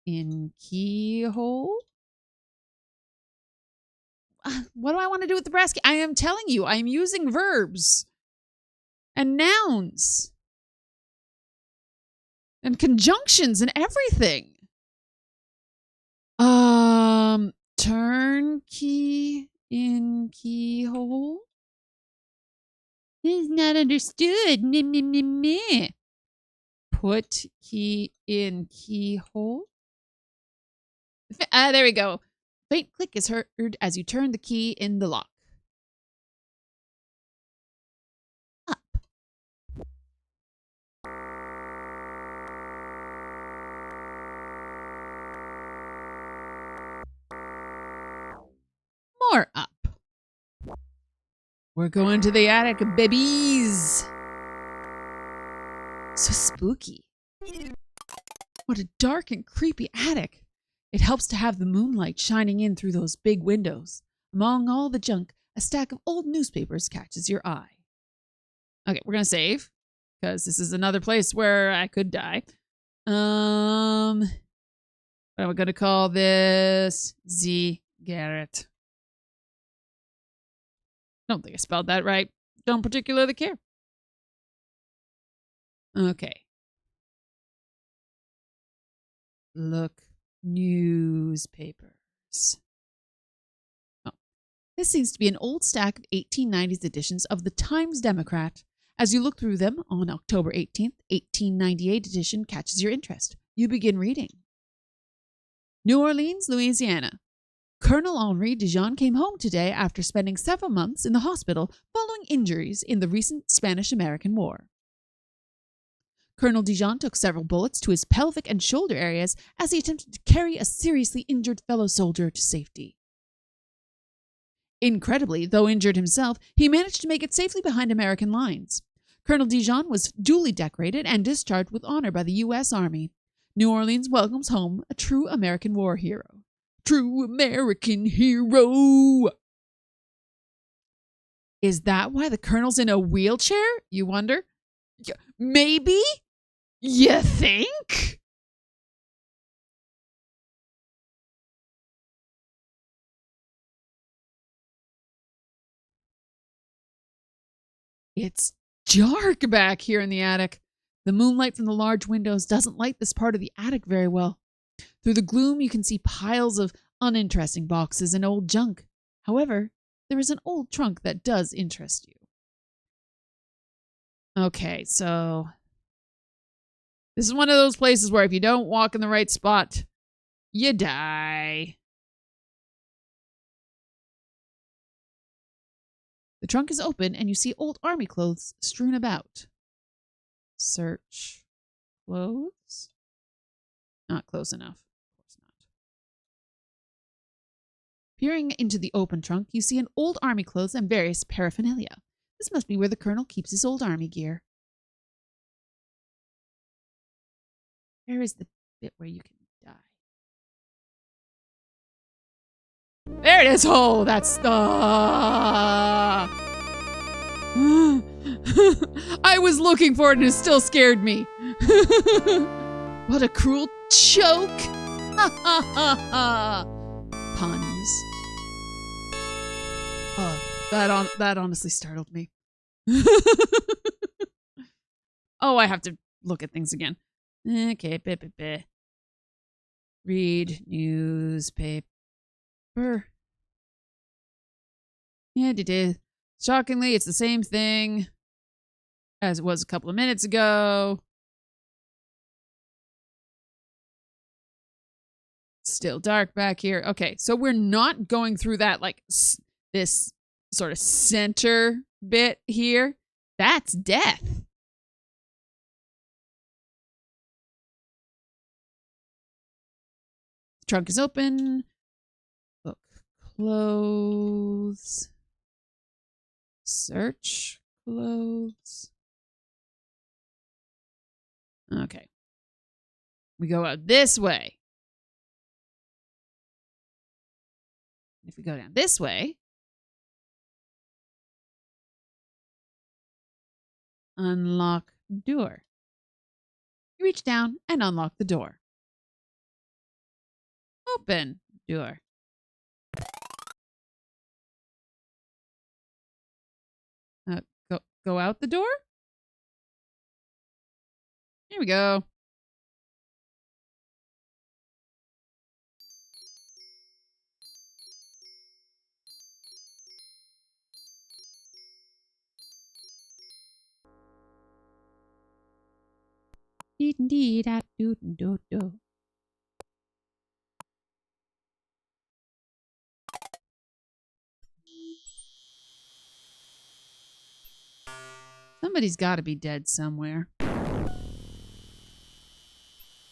in keyhole. What do I want to do with the brass key? I am telling you, I am using verbs and nouns and conjunctions and everything. Turn key in keyhole. This is not understood. Meh, meh, meh, meh. Put key in keyhole. There we go. Faint click is heard as you turn the key in the lock. Up. More up. We're going to the attic, babies. So spooky. What a dark and creepy attic. It helps to have the moonlight shining in through those big windows. Among all the junk, a stack of old newspapers catches your eye. Okay, we're going to save, because this is another place where I could die. What am I going to call this? Z. Garrett. Don't think I spelled that right. Don't particularly care. Okay. Look, newspapers. Oh, this seems to be an old stack of 1890s editions of the Times Democrat. As you look through them on October 18th, 1898 edition catches your interest. You begin reading. New Orleans, Louisiana. Colonel Henri Dijon came home today after spending several months in the hospital following injuries in the recent Spanish-American War. Colonel Dijon took several bullets to his pelvic and shoulder areas as he attempted to carry a seriously injured fellow soldier to safety. Incredibly, though injured himself, he managed to make it safely behind American lines. Colonel Dijon was duly decorated and discharged with honor by the U.S. Army. New Orleans welcomes home a true American war hero. True American hero! Is that why the colonel's in a wheelchair, you wonder? Maybe? You think? It's dark back here in the attic. The moonlight from the large windows doesn't light this part of the attic very well. Through the gloom, you can see piles of uninteresting boxes and old junk. However, there is an old trunk that does interest you. Okay, so this is one of those places where if you don't walk in the right spot, you die. The trunk is open and you see old army clothes strewn about. Search clothes? Not close enough. Of course not. Peering into the open trunk, you see an old army clothes and various paraphernalia. This must be where the colonel keeps his old army gear. Where is the bit where you can die? There it is! Oh, that's... I was looking for it and it still scared me. What a cruel joke! Puns. Oh, that honestly startled me. Oh, I have to look at things again. Okay, read newspaper. Yeah, shockingly, it's the same thing as it was a couple of minutes ago. Still dark back here. Okay, so we're not going through that, like, this sort of center bit here. That's death. Trunk is open. Look, clothes. Search clothes. Okay. We go out this way. If we go down this way, unlock door. You reach down and unlock the door. Open door. Go out the door? Here we go. Somebody's got to be dead somewhere. It's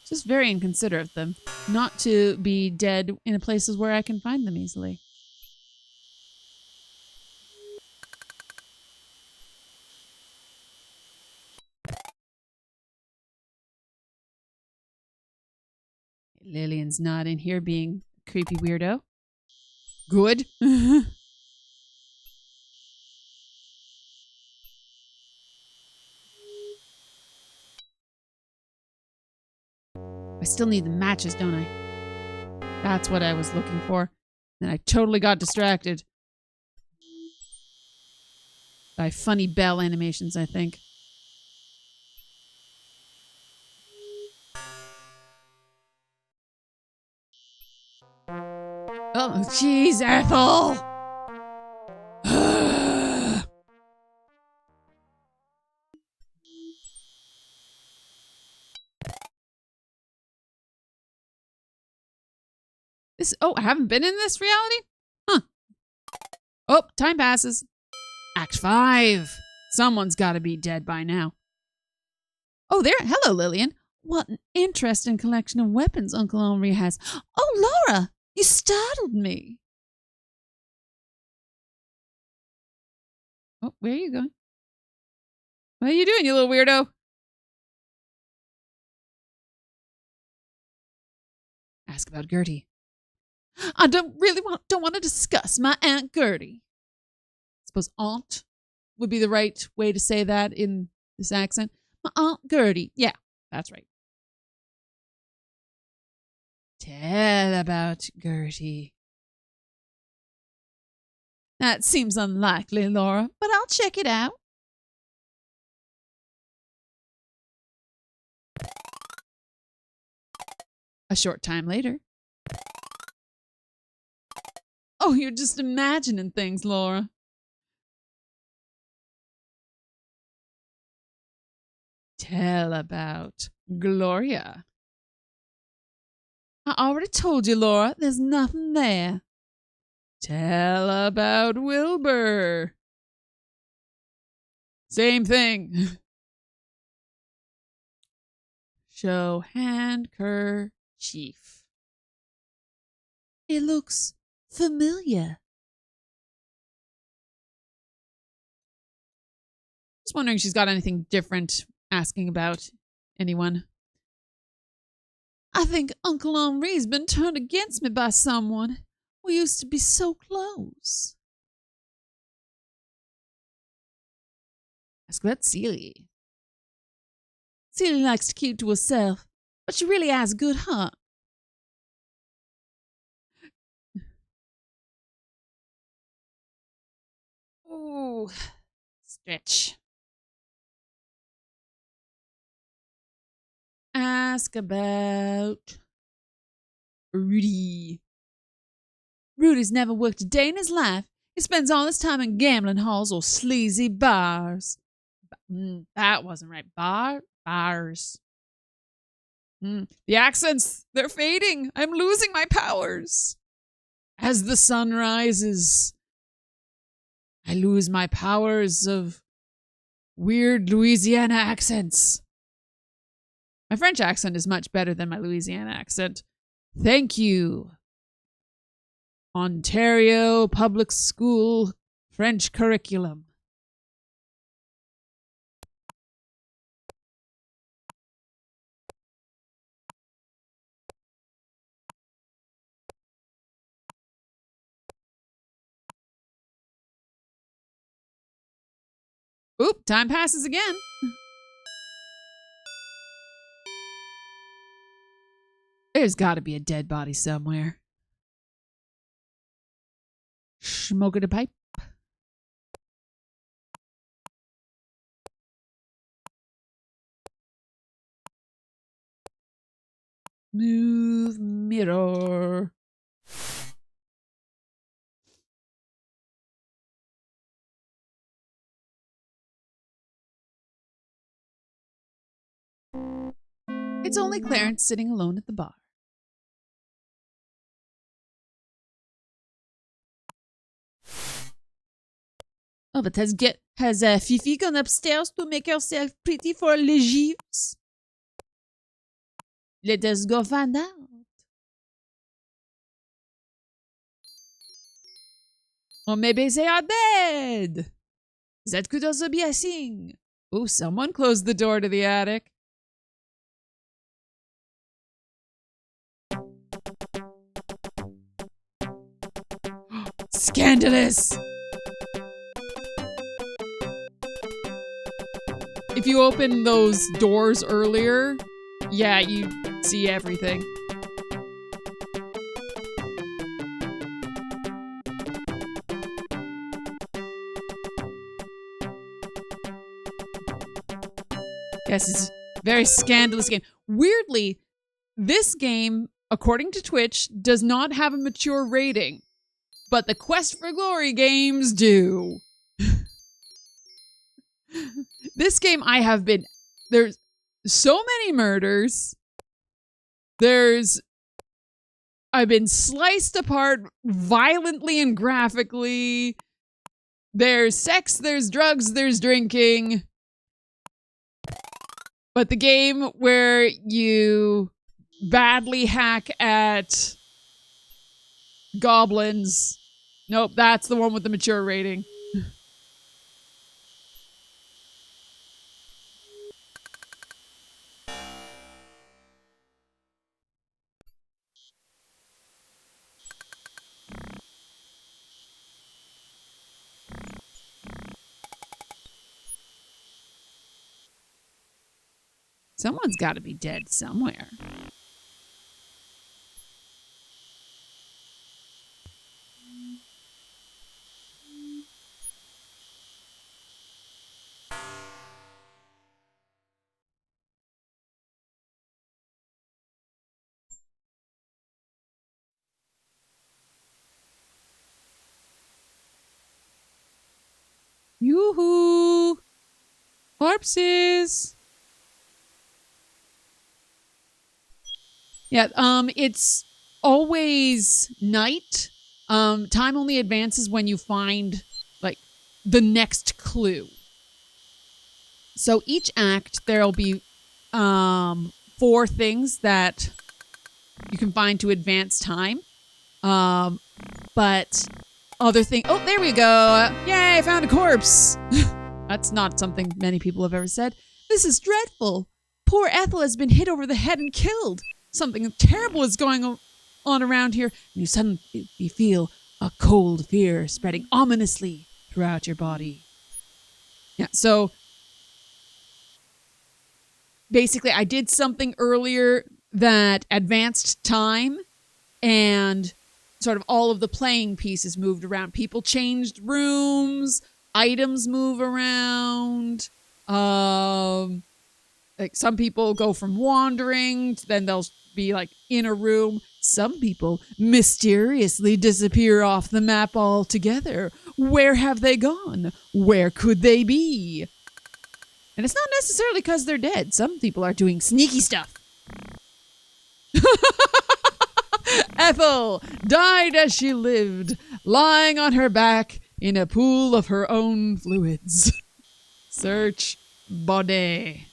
just very inconsiderate of them not to be dead in places where I can find them easily. Lillian's not in here being a creepy weirdo. Good. I still need the matches, don't I? That's what I was looking for. And I totally got distracted by funny bell animations, I think. Oh, jeez, Ethel! I haven't been in this reality? Huh. Oh, time passes. Act 5. Someone's got to be dead by now. Oh, there. Hello, Lillian. What an interesting collection of weapons Uncle Henri has. Oh, Laura, you startled me. Oh, where are you going? What are you doing, you little weirdo? Ask about Gertie. I don't want to discuss my Aunt Gertie. I suppose aunt would be the right way to say that in this accent. My Aunt Gertie. Yeah, that's right. Tell about Gertie. That seems unlikely, Laura, but I'll check it out. A short time later. Oh, you're just imagining things, Laura. Tell about Gloria. I already told you, Laura, there's nothing there. Tell about Wilbur. Same thing. Show handkerchief. It looks familiar. Just wondering if she's got anything different asking about anyone. I think Uncle Henri's been turned against me by someone. We used to be so close. Ask about Celie. Celie likes to keep to herself, but she really has a good heart. Ooh, stretch. Ask about Rudy. Rudy's never worked a day in his life. He spends all his time in gambling halls or sleazy bars. That wasn't right. Bars. The accents, they're fading. I'm losing my powers. As the sun rises, I lose my powers of weird Louisiana accents. My French accent is much better than my Louisiana accent. Thank you, Ontario Public School French curriculum. Oop, time passes again. There's got to be a dead body somewhere. Smoking a pipe. Move mirror. It's only Clarence sitting alone at the bar. Oh, but has Fifi gone upstairs to make herself pretty for Les Gifs? Let us go find out. Or maybe they are dead. That could also be a thing. Oh, someone closed the door to the attic. scandalous. If you open those doors earlier, yeah, you see everything. Yes, it's a very scandalous game. Weirdly, this game, according to Twitch, does not have a mature rating, but the Quest for Glory games do. This game, there's so many murders. I've been sliced apart violently and graphically. There's sex, there's drugs, there's drinking. But the game where you badly hack at goblins, nope, that's the one with the mature rating. Someone's got to be dead somewhere. Yoo-hoo! Corpses! Yeah, it's always night. Time only advances when you find, like, the next clue. So each act, there'll be 4 things that you can find to advance time. But other thing, oh, there we go. Yay, I found a corpse. That's not something many people have ever said. This is dreadful. Poor Ethel has been hit over the head and killed. Something terrible is going on around here. You suddenly feel a cold fear spreading ominously throughout your body. Yeah, so basically I did something earlier that advanced time, and sort of all of the playing pieces moved around. People changed rooms, items move around. Like some people go from wandering, then they'll be like in a room. Some people mysteriously disappear off the map altogether. Where have they gone? Where could they be? And it's not necessarily because they're dead. Some people are doing sneaky stuff. Ethel died as she lived, lying on her back in a pool of her own fluids. Search body.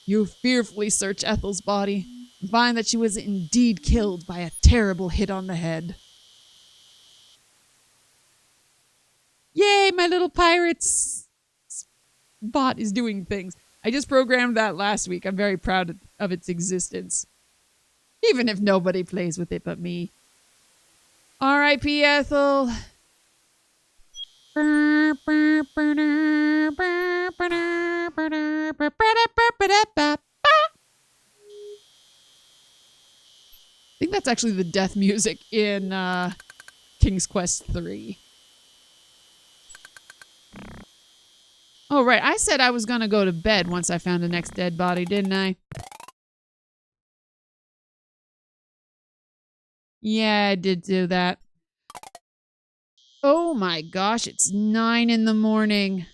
You fearfully search Ethel's body and find that she was indeed killed by a terrible hit on the head. Yay, my little pirate's bot is doing things. I just programmed that last week. I'm very proud of its existence. Even if nobody plays with it but me. R.I.P. Ethel. I think that's actually the death music in King's Quest 3. Oh, right. I said I was going to go to bed once I found the next dead body, didn't I? Yeah, I did do that. Oh my gosh, it's 9 in the morning.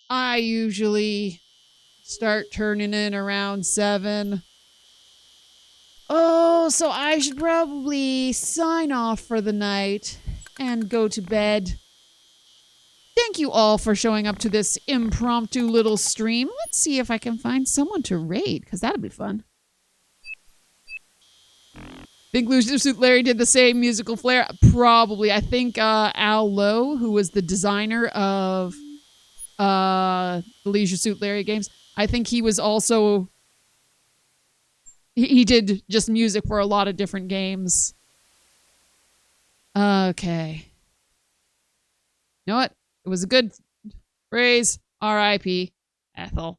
I usually start turning in around 7. Oh, so I should probably sign off for the night and go to bed. Thank you all for showing up to this impromptu little stream. Let's see if I can find someone to raid, because that'll be fun. Think Leisure Suit Larry did the same musical flair? Probably. I think Al Lowe, who was the designer of the Leisure Suit Larry games, I think he was also... He did just music for a lot of different games. Okay. You know what? It was a good phrase. R.I.P. Ethel.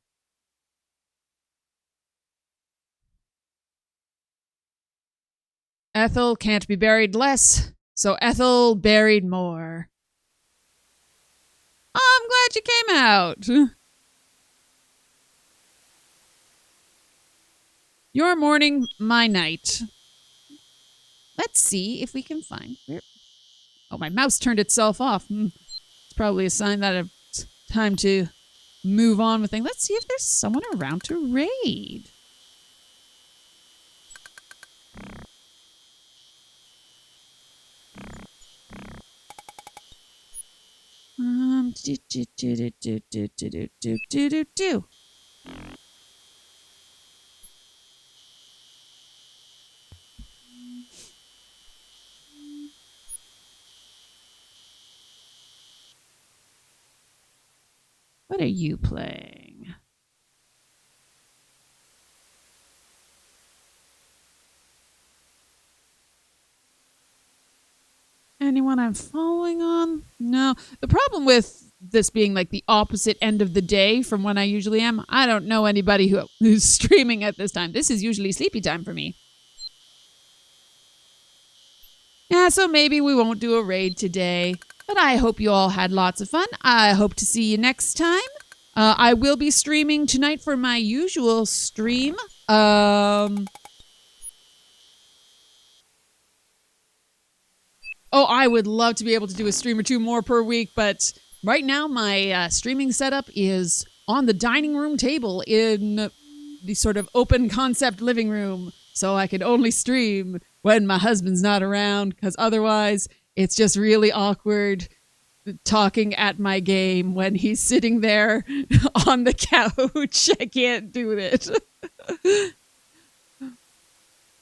Ethel can't be buried less, so Ethel buried more. Oh, I'm glad you came out. Your morning, my night. Let's see if we can find where. Oh, my mouse turned itself off. It's probably a sign that it's time to move on with things. Let's see if there's someone around to raid. Do. What are you playing? Anyone I'm following on? No. The problem with this being like the opposite end of the day from when I usually am, I don't know anybody who's streaming at this time. This is usually sleepy time for me. Yeah, so maybe we won't do a raid today. But I hope you all had lots of fun. I hope to see you next time. I will be streaming tonight for my usual stream. Oh, I would love to be able to do a stream or two more per week, but right now my streaming setup is on the dining room table in the sort of open concept living room, so I can only stream when my husband's not around, because otherwise it's just really awkward talking at my game when he's sitting there on the couch. I can't do it.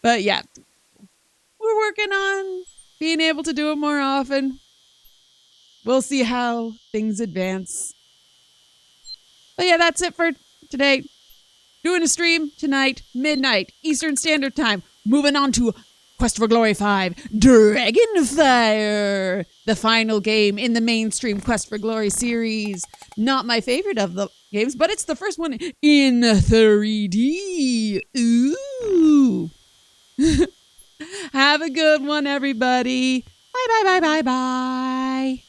But yeah, we're working on being able to do it more often. We'll see how things advance. But yeah, that's it for today. Doing a stream tonight, midnight, Eastern Standard Time. Moving on to Quest for Glory 5, Dragonfire, the final game in the mainstream Quest for Glory series. Not my favorite of the games, but it's the first one in 3D. Ooh. Have a good one, everybody. Bye, bye, bye, bye, bye.